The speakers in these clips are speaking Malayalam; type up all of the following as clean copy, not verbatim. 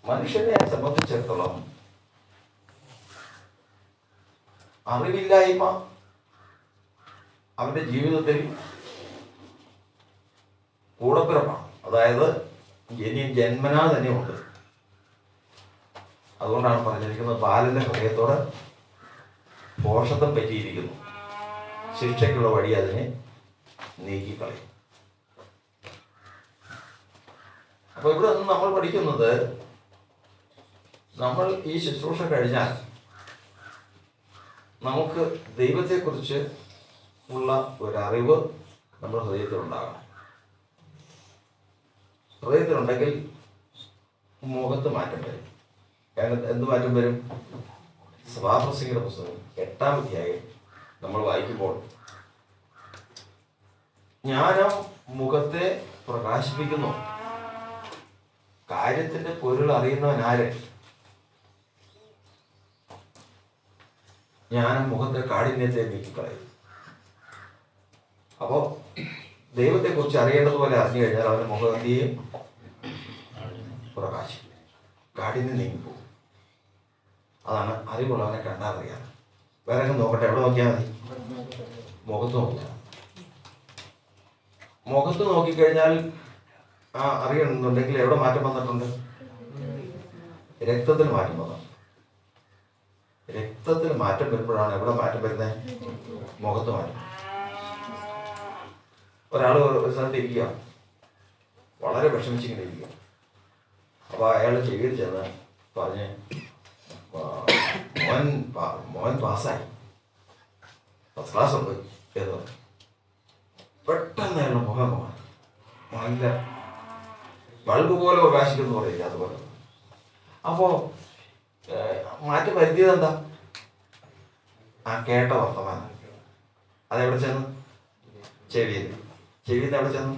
മനുഷ്യനെ സംബന്ധിച്ചിടത്തോളം അറിവില്ലായ്മ അവന്റെ ജീവിതത്തിൽ കൂടപ്പിറപ്പാണ്. അതായത് ഇനി ജന്മനാ തന്നെ ഉണ്ട്. അതുകൊണ്ടാണ് പറഞ്ഞിരിക്കുന്നത്, ബാലന്റെ ഹൃദയത്തോട് ഭോഷത്വം പറ്റിയിരിക്കുന്നു, ശിക്ഷയ്ക്കുള്ള വഴി അതിനെ നീക്കിക്കളയും. അപ്പൊ ഇവിടെ നിന്ന് നമ്മൾ പഠിക്കുന്നത്, നമ്മൾ ഈ ശുശ്രൂഷ കഴിഞ്ഞാൽ നമുക്ക് ദൈവത്തെക്കുറിച്ച് ഉള്ള ഒരറിവ് നമ്മുടെ ഹൃദയത്തിലുണ്ടാകണം. ഹൃദയത്തിലുണ്ടെങ്കിൽ മുഖത്ത് മാറ്റം വരും. എന്ത് മാറ്റം വരും? സഭാപ്രസംഗിയുടെ പുസ്തകം 8-ാം അധ്യായം നമ്മൾ വായിക്കുമ്പോൾ, ജ്ഞാനം മുഖത്തെ പ്രകാശിപ്പിക്കുന്നു, കാര്യത്തിന്റെ പൊരുൾ അറിയുന്നവൻ ആര്? ജ്ഞാനം മുഖത്തെ കാഠിന്യത്തെ നീക്കിക്കളയും. അപ്പോ ദൈവത്തെക്കുറിച്ച് അറിയേണ്ടതുപോലെ അറിഞ്ഞു കഴിഞ്ഞാൽ അവന്റെ മുഖത്തെയും പ്രകാശിക്കും, കാഠിന്യം നീങ്ങിപ്പോകും. അതാണ് അറിവുള്ളവനെ കണ്ടാൽ അറിയാം. വേറെ നോക്കട്ടെ, എവിടെ നോക്കിയാൽ മതി? മുഖത്ത് നോക്കിയാൽ. മുഖത്ത് നോക്കിക്കഴിഞ്ഞാൽ അറിയണമെന്നുണ്ടെങ്കിൽ എവിടെ മാറ്റം വന്നിട്ടുണ്ട്? രക്തത്തിൽ മാറ്റം വന്നു. രക്തത്തിൽ മാറ്റം വരുമ്പോഴാണ് എവിടെ മാറ്റം വരുന്നത്? മുഖത്ത് മാറ്റം. ഒരാൾ ഒരു സ്ഥലത്ത് ഇരിക്കുക, വളരെ വിഷമിച്ചിങ്ങനെ ഇരിക്കുക. അപ്പൊ അയാൾ ചെവിയിൽ ചെന്ന് പറഞ്ഞ്, മോൻ പാസ്സായി, ഫസ്റ്റ് ക്ലാസ് ഉണ്ട് എന്ന് പറഞ്ഞു. പെട്ടെന്ന് അയാളുടെ മുഖം മാറി, നല്ല ബൾബ് പോലെ പ്രകാശിക്കുന്നു പറയില്ല, അതുപോലെ. അപ്പോ മാറ്റം വരുത്തിയത് എന്താ? ആ കേട്ട വർത്തമാനം അതെവിടെ ചെന്ന്? ചെവിയിൽ. ചെവിയിൽ എവിടെ ചെന്നു?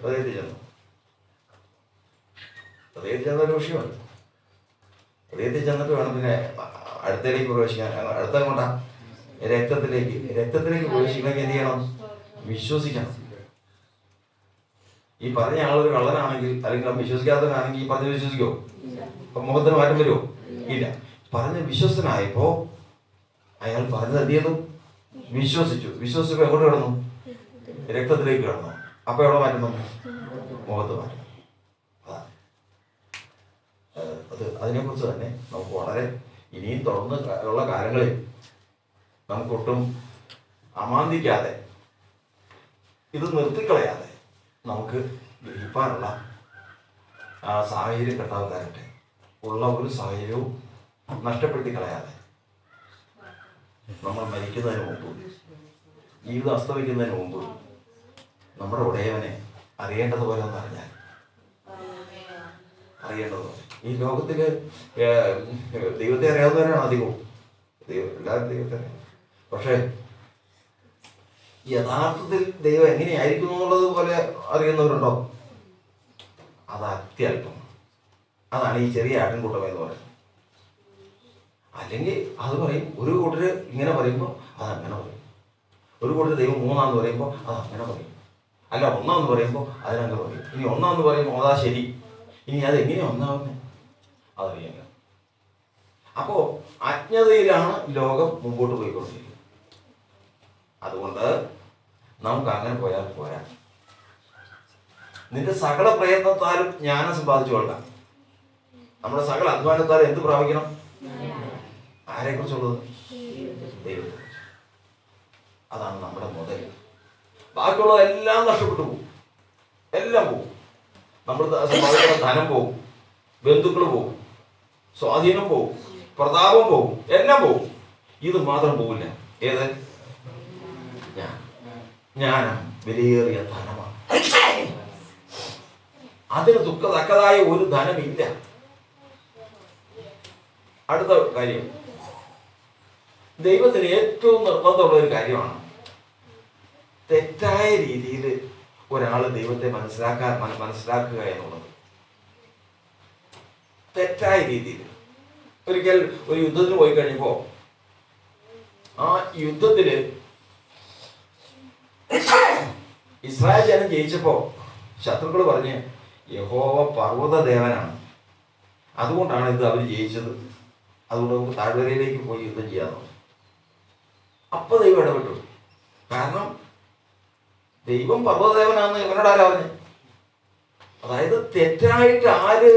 ഹൃദയത്തിൽ ചെന്നു. ഹൃദയത്തിൽ ചെന്നൊരു വിഷയമാണ്. ഹൃദയത്തിൽ ചെന്നിട്ട് വേണം പിന്നെ അടുത്തേക്ക് പ്രവേശിക്കാൻ. അടുത്ത കൊണ്ടാ രക്തത്തിലേക്ക് പ്രവേശിക്കണമെങ്കിൽ എന്ത് ചെയ്യണം? വിശ്വസിക്കണം. ഈ പറഞ്ഞ ആളൊരു കള്ളനാണെങ്കിൽ, അല്ലെങ്കിൽ വിശ്വസിക്കാത്തവനാണെങ്കിൽ ഈ പറഞ്ഞ് വിശ്വസിക്കുമോ? അപ്പൊ മുഖത്തിന് മാറ്റം വരുമോ? ഇല്ല. പറഞ്ഞ വിശ്വസ്തനായപ്പോ അയാൾ പറഞ്ഞത് എന്ത് ചെയ്തു? വിശ്വസിച്ചപ്പോ എങ്ങോട്ട് കിടന്നു? രക്തത്തിലേക്ക് കിടന്നു. അപ്പൊ എവിടെ മാറ്റുന്നു? മുഖത്ത് മാറ്റും. അതിനെക്കുറിച്ച് തന്നെ നമുക്ക് വളരെ ഇനിയും തുടർന്ന് ഉള്ള കാലങ്ങളിൽ നമുക്കൊട്ടും അമാന്തിക്കാതെ, ഇത് നിർത്തിക്കളയാതെ നമുക്ക് ഗ്രഹിപ്പാനുള്ള സാഹചര്യം കർത്താവ് തരട്ടെ. ഉള്ള ഒരു സാഹചര്യവും നഷ്ടപ്പെടുത്തി കളയാതെ നമ്മൾ മരിക്കുന്നതിന് മുമ്പ്, ജീവിതം അസ്തമിക്കുന്നതിന് മുമ്പ് നമ്മുടെ ഉടയവനെ അറിയേണ്ടതുപോലെ ഒന്ന് അറിഞ്ഞാൽ, അറിയേണ്ടതുപോലെ. ഈ ലോകത്തില് ദൈവത്തെ അറിയാവുന്നവരാണ് അധികവും. എല്ലാവരും ദൈവത്തെ അറിയാം. പക്ഷേ യഥാർത്ഥത്തിൽ ദൈവം എങ്ങനെയായിരിക്കുന്നു എന്നുള്ളത് പോലെ അറിയുന്നവരുണ്ടോ? അത് അത്യല്പം. അതാണ് ഈ ചെറിയ ആട്ടിൻകൂട്ടം എന്ന് പറയുന്നത്. അല്ലെങ്കിൽ അത് പറയും, ഒരു കൂട്ടര് ഇങ്ങനെ പറയുമ്പോൾ അതങ്ങനെ പറയും, ഒരു കൂട്ടര് ദൈവം 3 പറയുമ്പോൾ അതങ്ങനെ പറയും, അല്ല 1 പറയുമ്പോൾ അതിനങ്ങനെ പറയും, ഇനി 1 പറയുമ്പോൾ അതാ ശരി, ഇനി അതെങ്ങനെയാ 1 അതറിയാം. അപ്പോ അജ്ഞതയിലാണ് ലോകം മുമ്പോട്ട് പോയിക്കൊണ്ടിരിക്കുന്നത്. അതുകൊണ്ട് നമുക്ക് അങ്ങനെ പോയാൽ പോരാ. നിന്റെ സകല പ്രയത്നത്താലും ജ്ഞാനം സമ്പാദിച്ചു കൊള്ളാം. നമ്മുടെ സകല അധ്വാനത്താലും എന്ത് പ്രാപിക്കണം? ആരെ കുറിച്ചുള്ളത്? ദൈവത്തെ. അതാണ് നമ്മുടെ മുതൽ. ബാക്കിയുള്ളതെല്ലാം നഷ്ടപ്പെട്ടു പോകും, എല്ലാം പോകും. നമ്മൾ സമ്പാദിക്കുന്ന ധനം പോകും, ബന്ധുക്കൾ പോകും, സ്വാധീനം പോകും, പ്രതാപം പോകും, എല്ലാം പോകും. ഇത് മാത്രം പോകില്ല. ഏത്? ജ്ഞാനം വിലയേറിയ ധനമാണ്. അതിന് തക്കതായ ഒരു ധനമില്ല. അടുത്ത കാര്യം, ദൈവത്തിന് ഏറ്റവും നിർബന്ധമുള്ള ഒരു കാര്യമാണ് തെറ്റായ രീതിയിൽ ഒരാൾ ദൈവത്തെ മനസ്സിലാക്കുക എന്നുള്ളത്. തെറ്റായ രീതിയിൽ. ഒരിക്കൽ ഒരു യുദ്ധത്തിന് പോയി കഴിഞ്ഞപ്പോ ആ യുദ്ധത്തില് ഇസ്രായേൽ ജനം ജയിച്ചപ്പോ ശത്രുക്കൾ പറഞ്ഞ് യഹോവ പർവ്വത ദേവനാണ്, അതുകൊണ്ടാണ് ഇത് അവർ ജയിച്ചത്. അതുകൊണ്ട് നമുക്ക് താഴ്വരയിലേക്ക് പോയി യുദ്ധം ചെയ്യാമെന്ന്. അപ്പോൾ ദൈവം ഇടപെട്ടു. കാരണം ദൈവം പർവ്വതദേവനാണെന്ന് ഇവനോട് ആരാ പറഞ്ഞു? അതായത് തെറ്റായിട്ട് ആര്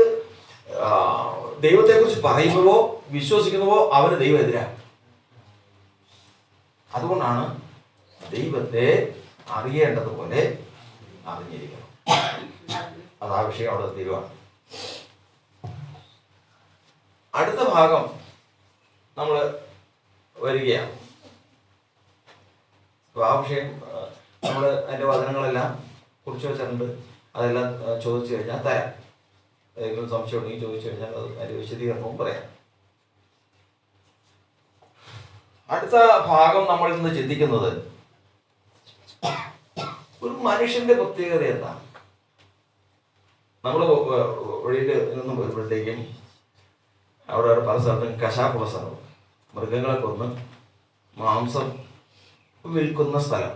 ദൈവത്തെക്കുറിച്ച് പറയുന്നുവോ വിശ്വസിക്കുന്നുവോ അവന് ദൈവം എതിരാണ്. അതുകൊണ്ടാണ് ദൈവത്തെ അറിയേണ്ടതുപോലെ അറിഞ്ഞിരിക്കണം. അത് ആ വിഷയം അവിടെ തീരുവാണ്. അടുത്ത ഭാഗം നമ്മൾ വരികയാണ്. അപ്പോൾ ആ വിഷയം നമ്മൾ അതിൻ്റെ വചനങ്ങളെല്ലാം കുറിച്ച് വെച്ചിട്ടുണ്ട്. അതെല്ലാം ചോദിച്ചു കഴിഞ്ഞാൽ തരാം. ഏതെങ്കിലും സംശയം ഉണ്ടെങ്കിൽ ചോദിച്ചു കഴിഞ്ഞാൽ അത് അതിൻ്റെ വിശദീകരണവും പറയാം. അടുത്ത ഭാഗം നമ്മൾ ഇന്ന് ചിന്തിക്കുന്നത് ഒരു മനുഷ്യന്റെ പ്രത്യേകത എന്താണ്. നമ്മൾ വഴിയിൽ നിന്നും വരുമ്പോഴത്തേക്കും അവിടെ പല സ്ഥലത്തും കശാപ്പുള്ള സ്ഥലം, മൃഗങ്ങളെ കൊന്ന് മാംസം വിൽക്കുന്ന സ്ഥലം.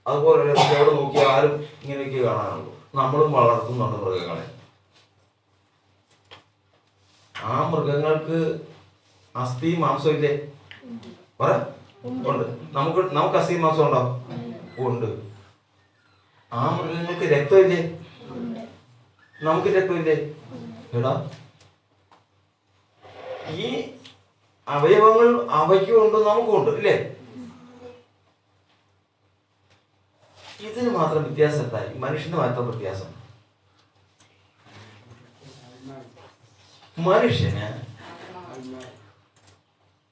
അതുപോലെ അവിടെ നോക്കിയാലും ഇങ്ങനെയൊക്കെ കാണാനുള്ളൂ. നമ്മളും വളർത്തുന്നുണ്ട് മൃഗങ്ങളെ. ആ മൃഗങ്ങൾക്ക് അസ്ഥി മാംസം ഇല്ലേ? ഉണ്ട്. നമുക്ക് അസ്ഥി മാംസം ഉണ്ടോ? ഉണ്ട്. ആ മൃഗങ്ങൾക്ക് രക്തമില്ലേ? നമുക്ക് രക്തമില്ലേ? എടാ, ഈ അവയവങ്ങൾ അവയ്ക്കും ഉണ്ട്, നമുക്കും ഉണ്ട് ഇല്ലേ? ഇതിന് മാത്രം വ്യത്യാസം എന്തായി? മനുഷ്യന് മാത്രം വ്യത്യാസം. മനുഷ്യന്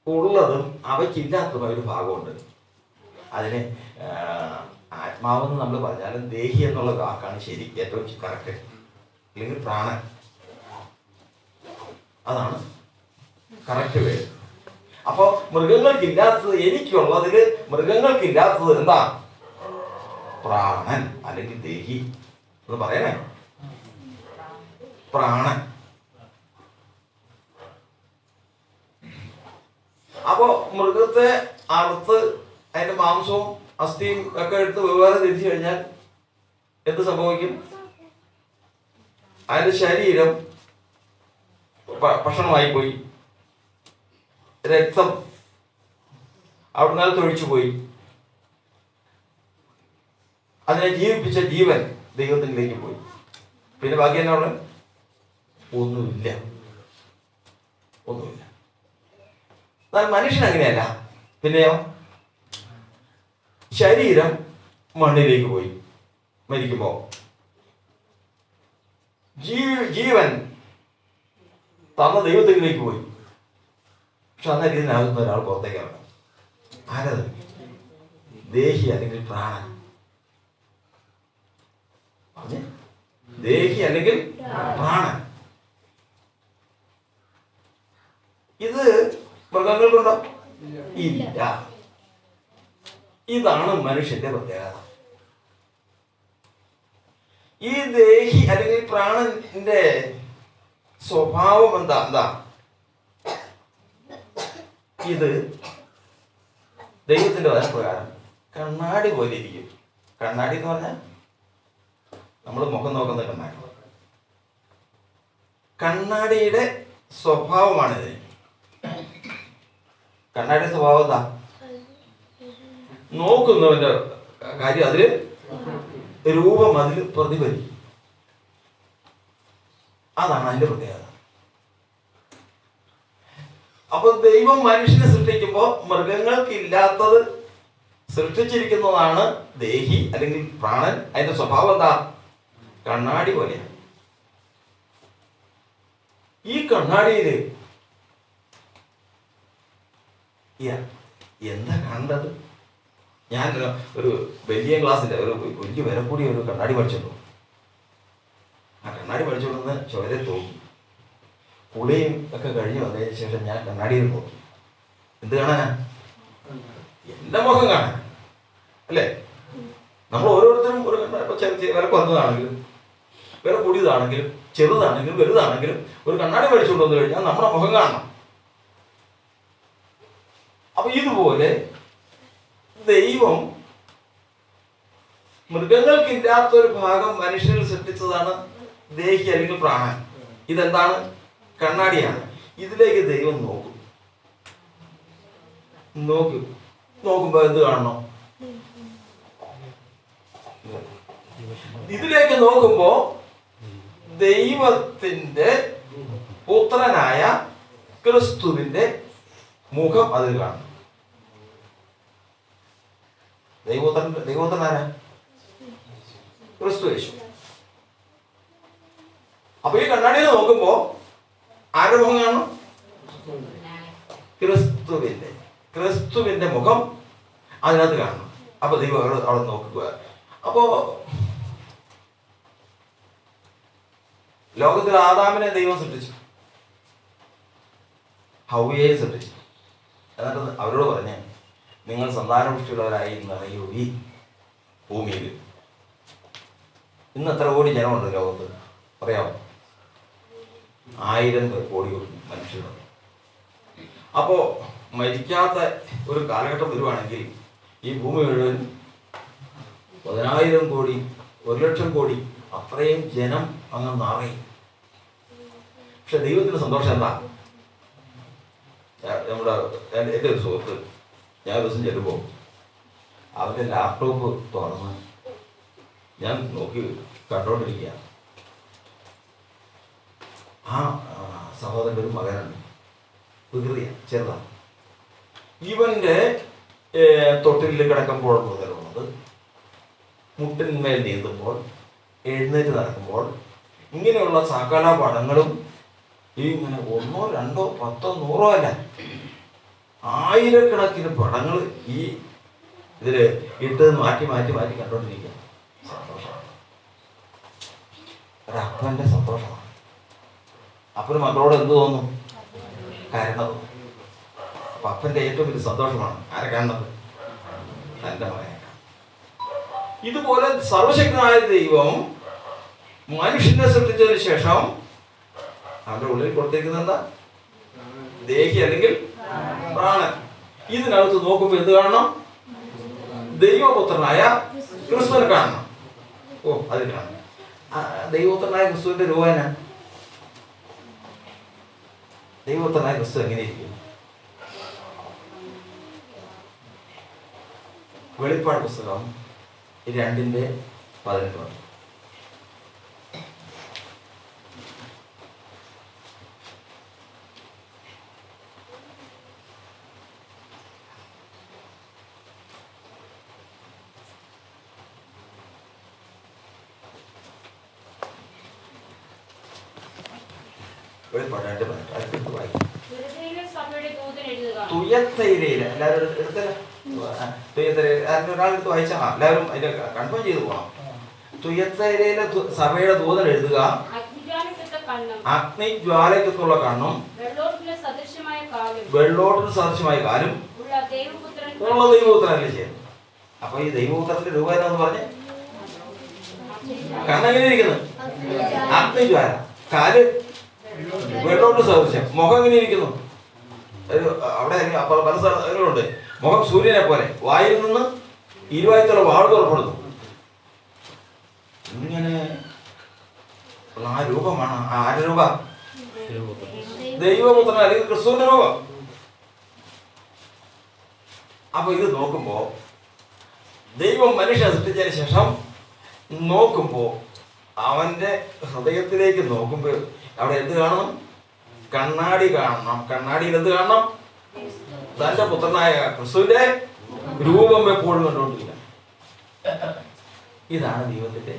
ഉള്ളതും അവയ്ക്കില്ലാത്തതുമായ ഒരു ഭാഗമുണ്ട്. അതിന് ആത്മാവെന്ന് നമ്മൾ പറഞ്ഞാലും ദേഹി എന്നുള്ള വാക്കാണ് ശരി, ഏറ്റവും കറക്റ്റ്. അല്ലെങ്കിൽ പ്രാണൻ, അതാണ് കറക്റ്റ് പേര്. അപ്പോൾ മൃഗങ്ങൾക്കില്ലാത്തത്, എനിക്കുള്ളതില് മൃഗങ്ങൾക്കില്ലാത്തത് എന്താ? പ്രാണൻ അല്ലെങ്കിൽ ദേഹി എന്ന് പറയണേ. പ്രാണൻ. അപ്പോ മൃഗത്തെ അറുത്ത് അതിന്റെ മാംസവും അസ്ഥിയും ഒക്കെ എടുത്ത് വെവ്വേറെ തിരിച്ചു കഴിഞ്ഞാൽ എന്ത് സംഭവിക്കും? അതിന്റെ ശരീരം ഭക്ഷണമായി പോയി, രക്തം അവിടുന്ന് ഒഴിച്ചു പോയി, അതിനെ ജീവിപ്പിച്ച ജീവൻ ദൈവത്തിലേക്ക് പോയി. പിന്നെ ബാക്കി എന്നാ ഉള്ളത്? ഒന്നുമില്ല. ഒന്നുമില്ല. എന്നാൽ മനുഷ്യൻ അങ്ങനെയല്ല. പിന്നെയോ, ശരീരം മണ്ണിലേക്ക് പോയി മരിക്കുമ്പോ, ജീവൻ തന്ന ദൈവത്തിലേക്ക് പോയി. പക്ഷെ അന്നേരം ഇതിനകത്തുന്ന ഒരാൾ പുറത്തേക്ക് ഇറങ്ങും. ആരത്? ദേഹി അല്ലെങ്കിൽ പ്രാണൻ. ദേഹി അല്ലെങ്കിൽ പ്രാണൻ. ഇത് മൃഗങ്ങൾക്കുണ്ടോ? ഇല്ല. ഇതാണ് മനുഷ്യന്റെ പ്രത്യേകത. ഈ ദേഹി അല്ലെങ്കിൽ പ്രാണന്റെ സ്വഭാവം എന്താ? ഇത് ദൈവത്തിന്റെ വചനപ്രകാരം കണ്ണാടി പോലെ ഇരിക്കും. കണ്ണാടി എന്ന് പറഞ്ഞാൽ നമ്മൾ മുഖം നോക്കുന്ന കണ്ണാടി. കണ്ണാടിയുടെ സ്വഭാവമാണിത്. കണ്ണാടിയുടെ സ്വഭാവം എന്താ? നോക്കുന്നവന്റെ കാര്യം അതില് രൂപം അതിൽ പ്രതിഫലിക്കും. അതാണ് അതിന്റെ പ്രത്യേകത. അപ്പൊ ദൈവം മനുഷ്യനെ സൃഷ്ടിക്കുമ്പോൾ മൃഗങ്ങൾക്കില്ലാത്തത് സൃഷ്ടിച്ചിരിക്കുന്നതാണ് ദേഹി അല്ലെങ്കിൽ പ്രാണൻ. അതിന്റെ സ്വഭാവം എന്താ? കണ്ണാടി പോലെയാണ്. ഈ കണ്ണാടിയില് എന്താ കണ്ടത്? ഞാൻ ഒരു വലിയ ക്ലാസ്സിന്റെ ഒരു വലിയ വില കൂടിയ ഒരു കണ്ണാടി പഠിച്ചിട്ടു. ആ കണ്ണാടി പഠിച്ചുകൊണ്ടെന്ന് ചുവരെ തോന്നി. കുളിയും ഒക്കെ കഴിഞ്ഞ് വന്നതിന് ശേഷം ഞാൻ കണ്ണാടിയിൽ നോക്കി. എന്ത് കാണാനാ? എന്റെ മുഖം കാണാൻ അല്ലേ? നമ്മൾ ഓരോരുത്തരും ഒരു വില കുറഞ്ഞതാണെങ്കിലും വില കൂടിയതാണെങ്കിലും ചെറുതാണെങ്കിലും വലുതാണെങ്കിലും ഒരു കണ്ണാടി പഠിച്ചുകൊണ്ട് വന്നു കഴിഞ്ഞാൽ നമ്മുടെ മുഖം കാണണം. അപ്പൊ ഇതുപോലെ ദൈവം മൃഗങ്ങൾക്കില്ലാത്തൊരു ഭാഗം മനുഷ്യനിൽ സൃഷ്ടിച്ചതാണ് ദേഹി അല്ലെങ്കിൽ പ്രാണൻ. ഇതെന്താണ്? കണ്ണാടിയാണ്. ഇതിലേക്ക് ദൈവം നോക്കുമ്പോ എന്ത് കാണണം? ഇതിലേക്ക് നോക്കുമ്പോ ദൈവത്തിന്റെ പുത്രനായ ക്രിസ്തുവിന്റെ മുഖം അതിൽ കാണണം. ദൈവപുത്രനായ ക്രിസ്തു യേശു. അപ്പൊ ഈ കണ്ണാടിയിൽ നോക്കുമ്പോ ആരുടെ മുഖം കാണണം? ക്രിസ്തുവിന്റെ മുഖം അതിനകത്ത് കാണണം. അപ്പൊ ദൈവം അവിടെ നോക്കുക. അപ്പോ ലോകത്തിൽ ആദാമിനെ ദൈവം സൃഷ്ടിച്ചു, ഹവ്വയെ സൃഷ്ടിച്ചു. എന്നിട്ട് അവരോട് പറഞ്ഞേ, നിങ്ങൾ സന്താനപുഷ്ടിയുള്ളവരായി നിറയുവീ ഭൂമിയിൽ. ഇന്ന് എത്ര കോടി ജനമുണ്ട് ലോകത്ത് പറയാമോ? 1000 കോടി മനുഷ്യരുണ്ട്. അപ്പോ മരിക്കാത്ത ഒരു കാലഘട്ടം വരുവാണെങ്കിൽ ഈ ഭൂമി മുഴുവൻ 10,000 കോടി 1,00,000 കോടി അത്രയും ജനം അങ്ങ് നിറയും. പക്ഷെ ദൈവത്തിന് സന്തോഷം എന്താ? എൻ്റെ ഒരു സുഹൃത്ത് ഞാൻ ഒരു ദിവസം ചെല്ലുമ്പോൾ അവൻ്റെ ലാപ്ടോപ്പ് തുറന്ന് ഞാൻ നോക്കി കണ്ടോണ്ടിരിക്കുക. ആ സഹോദരൻ്റെ ഒരു മകനുണ്ട്, വികൃതിയാണ്, ചെറുതാണ്. ഇവൻ്റെ തൊട്ടിലിൽ കിടക്കുമ്പോൾ മുതലുള്ളത്, മുട്ടിന്മേൽ നീന്തുമ്പോൾ, എഴുന്നേറ്റ് നടക്കുമ്പോൾ, ഇങ്ങനെയുള്ള സകല പടങ്ങളും ഈ ഇങ്ങനെ 1, 2, 10, 100 അല്ല, 1000കണക്കിന് പടങ്ങൾ ഈ ഇതില് ഇട്ട് മാറ്റി മാറ്റി മാറ്റി കണ്ടോണ്ടിരിക്കുക. സന്തോഷമാണ്, ഒരപ്പൻ്റെ സന്തോഷമാണ്. അപ്പന് മക്കളോട് എന്ത് തോന്നും? കരുണ തോന്നും. അപ്പൊ അപ്പൻ്റെ ഏറ്റവും വലിയ സന്തോഷമാണ് ആരെ കാണുന്നത്? തൻ്റെ മകനെ. ഇതുപോലെ സർവശക്തനായ ദൈവം മനുഷ്യനെ സൃഷ്ടിച്ചതിന് ശേഷം അവന്റെ ഉള്ളിൽ കൊടുത്തിരിക്കുന്ന എന്താ? ദേഹി അല്ലെങ്കിൽ പ്രാണൻ. ഇതിനകത്ത് നോക്കുമ്പോൾ എന്ത് കാണണം? ദൈവപുത്രനായ ക്രിസ്തുവിനെ കാണണം. ഓ, അതിൽ കാണണം. ദൈവപുത്രനായ ക്രിസ്തുവിന്റെ രൂപേന ദൈവപുത്രനായ ക്രിസ്തു എങ്ങനെയിരിക്കും? വെളിപ്പാട് പുസ്തകം 2:18. തുയത്തൈരയില് എല്ലാവരും ഒരാളെടുത്ത് വായിച്ചാൽ എല്ലാവരും അതിന്റെ കൺഫേം ചെയ്ത് പോകണം. തുയത്തൈരയിലെ സഭയുടെ ദൂതൻ എഴുതുക, അഗ്നിജ്വാലയ്ക്കുള്ള കണ്ണും വെള്ളോട്ടിന് സദൃശമായ കാലും ഉള്ള ദൈവപുത്രനല്ലേ ചെയ്യുന്നത്. അപ്പൊ ഈ ദൈവപുത്രന്റെ രൂപം എന്ന് പറഞ്ഞ് കണ്ണെങ്ങനെ ഇരിക്കുന്നു? അഗ്നിജ്വാല. കാല് വെള്ളോട്ട് സദൃശ്യം. മുഖം എങ്ങനെ ഇരിക്കുന്നു? അവിടെ പല സ്ഥലങ്ങളുണ്ട്. മുഖം സൂര്യനെ പോലെ. വായിൽ നിന്ന് ഇരുവായത്തുള്ള വാൾ പുറപ്പെടുന്നു. ഇങ്ങനെ ആ രൂപമാണ്. ആരുടെ രൂപ? ദൈവപുത്രൻ അല്ലെങ്കിൽ ക്രിസ്തുവിന്റെ രൂപം. അപ്പൊ ഇത് നോക്കുമ്പോ ദൈവം മനുഷ്യനെ സൃഷ്ടിച്ചതിന് ശേഷം നോക്കുമ്പോ അവന്റെ ഹൃദയത്തിലേക്ക് നോക്കുമ്പോൾ അവിടെ എന്ത് കാണണം? കണ്ണാടി കാണണം. കണ്ണാടിയിൽ എന്ത് കാണണം? തന്റെ പുത്രനായ ക്രിസ്തുവിന്റെ രൂപം എപ്പോഴും കണ്ടുകൊണ്ടിരിക്കണം. ഇതാണ് ദൈവത്തിന്റെ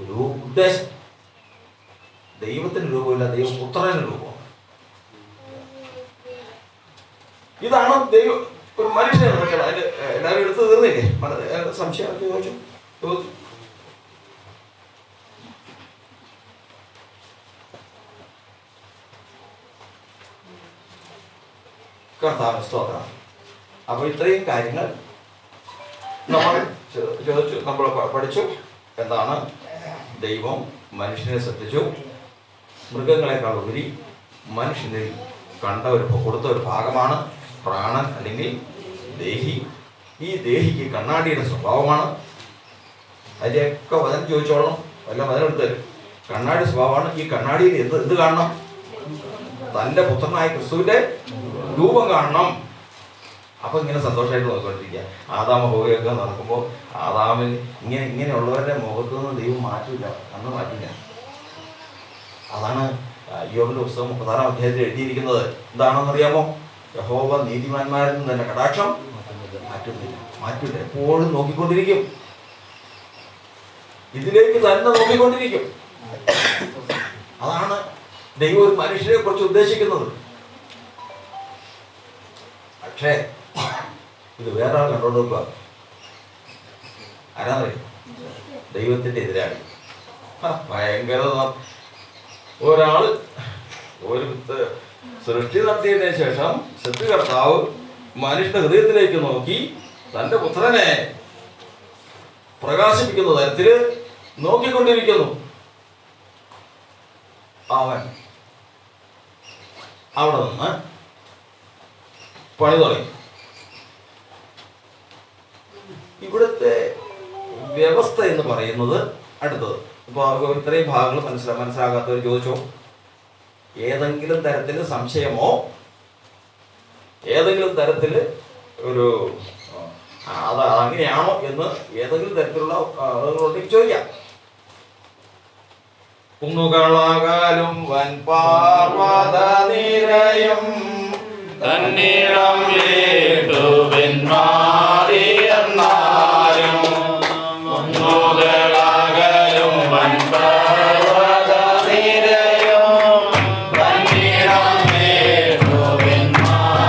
ഒരു ഉദ്ദേശം. ദൈവത്തിന് രൂപമില്ല, ദൈവപുത്രന് രൂപം. ഇതാണ് ദൈവം ഒരു മനുഷ്യനെ നോക്കണം. അതിന്റെ എല്ലാവരും എടുത്ത് തീർന്നില്ലേ? സംശയം ചോദിച്ചു. കർത്താവിന് സ്തോത്രം. അപ്പൊ ഇത്രയും കാര്യങ്ങൾ നമ്മൾ ചോദിച്ചു, നമ്മൾ പഠിച്ചു. എന്താണ്? ദൈവം മനുഷ്യനെ സൃഷ്ടിച്ചു. മൃഗങ്ങളെക്കാൾ ഉപരി മനുഷ്യനിൽ കൊടുത്ത ഒരു ഭാഗമാണ് പ്രാണൻ അല്ലെങ്കിൽ ദേഹി. ഈ ദേഹിക്ക് കണ്ണാടിയുടെ സ്വഭാവമാണ്. അതിൻ്റെയൊക്കെ വചനം ചോദിച്ചോളണം, എല്ലാം വചനം എടുത്തു തരും. കണ്ണാടി സ്വഭാവമാണ്. ഈ കണ്ണാടിയിൽ എന്ത് കാണണം? തൻ്റെ പുത്രനായ ക്രിസ്തുവിന്റെ രൂപം കാണണം. അപ്പൊ ഇങ്ങനെ സന്തോഷമായിട്ട് നോക്കിക്കൊണ്ടിരിക്കുക. ആദാമ ഹൗവയൊക്കെ നടക്കുമ്പോൾ ആദാമിന് ഇങ്ങനെയുള്ളവരുടെ മുഖത്തു നിന്ന് ദൈവം മാറ്റില്ല, കണ്ണ് മാറ്റില്ല. അതാണ് യോബിന്റെ പുസ്തകം 36-ാം അധ്യായത്തിൽ എഴുതിയിരിക്കുന്നത്. എന്താണെന്നറിയാമോ? യഹോവ നീതിമാന്മാരിൽ നിന്ന് തന്നെ കടാക്ഷം മാറ്റില്ല. എപ്പോഴും നോക്കിക്കൊണ്ടിരിക്കും, ഇതിലേക്ക് തന്നെ നോക്കിക്കൊണ്ടിരിക്കും. അതാണ് ദൈവം ഒരു മനുഷ്യനെ കുറിച്ച് ഉദ്ദേശിക്കുന്നത്. പക്ഷേ ഇത് വേറെ ആൾ കണ്ടോണ്ട് നോക്കുക. ആരാന്നറിയാം? ദൈവത്തിന്റെ എതിരാളി. ഭയങ്കര ഒരാള് ഒരു സൃഷ്ടി നടത്തിയതിനു ശേഷം സൃഷ്ടികർത്താവ് മനുഷ്യന്റെ ഹൃദയത്തിലേക്ക് നോക്കി തന്റെ പുത്രനെ പ്രകാശിപ്പിക്കുന്ന തരത്തില് നോക്കിക്കൊണ്ടിരിക്കുന്നു. അവൻ അവിടെ നിന്ന് പണി തുടങ്ങി. ഇവിടുത്തെ വ്യവസ്ഥ എന്ന് പറയുന്നത് അടുത്തത്. ഇപ്പൊ ഇത്രയും ഭാഗങ്ങൾ മനസ്സിലാകാത്തവർ ചോദിച്ചോ, ഏതെങ്കിലും തരത്തിൽ സംശയമോ ഏതെങ്കിലും തരത്തിൽ ഒരു അത് അങ്ങനെയാണോ എന്ന് ഏതെങ്കിലും തരത്തിലുള്ള ആളുകളോടേക്ക് ചോദിക്കാം. കുന്നുകളാകാലും വൻപാർവത നിരയും തന്നിടം േട്ടുവെന്മാറിയെന്നാലും കുന്നുകളാകലും വൻപാർവത നിരയും തന്നിടം േട്ടുവെന്മാറിയെന്നാലും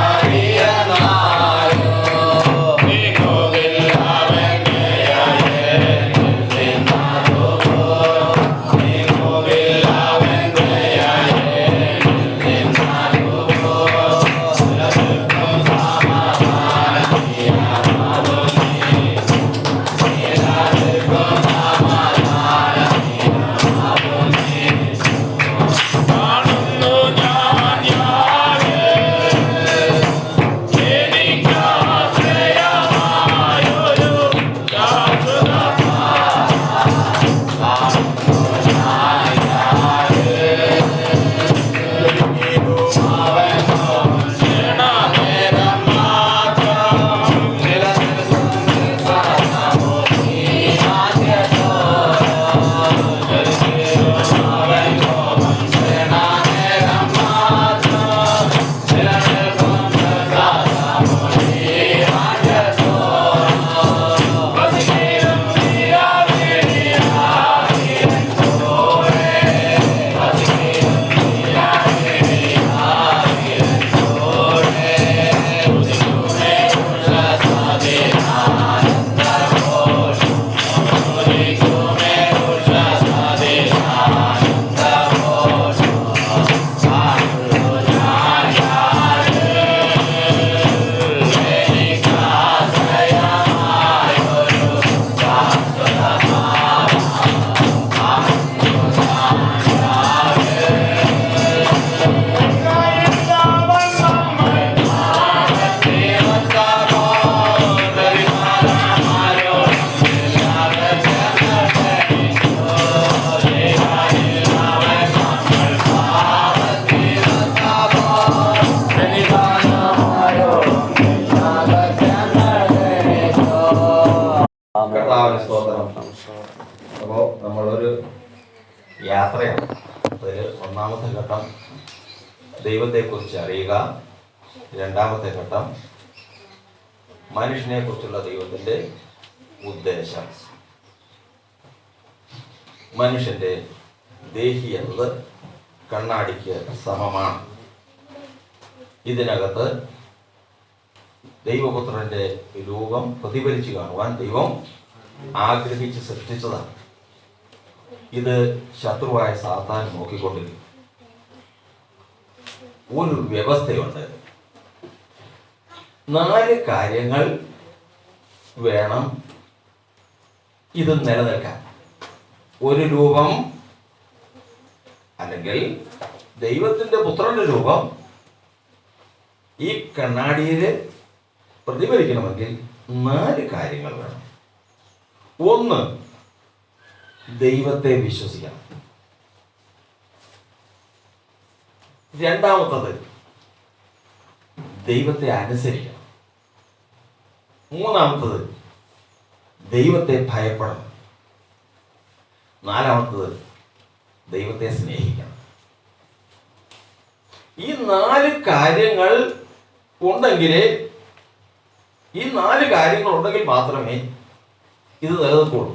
അപ്പോൾ നമ്മളൊരു യാത്രയാണ്. അതിൽ ഒന്നാമത്തെ ഘട്ടം ദൈവത്തെക്കുറിച്ച് അറിയുക, രണ്ടാമത്തെ ഘട്ടം മനുഷ്യനെ കുറിച്ചുള്ള ദൈവത്തിൻ്റെ ഉദ്ദേശം. മനുഷ്യൻ്റെ ദേഹി എന്നത് കണ്ണാടിക്ക് സമമാണ്. ഇതിനകത്ത് ദൈവപുത്രന്റെ രൂപം പ്രതിഫലിച്ചു കാണുവാൻ ദൈവം ആഗ്രഹിച്ച് സൃഷ്ടിച്ചതാണ്. ഇത് ശത്രുവായ സാത്താൻ നോക്കിക്കൊണ്ടിരിക്കും. ഒരു വ്യവസ്ഥയുണ്ട്. 4 കാര്യങ്ങൾ വേണം ഇത് നിലനിൽക്കാൻ. ഒരു രൂപം അല്ലെങ്കിൽ ദൈവത്തിന്റെ പുത്രന്റെ രൂപം ഈ കണ്ണാടിയിൽ പ്രതിഫലിക്കണമെങ്കിൽ 4 കാര്യങ്ങൾ വേണം. 1, ദൈവത്തെ വിശ്വസിക്കണം. രണ്ടാമത്തത് ദൈവത്തെ അനുസരിക്കണം. മൂന്നാമത്തത് ദൈവത്തെ ഭയപ്പെടണം. നാലാമത്തത് ദൈവത്തെ സ്നേഹിക്കണം. ഈ 4 കാര്യങ്ങൾ ഉണ്ടെങ്കിലേ, ഈ 4 കാര്യങ്ങൾ ഉണ്ടെങ്കിൽ മാത്രമേ ഇത് നിലനിൽക്കുള്ളൂ.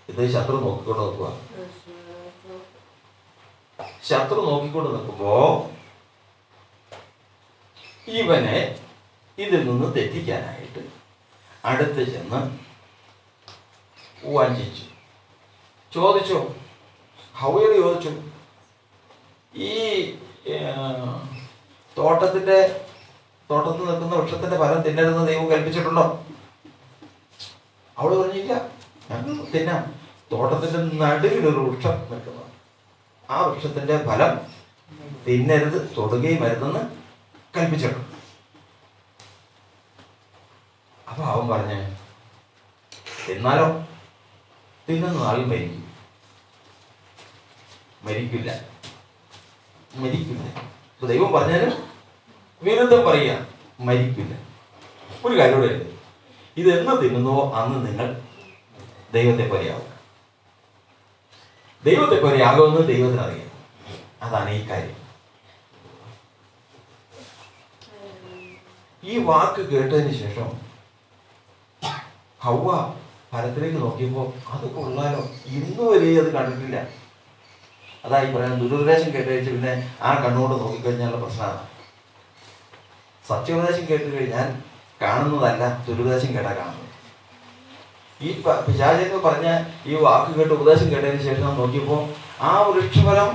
ഇത് ശത്രു നോക്കിക്കൊണ്ട് നിൽക്കുക. ശത്രു നോക്കിക്കൊണ്ട് നിൽക്കുമ്പോ ഇവനെ ഇതിൽ നിന്ന് തെറ്റിക്കാനായിട്ട് അടുത്ത് ചെന്ന് വഞ്ചിച്ചു. ചോദിച്ചു, ഹൗവയോട് ചോദിച്ചു, ഈ തോട്ടത്തിൽ നിൽക്കുന്ന വൃക്ഷത്തിന്റെ ഫലം തിന്നരുതെന്ന് ദൈവം കൽപ്പിച്ചിട്ടുണ്ടോ? അവള് പറഞ്ഞില്ല, ഞങ്ങൾ തിന്നാം. തോട്ടത്തിന്റെ നടുവിലൊരു വൃക്ഷം നിൽക്കുന്നു, ആ വൃക്ഷത്തിന്റെ ഫലം തിന്നരുത്, തൊടുകയും അരുതെന്ന് കൽപ്പിച്ചിട്ടുണ്ട്. അപ്പൊ അവൻ പറഞ്ഞ്, എന്നാലോ തിന്നുന്ന നാളിൽ മരിക്കില്ല. ഇപ്പൊ ദൈവം പറഞ്ഞാലും വിരുദ്ധം പറയുക, മരിക്കില്ല. ഒരു കാര്യം കൂടെ ഉണ്ട്, ഇതെന്ന് തിന്നുന്നോ അന്ന് നിങ്ങൾ ദൈവത്തെ പോലെയാവും. ദൈവത്തെ പോലെയാകുമെന്ന് ദൈവത്തിനറിയാം. അതാണ് ഈ കാര്യം. ഈ വാക്ക് കേട്ടതിന് ശേഷം ഹൗവ ഫലത്തിലേക്ക് നോക്കിയപ്പോൾ അത് കൊള്ളാലോ, ഇന്നുവരെ അത് കണ്ടിട്ടില്ല. അതായി പറയാൻ ദുരുപദേശം കേട്ടുകഴിച്ച് പിന്നെ ആ കണ്ണുകൊണ്ട് നോക്കിക്കഴിഞ്ഞാലുള്ള പ്രശ്നമാണ്. സത്യോപദേശം കേട്ട് കഴിഞ്ഞാൽ കാണുന്നതല്ല, ദുരുപദേശം കേട്ടാൽ കാണുന്നത്. ഈ പിശാചെന്ന് പറഞ്ഞ ഈ വാക്ക് കേട്ട് ഉപദേശം കേട്ടതിന് ശേഷം നോക്കിയപ്പോൾ ആ വൃക്ഷഫലം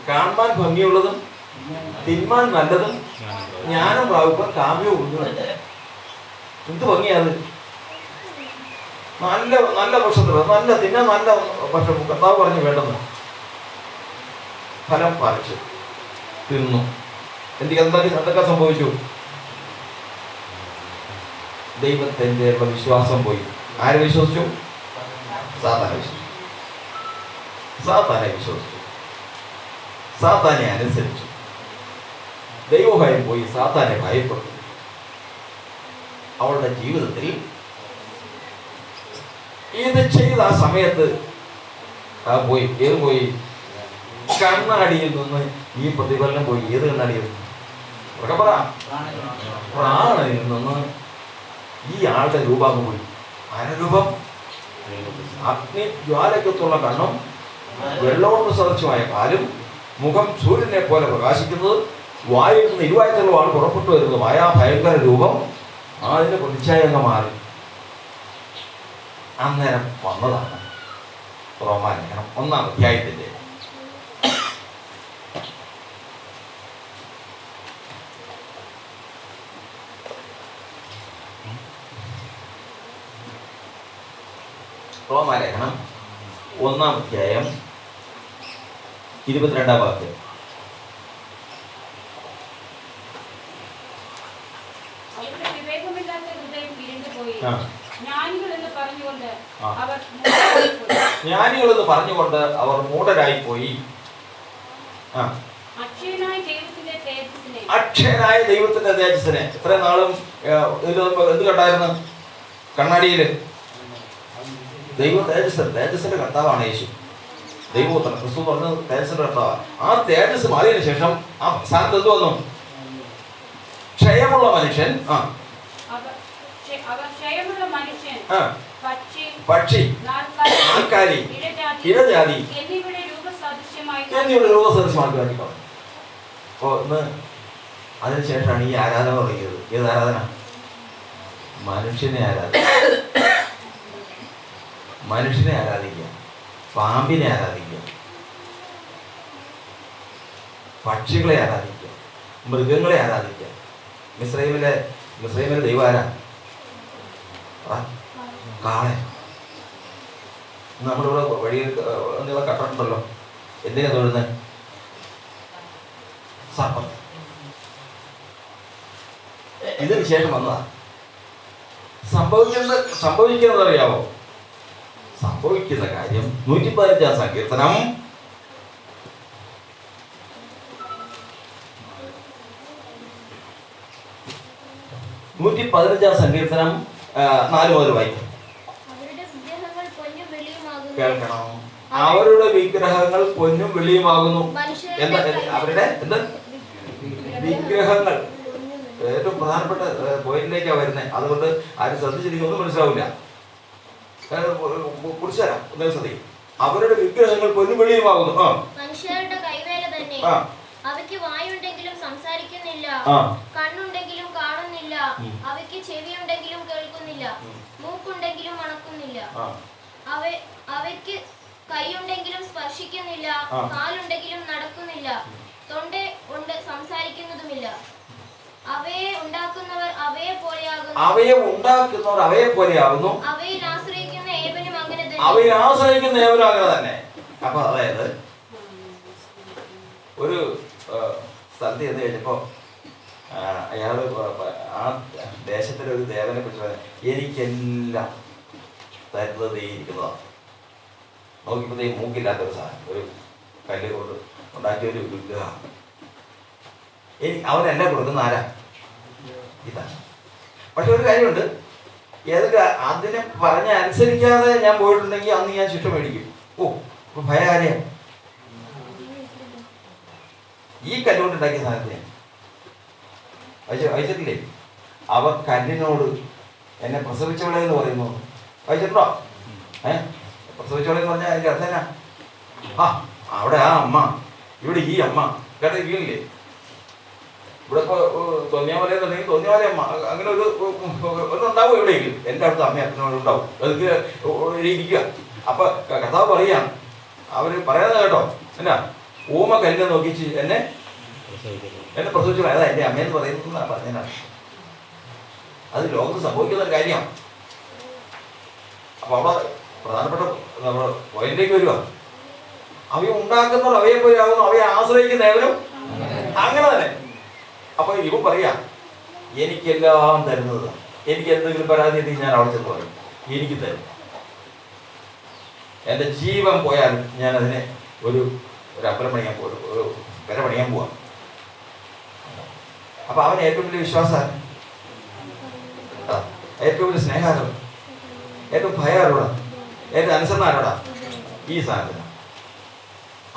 കാണാൻ ഭംഗിയുള്ളതും തിന്മാൻ നല്ലതും ജ്ഞാനം പ്രാപിക്കാൻ കാമ്യവും ഉണ്ട്. എന്ത് ഭംഗിയത്! നല്ല നല്ല ഭക്ഷണത്തിൽ നല്ല തിന്നാൻ നല്ല ഭക്ഷണം കർത്താവ് പറഞ്ഞു വേണ്ടെന്ന് ഫലം പറിച്ചു തിന്നു. എന്തൊക്കെ സംഭവിച്ചു? ദൈവത്തിന്റെ വിശ്വാസം പോയി. ആരെ വിശ്വസിച്ചു? സാത്താനെ വിശ്വസിച്ചു. സാത്താനെ അനുസരിച്ചു. ദൈവഭയം പോയി, സാത്താനെ ഭയപ്പെട്ടു. അവളുടെ ജീവിതത്തിൽ ഇത് ചെയ്ത ആ സമയത്ത് പോയി. ഏത് പോയി? കണ്ണാടിയിൽ നിന്ന് ഈ പ്രതിഫലനം പോയി. ഏത് കണ്ണാടിയിൽ? പ്രാണനിൽ നിന്ന് ഈ ആളുടെ രൂപം പോയി. അനുരൂപം അഗ്നി ജ്വാലക്കത്തുള്ള കണ്ണും വെള്ളോട് സദൃശമായ കാലും മുഖം സൂര്യനെ പോലെ പ്രകാശിക്കുന്നത്, വായിൽ നിന്ന് ഇരുവായത്തുള്ള ആൾ പുറപ്പെട്ടു വരുന്നതുമായ ഭയങ്കര രൂപം അതിന്റെ പ്രതിച്ഛായ മാറി. അന്നേരം വന്നതാണ് റോമാലേഖനം 1-ാം അധ്യായത്തിന്റെ റോമാലേഖനം 1-ാം അധ്യായം 22-ാം വാക്യം. ജ്ഞാനികളെന്ന് പറഞ്ഞുകൊണ്ട് അവർ മൂഢരായി പോയി. അക്ഷയനായ ദൈവത്തിന്റെ തേജസ്സിനെ ഇത്ര നാളും എന്ത് കണ്ടായിരുന്നു? കണ്ണാടിയില് ദൈവ തേജസ്സിന്റെ കർത്താവാണ് യേശു. ദൈവപുത്രൻ ക്രിസ്തു പറഞ്ഞ തേജസ്സിന്റെ കർത്താവാണ്. ആ തേജസ് മാറിയതിനു ശേഷം ആ സ്ഥാനത്ത് എന്ത് വന്നു? ക്ഷയമുള്ള മനുഷ്യൻ, പക്ഷി, നാൽക്കാലി, ഇഴജാതി എന്നിവയുടെ രൂപസദൃശമാക്കി മാറ്റിക്കളഞ്ഞു. അപ്പോ ഇന്ന് അതിനുശേഷമാണ് ഈ ആരാധന തുടങ്ങിയത്. ഏത് ആരാധന? മനുഷ്യനെ ആരാധിക്കുക, പാമ്പിനെ ആരാധിക്കുക, പക്ഷികളെ ആരാധിക്കുക, മൃഗങ്ങളെ ആരാധിക്കുക. മിസ്രൈമിലെ ദൈവം ആരാ? കാളെ. നമ്മളിവിടെ വഴിയിൽ എന്തെങ്കിലും കണ്ടിട്ടുണ്ടല്ലോ. എന്തിനാ തൊഴുന്നത്? സർപ്പം. ഇതിന് ശേഷം വന്നതാ. സംഭവിക്കുന്നത് അറിയാമോ? സംഭവിക്കുന്ന കാര്യം 115 സങ്കീർത്തനം 115 സങ്കീർത്തനം 4 മുതൽ വായിക്കും. കേൾക്കണം. അവരുടെ വിഗ്രഹങ്ങൾ പൊന്നും വെള്ളിയുമാകുന്നു. എന്താ അവരുടെ എന്ത് വിഗ്രഹങ്ങൾ? ഏറ്റവും പ്രധാനപ്പെട്ട പോയിന്റിലേക്കാണ് വരുന്നത്. അതുകൊണ്ട് ആരും ശ്രദ്ധിച്ചിരിക്കൊന്നും മനസ്സിലാവില്ല. കുറിച്ചുതരാം, ഒന്നും ശ്രദ്ധിക്കും. അവരുടെ വിഗ്രഹങ്ങൾ പൊന്നും വെള്ളിയുമാകുന്നു. മനുഷ്യരുടെ കൈവേല തന്നെ. അവയ്ക്ക് വായുണ്ടെങ്കിലും സംസാരിക്കുന്നില്ല, കണ്ണുണ്ടെങ്കിലും കാണുന്നില്ല, അവയ്ക്ക് ചെവിയുണ്ടെങ്കിലും കേൾക്കുന്നില്ല, മൂക്കുണ്ടെങ്കിലും മണക്കുന്നില്ല, അവയ്ക്ക് കൈയുണ്ടെങ്കിലും സ്പർശിക്കുന്നില്ല, കാലുണ്ടെങ്കിലും നടക്കുന്നില്ല, തൊണ്ട കൊണ്ട് സംസാരിക്കുന്നതുമില്ല. അവയെ ഉണ്ടാക്കുന്നവർ അവയെ പോലെയാകുന്നു. അവയിൽ ആശ്രയിക്കുന്ന ഏവനും അങ്ങനെ തന്നെ. അപ്പൊ അതായത് ഒരു സ്ഥലത്ത് ചെന്ന് കഴിഞ്ഞപ്പോ അയാള് ആ ദേശത്തിലെ ഒരു ദേവനെ കുറിച്ച് എനിക്കെല്ലാം തരുന്നത് ഇരിക്കുന്നതാണ്. നോക്കിയപ്പോ മൂക്കില്ലാത്തൊരു സാധനം, ഒരു കല്ല് കൊണ്ട് ഉണ്ടാക്കിയ ഒരു വിഗ്രഹം. അവനെന്നെ കൊടുക്കുന്ന ആരാ? ഇതാണ്. പക്ഷെ ഒരു കാര്യമുണ്ട്, ഏതൊക്കെ അതിനെ പറഞ്ഞ അനുസരിക്കാതെ ഞാൻ പോയിട്ടുണ്ടെങ്കിൽ അന്ന് ഞാൻ ശിക്ഷ മേടിക്കും. ഭയം ആരെയാ? ഈ കല്ലുകൊണ്ട് ഉണ്ടാക്കിയ സാധനത്തെ വായിച്ചിട്ടില്ലേ? അവർ കല്ലിനോട് എന്നെ പ്രസവിച്ചവളെ എന്ന് പറയുന്നു. വായിച്ചിട്ടുണ്ടോ? പ്രസവിച്ചവളെ എന്ന് പറഞ്ഞാൽ അതിന്റെ അർത്ഥന അവിടെ ആ അമ്മ, ഇവിടെ ഈ അമ്മ കേട്ടില്ലേ? ഇവിടെ ഇപ്പൊ തോന്നിയാമല എന്നുണ്ടെങ്കിൽ തോന്നിയാമല അമ്മ, അങ്ങനെ ഒരു ഒന്നുണ്ടാവും എവിടെയെങ്കിലും. എൻ്റെ അടുത്ത് അമ്മ അച്ഛനോട് ഉണ്ടാവും. അതൊക്കെ ഇരിക്കുക. അപ്പൊ കഥാവ് പറയാണ്, അവര് പറയാതെ കേട്ടോ, എന്നാ ഊമ കല്ലിനെ നോക്കിച്ച് എന്നെ പ്രസവിച്ചു. അതാ എൻ്റെ അമ്മയെന്ന് പറയുന്നതാണ് പറഞ്ഞാൽ. അത് ലോകത്ത് സംഭവിക്കുന്ന ഒരു കാര്യമാണ്. അപ്പൊ അവിടെ പ്രധാനപ്പെട്ട നമ്മുടെ പോയിന്റിലേക്ക് വരിക. അവയെ ഉണ്ടാക്കുന്നവർ അവയെ പോലെയാകുന്നു, അവയെ ആശ്രയിക്കുന്ന ഏവരും അങ്ങനെ തന്നെ. അപ്പൊ ഇവ പറയാ, എനിക്കെല്ലാം തരുന്നത്. എനിക്ക് എന്തെങ്കിലും പരാതി ഉണ്ടെങ്കിൽ ഞാൻ അവിടെ ചെന്ന് പറയും, എനിക്ക് തരും. എൻ്റെ ജീവൻ പോയാലും ഞാൻ അതിനെ ഒരു അമ്പലം പണിയാൻ പോകും, ഒരു വില പണിയാൻ പോവാം. അപ്പൊ അവൻ ഏറ്റവും വലിയ വിശ്വാസം, ഏറ്റവും വലിയ സ്നേഹാരോടാ, ഏറ്റവും ഭയാരോടാ, ഏറ്റവും അനുസരണാരോടാ? ഈ സാധനത്തിന്.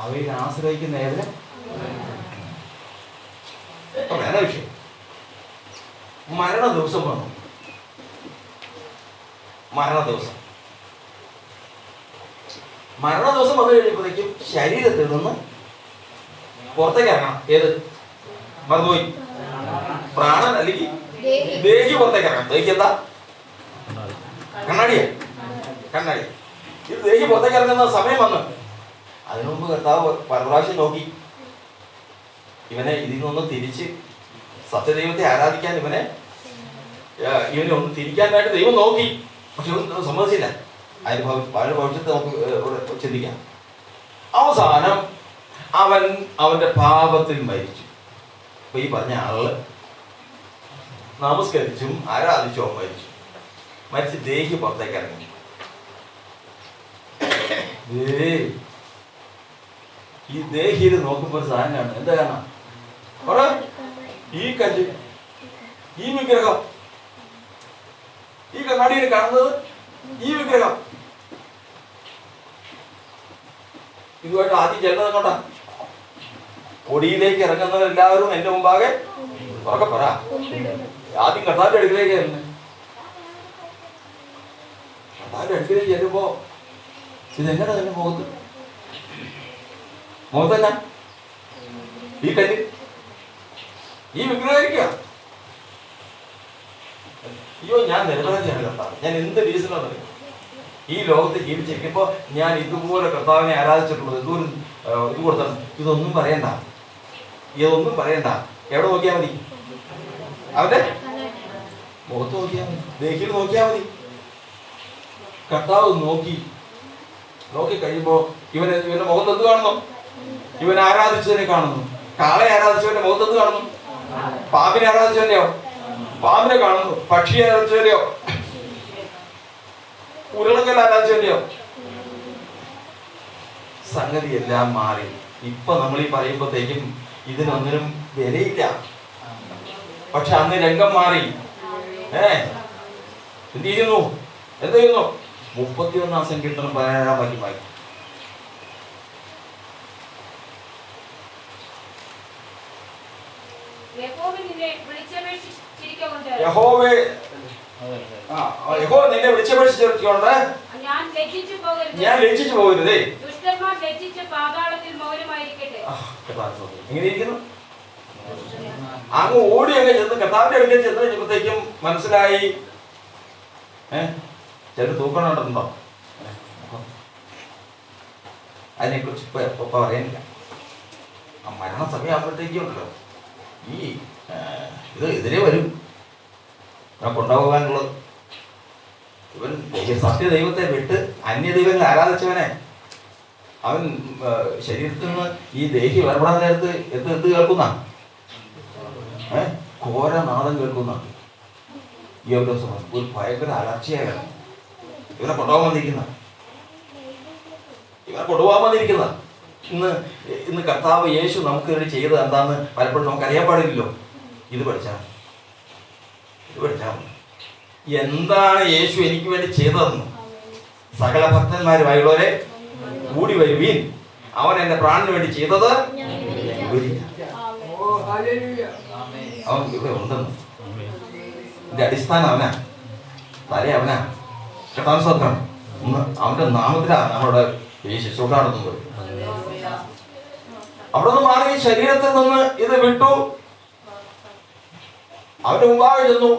അവയിൽ ആശ്രയിക്കുന്ന ഏവരും വേറെ വിഷയം. മരണ ദിവസം വന്നു. മരണ ദിവസം വന്നു കഴിഞ്ഞപ്പോഴേക്കും ശരീരത്തിൽ നിന്ന് പുറത്തേക്ക് ഇറങ്ങണം. ഏത്? മറന്നുപോയി. പ്രാണൻ അല്ലെങ്കിൽ ദേഹി പുറത്തേക്ക് ഇറങ്ങണം. ദേഹി എന്താ? കണ്ണാടിയാ. കണ്ണാടി. ഇത് ദേഹി പുറത്തേക്ക് ഇറങ്ങുന്ന സമയം വന്നു. അതിനു മുമ്പ് കർത്താവ് പരപ്രാവശ്യം നോക്കി ഇവനെ ഇതിൽ നിന്നൊന്ന് തിരിച്ച് സത്യദൈവത്തെ ആരാധിക്കാൻ ഇവനെ ഒന്ന് തിരിക്കാനായിട്ട് ദൈവം നോക്കി. പക്ഷെ ഒന്നും സമ്മതിച്ചില്ല. അതിന് ഭവിഷ്യത്ത് നമുക്ക് ചിന്തിക്കാം. അവസാനം അവന്റെ പാപത്തിൽ മരിച്ചു. അപ്പൊ ഈ പറഞ്ഞ ആള് നമസ്കരിച്ചും ആരാധിച്ചും മരിച്ചു. മരിച്ച് ദേഹി പുറത്തേക്ക് ഇറങ്ങി. ഈ ദേഹിയിൽ നോക്കുമ്പോൾ ഒരു സാധനം കാണും. എന്താ കാണാം? ഈ കല്ല്, ഈ വിഗ്രഹം, ഈ കണ്ണാടിയിൽ കാണുന്നത് ഈ വിഗ്രഹം. ഇതുമായിട്ട് ആദ്യം ചെല്ലുന്നത് കൊണ്ടാ. പൊടിയിലേക്ക് ഇറങ്ങുന്നവരെല്ലാവരും എന്റെ മുമ്പാകെ ഉറക്കെ പറ. ആദ്യം കർത്താവിന്റെ അടുക്കിലേക്ക് ചെല്ലുന്നത്. കർത്താവിന്റെ അടുക്കിലേക്ക് ചെല്ലുമ്പോ ഇതെങ്ങനെ തന്നെ മുഖത്തല്ല ഈ കല്ല്, ഈ വിഗ്രഹിക്കുക. അയ്യോ, ഞാൻ നിരപരാധിയാണ് കർത്താവ്. ഞാൻ എന്ത് റീസണാണ് ഈ ലോകത്ത് ജീവിച്ചിരിക്കുമ്പോ ഞാൻ ഇതുപോലെ കർത്താവിനെ ആരാധിച്ചിട്ടുള്ളത്? എന്തോരം ഇത് കൊടുത്തത്? ഇതൊന്നും പറയണ്ട. എവിടെ നോക്കിയാൽ മതി? അവന്റെ മുഖത്ത് നോക്കിയാൽ മതി, ദേഹിയിൽ നോക്കിയാൽ മതി. കർത്താവ് നോക്കി കഴിയുമ്പോ ഇവന്റെ മുഖത്ത് എന്ത് കാണുന്നു? ഇവൻ ആരാധിച്ചതിനെ കാണുന്നു. കാളെ ആരാധിച്ചവന്റെ മുഖത്ത് എന്ത് കാണുന്നു? പാമ്പിനെ ആരാധിച്ചവന്റെയോ? പാമ്പിനെ കാണുന്നു. പക്ഷിയെ ആരാധിച്ചവന്റെയോ? ഉരുളക്കൽ ആരാധിച്ചവന്റെയോ? സംഗതി എല്ലാം മാറി. ഇപ്പൊ നമ്മൾ ഈ പറയുമ്പോഴത്തേക്കും ഇതിനൊന്നിനും വിലയില്ല. പക്ഷെ അന്ന് രംഗം മാറി. എന്ത് ചെയ്യുന്നു? 31 സങ്കീർത്തനം 17 വാക്യം. യഹോവ നിന്നെ വിളിച്ചപേക്ഷിച്ചുകൊണ്ട് ഞാൻ ലജ്ജിച്ചു പോകരുതേ. എങ്ങനെ ഇരിക്കുന്നു? അങ്ങ് ഓടി അങ്ങ് ചെന്ന് കർത്താവിന്റെ അടുക്കൽ ചെന്ന് കഴിഞ്ഞപ്പോഴത്തേക്കും മനസ്സിലായി. ചില തൂക്കണുണ്ടോ? അതിനെ കുറിച്ച് ഇപ്പൊ പറയാനില്ല. ആ മരണസമയം ആകുമ്പോഴത്തേക്കും ഉണ്ടല്ലോ ഈ ഇത് എതിരെ വരും കൊണ്ടുപോകാനുള്ളത്. ഇവൻ സത്യദൈവത്തെ വിട്ട് അന്യദൈവങ്ങൾ ആരാധിച്ചവനെ അവൻ ശരീരത്തിൽ നിന്ന് ഈ ദേഹി വേർപെടാൻ നേരത്ത് എന്ത് കേൾക്കുന്ന ഘോരനാദം കേൾക്കുന്ന ഈ ഒരു ഭയങ്കര അലർച്ചയാണ് ഇവനെ കൊണ്ടുപോകാൻ വന്നിരിക്കുന്ന. ഇന്ന് കർത്താവ് യേശു നമുക്ക് വേണ്ടി ചെയ്തത് എന്താന്ന് പലപ്പോഴും നമുക്ക് അറിയാൻ പാടില്ലല്ലോ. ഇത് പഠിച്ചാൽ എന്താണ് യേശു എനിക്ക് വേണ്ടി ചെയ്തതെന്ന്. സകല ഭക്തന്മാരുമായുള്ളവരെ കൂടി വരുവീൻ, അവൻ എന്റെ പ്രാണന് വേണ്ടി ചെയ്തത് അവൻ ഇവിടെ ഉണ്ടെന്ന്. ഇതിന്റെ അടിസ്ഥാനം അവനാ, തല അവനാ. കർത്താവിന് സ്തോത്രം. അവന്റെ നാമത്തിലാണ് നമ്മുടെ ഈ ശുശ്രൂഷ നടത്തുന്നത്. അവിടെ നിന്ന് മാറി ശരീരത്തിൽ നിന്ന് ഇത് വിട്ടു. അവന്റെ മുമ്പാകെ ചെന്നു.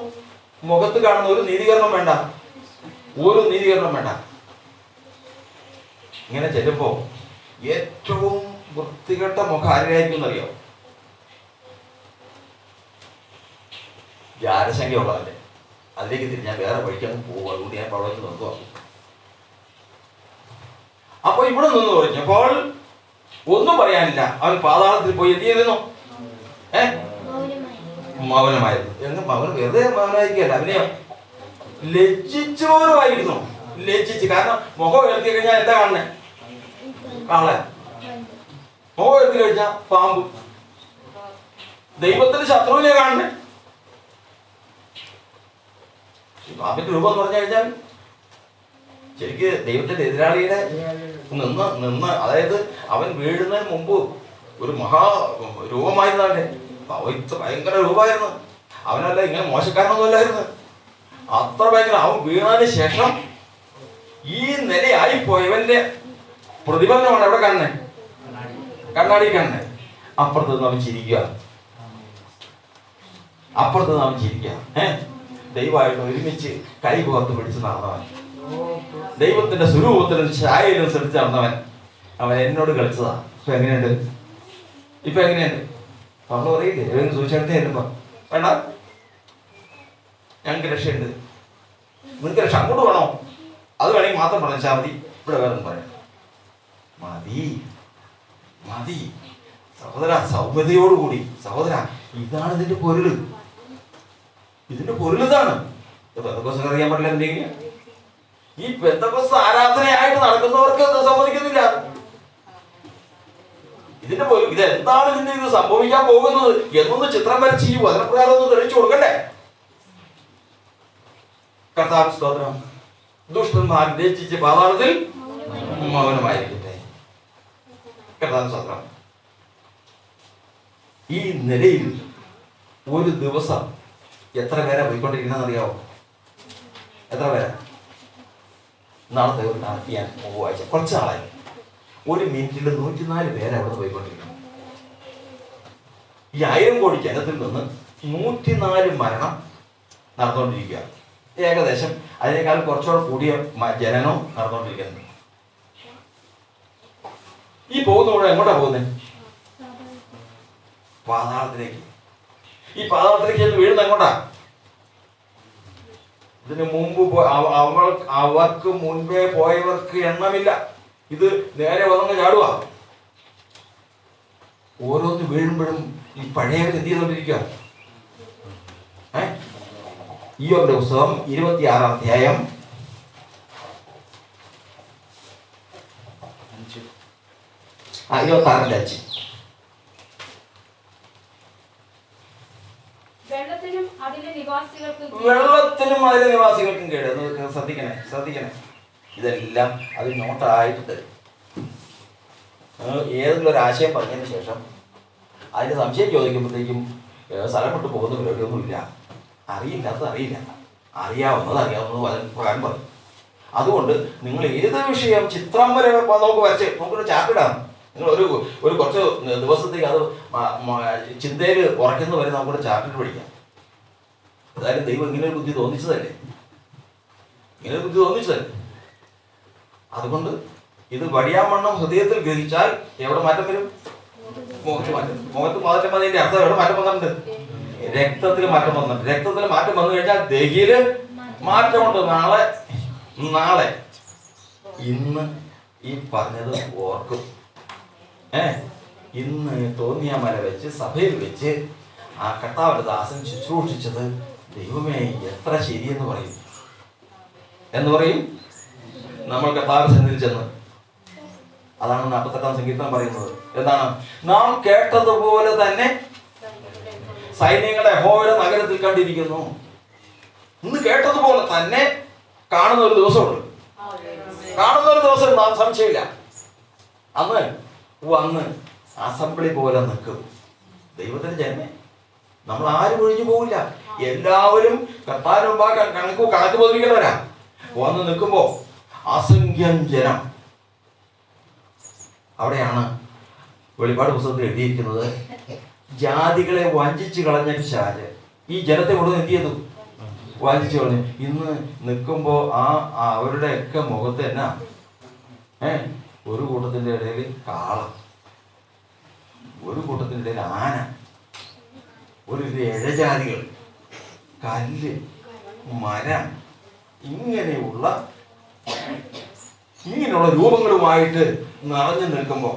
മുഖത്ത് കാണുന്ന ഒരു നീതീകരണം വേണ്ട. ഇങ്ങനെ ചെല്ലുമ്പോ ഏറ്റവും വൃത്തികെട്ട മുഖം ആരായിരിക്കും എന്നറിയോ? ജാരസംഖ്യ ഉള്ളതല്ലേ. അതിലേക്ക് തിരിഞ്ഞാൽ വേറെ വഴിക്കാൻ പോകും. അതുകൊണ്ട് ഞാൻ അവിടെ വെച്ച് നിർത്തുക. അപ്പൊ ഇവിടെ നിന്ന് പറഞ്ഞപ്പോൾ ഒന്നും പറയാനില്ല. അവൻ പാതാളത്തിൽ പോയി എന്ത് ചെയ്തിരുന്നു? മൗനമായിരുന്നു. മൗനം വെറുതെ മൗനമായിരിക്കല്ല, അവനെ ലജ്ജിച്ചോരുമായിരുന്നു. ലജ്ജിച്ച്. കാരണം മുഖം ഉയർത്തി കഴിഞ്ഞാൽ എന്താ കാണണേ? ആളെ മുഖം ഉയർത്തി കഴിഞ്ഞാൽ പാമ്പ്. ദൈവത്തിന് ശത്രുവിനെ കാണണേ. പാമ്പിന്റെ രൂപം എന്ന് പറഞ്ഞു കഴിഞ്ഞാൽ ശരിക്ക് ദൈവത്തിന്റെ എതിരാളിയുടെ നിന്ന് അതായത് അവൻ വീഴുന്നതിന് മുമ്പ് ഒരു മഹാ രൂപമായിരുന്നു അവന്റെ. ഭയങ്കര രൂപമായിരുന്നു. അവനല്ല ഇങ്ങനെ മോശക്കാരനൊന്നുമല്ലായിരുന്നു. അത്ര ഭയങ്കര. അവൻ വീണതിന് ശേഷം ഈ നിലയായിപ്പോയവന്റെ പ്രതിഫലനമാണ് എവിടെ കാണണേ? കണ്ണാടി കാണണേ. അപ്പുറത്ത് നിന്ന് അവൻ ചിരിക്കുക. ദൈവമായിട്ട് ഒരുമിച്ച് കൈ കോർത്ത് പിടിച്ച് നടന്നവൻ, ദൈവത്തിന്റെ സ്വരൂപത്തിനും ഛായയിലും ശ്രദ്ധിച്ച് നടന്നവൻ. അവൻ എന്നോട് കളിച്ചതാ. ഇപ്പൊ എങ്ങനെയുണ്ട്? നമ്മൾ പറയില്ലേ ഏതെങ്കിലും സൂചിച്ചെടുത്ത് ചെല്ലുമ്പോ വേണ്ട ഞങ്ങൾക്ക് രക്ഷയുണ്ട്, നിങ്ങൾക്ക് രക്ഷ അങ്ങോട്ട് വേണോ? അത് വേണമെങ്കിൽ മാത്രം പറഞ്ഞാൽ മതി. ഇവിടെ വേറെ പറയാം. മതി സഹോദര, സൗമ്യതയോടുകൂടി. സഹോദര, ഇതാണ് ഇതിന്റെ പൊരുള്. ഇതാണ്. പെന്തക്കോസ്ത് അറിയാൻ പറ്റില്ല. എന്തെങ്കിലും ഈ പെന്തക്കോസ്ത് ആരാധനയായിട്ട് നടക്കുന്നവർക്ക് എന്താ സമ്മതിക്കുന്നില്ല. ഇതിന്റെ ഇതെന്താണ് ഇത് സംഭവിക്കാൻ പോകുന്നത് എന്നൊന്ന് ചിത്രം വരച്ച് ഈ വചനപ്രകാരം ഒന്ന് തെളിച്ചു കൊടുക്കണ്ടേ? കർത്താവ് സ്തോത്രം. ദുഷ്ടന്മാർ ലജ്ജിച്ച് പാതാളത്തിൽ മൗനമായിരിക്കട്ടെ. കർത്താവ് സ്തോത്രം. ഈ നിലയിൽ ഒരു ദിവസം എത്ര പേരെ പോയിക്കൊണ്ടിരിക്കുന്നതെന്ന് അറിയാവോ? എത്ര പേരെ? നാളത്തെ ഒരു കണക്ക് ഞാൻ വായിച്ച കുറച്ച് നാളായി. ഒരു മിനിറ്റിൽ 104 പേരെ അവിടെ പോയിക്കൊണ്ടിരിക്കുന്നു. ഈ 1000 കോടി ജനത്തിൽ നിന്ന് 104 മരണം നടന്നുകൊണ്ടിരിക്കുക. ഏകദേശം അതിനേക്കാൾ കുറച്ചുകൂടെ കൂടിയ ജനനവും നടന്നുകൊണ്ടിരിക്കുന്നത്. ഈ പോകുന്നവിടെ എങ്ങോട്ടാ പോകുന്നത്? പാതാളത്തിലേക്ക്. ഈ പാതാളത്തിലേക്ക് ചെന്ന് വീഴുന്ന എങ്ങോട്ടാ? ഇതിനു മുമ്പ് അവർക്ക് മുൻപേ പോയവർക്ക് എണ്ണമില്ല. ഇത് നേരെ വന്നങ്ങ് ചാടുക. ഓരോന്ന് വീഴുമ്പോഴും ഈ പഴയവർ എന്ത് ചെയ്തോണ്ടിരിക്കുക? ഇയ്യോബിന്റെ പുസ്തകം 26-ാം അധ്യായം 26-5 വെള്ളത്തിനും അതിലെ നിവാസികൾക്കും കേട്. ശ്രദ്ധിക്കണേ. ഇതെല്ലാം അത് നോട്ടായിട്ട് തരും. ഏതെങ്കിലും ഒരു ആശയം പറഞ്ഞതിന് ശേഷം അതിന് സംശയം ചോദിക്കുമ്പോഴത്തേക്കും സ്ഥലം വിട്ട് പോകുന്ന പരിപാടിയൊന്നുമില്ല. അറിയില്ലാത്തത് അറിയില്ല, അറിയാവുന്നത് പ്രകാരം പറയും. അതുകൊണ്ട് നിങ്ങൾ ഏത് വിഷയം ചിത്രം വരെ നമുക്ക് വരച്ച് നമുക്കൊരു ചാർട്ടിടാം. നിങ്ങൾ ഒരു കുറച്ച് ദിവസത്തേക്ക് അത് ചിന്തയിൽ ഉറയ്ക്കുന്ന വരെ നമുക്കൊരു ചാർട്ടിട്ട് പഠിക്കാം. അതായത് ദൈവം ഇങ്ങനെ ഒരു ബുദ്ധി തോന്നിച്ചതല്ലേ. അതുകൊണ്ട് ഇത് വടിയാമണ്ണം ഹൃദയത്തിൽ ഗ്രഹിച്ചാൽ എവിടെ മാറ്റം വരും? മുഖത്ത് മാറ്റം വന്നതിന്റെ അർത്ഥം എവിടെ മാറ്റം വന്നിട്ടുണ്ട്? രക്തത്തിൽ മാറ്റം വന്നിട്ടുണ്ട്. രക്തത്തിൽ മാറ്റം വന്നു കഴിഞ്ഞാൽ ദേഹിയില് മാറ്റമുണ്ട്. നാളെ ഇന്ന് ഈ പറഞ്ഞത് ഓർക്കും. ഇന്ന് തോന്നിയ മല വെച്ച് സഭയിൽ വെച്ച് ആ കർത്താവിന്റെ ദാസൻ ശുശ്രൂഷിച്ചത് ദൈവമേ എത്ര ശരിയെന്ന് പറയും. നമ്മൾ കർത്താവിന്റെ സന്നിധിയിൽ ചെന്ന് അതാണ് 48-ാം സങ്കീർത്തനം പറയുന്നത്. എന്താണ്? നാം കേട്ടതുപോലെ തന്നെ സൈന്യങ്ങളെ യഹോവയുടെ നഗരത്തിൽ കണ്ടിരിക്കുന്നു. ഇന്ന് കേട്ടതുപോലെ തന്നെ കാണുന്ന ഒരു ദിവസമുണ്ട്. നാം സംശയമില്ല. അന്ന് അസംബ്ലി പോലെ നിൽക്കും ദൈവത്തിന്റെ ജനമേ. നമ്മൾ ആരും ഒഴിഞ്ഞു പോവില്ല. എല്ലാവരും കർത്താവിന് മുമ്പാകെ കണക്ക് ബോധിപ്പിക്കുന്നവരാ. വന്ന് നിൽക്കുമ്പോ അസംഖ്യം ജനം. അവിടെയാണ് വെളിപ്പാട് പുസ്തകത്തിൽ എഴുതിയിരിക്കുന്നത്, ജാതികളെ വഞ്ചിച്ച് കളഞ്ഞ പിശാച് ഈ ജനത്തെ കൊണ്ടുവന്ന് എന്ത് ചെയ്തു? വഞ്ചിച്ച് കളഞ്ഞു. ഇന്ന് നിൽക്കുമ്പോ അവരുടെ ഒക്കെ മുഖത്ത് എന്നാ ഒരു കൂട്ടത്തിന്റെ ഇടയിൽ കാളം, ഒരു കൂട്ടത്തിന്റെ ഇടയിൽ ആന, ഒരു ഇഴജാതികൾ, കല്ല്, മരം, ഇങ്ങനെയുള്ള രൂപങ്ങളുമായിട്ട് നിറഞ്ഞു നിൽക്കുമ്പോ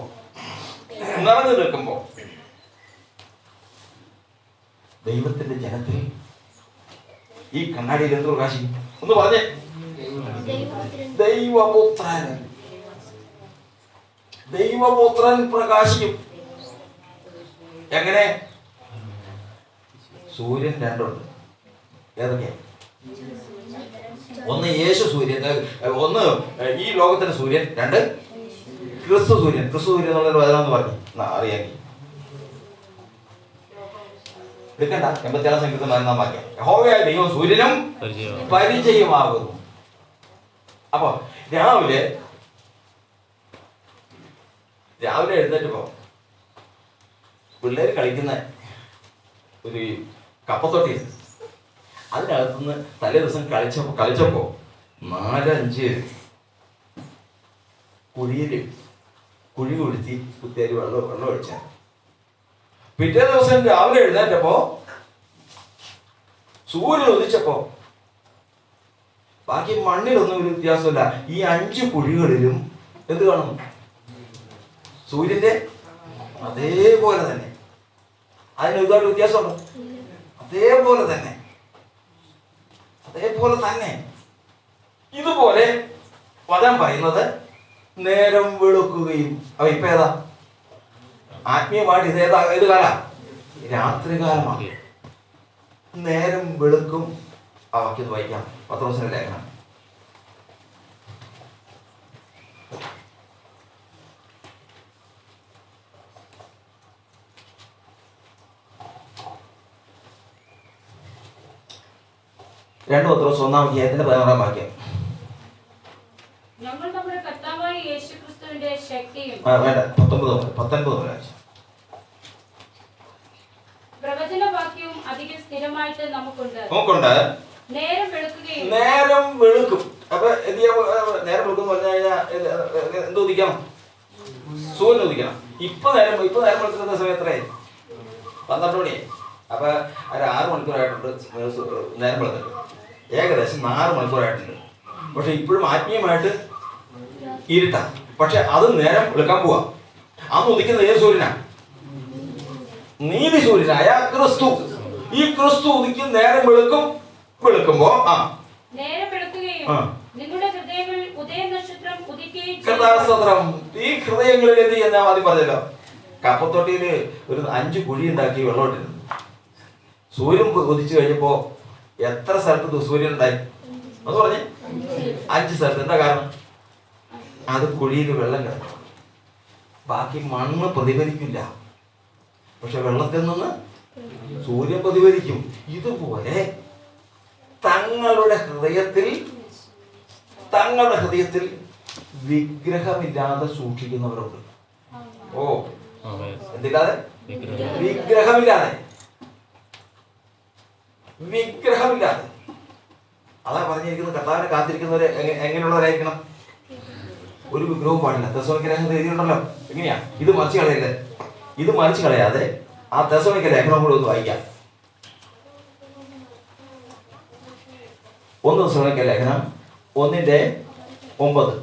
ദൈവത്തിന്റെ ജനത്തിൽ ഈ കണ്ണാടിയിൽ എന്ത് പ്രകാശിക്കും? ഒന്ന് പറഞ്ഞേ. ദൈവപുത്രൻ പ്രകാശിക്കും. എങ്ങനെ? സൂര്യൻ രണ്ടുണ്ട്. ഏതൊക്കെയാ? ഒന്ന് യേശു സൂര്യൻ, ഒന്ന് ഈ ലോകത്തിന്റെ സൂര്യൻ, രണ്ട് ക്രിസ്തു സൂര്യൻ. എന്നുള്ളൊരു വചനം പറഞ്ഞു അറിയാമെങ്കിൽ എടുക്കണ്ട. 86-ാം സങ്കീർത്തനം 11-ാം വാക്യം. യഹോവയായ ദൈവം സൂര്യനും പരിചയമാകുന്നു. അപ്പൊ രാവിലെ എഴുന്നേറ്റപ്പോ പിള്ളേര് കളിക്കുന്ന ഒരു കപ്പത്തൊട്ടി, അതിനകത്തുനിന്ന് തലേ ദിവസം കളിച്ചപ്പോ 4-5 കുഴി കൊളുത്തി കുത്തിയാരി വെള്ളം ഒഴിച്ച. പിറ്റേ ദിവസം രാവിലെ എഴുന്നേറ്റപ്പോ സൂര്യൻ ഉദിച്ചപ്പോ ബാക്കി മണ്ണിലൊന്നും ഒരു വ്യത്യാസമില്ല. ഈ 5 കുഴികളിലും എന്ത് കാണും? സൂര്യന്റെ അതേപോലെ തന്നെ. അതിന് ഒരുപാട് വ്യത്യാസമുണ്ടോ? അതേപോലെ തന്നെ. ഇതുപോലെ വചനം പറയുന്നത് നേരം വെളുക്കുകയും. ഇപ്പൊ ഏതാ? ആത്മീയമായിട്ട് ഏത് കാല? രാത്രികാലമാണ്. നേരം വെളുക്കും. ആ വാക്യം വായിക്കാം. പത്രോസിന്റെ ലേഖനം. Petros 1-ാം അധ്യായത്തിന്റെ 16-ാം വാക്യം. ഞങ്ങൾ നമ്മുടെ കർത്താവായ യേശുക്രിസ്തുവിന്റെ ശക്തിയും 19 പ്രവചനവാക്യവും അധികം സ്ഥിരമായിട്ട് നമുക്കുണ്ട്. നേരം വെളുക്കും. അപ്പൊ നേരം വെളുക്കും പറഞ്ഞു കഴിഞ്ഞാൽ എന്ത് ഉദിക്കണം? സൂര്യൻ ഉദിക്കണം. ഇപ്പൊ നേരം വെളുക്കുന്ന സമയം എത്രയായി? 12 മണിയായി. അപ്പൊ ഒരു 6 മണിക്കൂറായിട്ടുണ്ട് നേരം വെളുത്തിട്ട്. ഏകദേശം 4 മണിക്കൂറായിട്ടുണ്ട്. പക്ഷെ ഇപ്പോഴും ആത്മീയമായിട്ട് ഇരുട്ടാ. പക്ഷെ അത് നേരം വെളുക്കാൻ പോവാ. അന്ന് ഉദിക്കുന്നത് ഏത് സൂര്യനാ? നീതി സൂര്യനായ ക്രിസ്തു. ഈ ക്രിസ്തു ഉദിക്കും. നേരം വെളുക്കുമ്പോ നിങ്ങളുടെ ഹൃദയങ്ങളിൽ ഉദയ നക്ഷത്രം ഉദിക്കുകയും കർത്താവസ്തോത്രം. ഈ ഹൃദയങ്ങളിൽ എന്ത് ചെയ്യുന്ന ആദ്യം പറഞ്ഞല്ലോ, കപ്പത്തൊട്ടിയില് ഒരു 5 കുഴി ഉണ്ടാക്കി വെള്ളമിട്ടിരുന്നു. സൂര്യൻ ഉദിച്ചു കഴിഞ്ഞപ്പോ എത്ര സ്ഥലത്ത് സൂര്യൻ ഉണ്ടായി? അത് പറഞ്ഞേ, 5 സ്ഥലത്ത്. എന്താ കാരണം? അത് കുഴിയിൽ വെള്ളം കിടക്കും. ബാക്കി മണ്ണ് പ്രതിഫലിക്കില്ല, പക്ഷെ വെള്ളത്തിൽ നിന്ന് സൂര്യൻ പ്രതിഫലിക്കും. ഇതുപോലെ തങ്ങളുടെ ഹൃദയത്തിൽ വിഗ്രഹമില്ലാതെ സൂക്ഷിക്കുന്നവരുണ്ട്. ഓ, എന്തില്ലാതെ? വിഗ്രഹമില്ലാതെ. അതാ പറഞ്ഞിരിക്കുന്നത്, കർത്താവിനെ കാത്തിരിക്കുന്നവര് എങ്ങനെയുള്ളവരായിരിക്കണം? ഒരു വിഗ്രഹവും പാടില്ല. തെസ്സലോനിക്ക ലേഖനത്തിൽ എഴുതിയിട്ടുണ്ടല്ലോ. എങ്ങനെയാ? ഇത് മറിച്ച് കളയല്ലേ. ഇത് മറിച്ച് കളയാതെ ആ തെസ്സലോനിക്ക ലേഖനം കൂടെ ഒന്ന് വായിക്കാം. 1 തെസ്സലോനിക്ക ലേഖനം 1:9.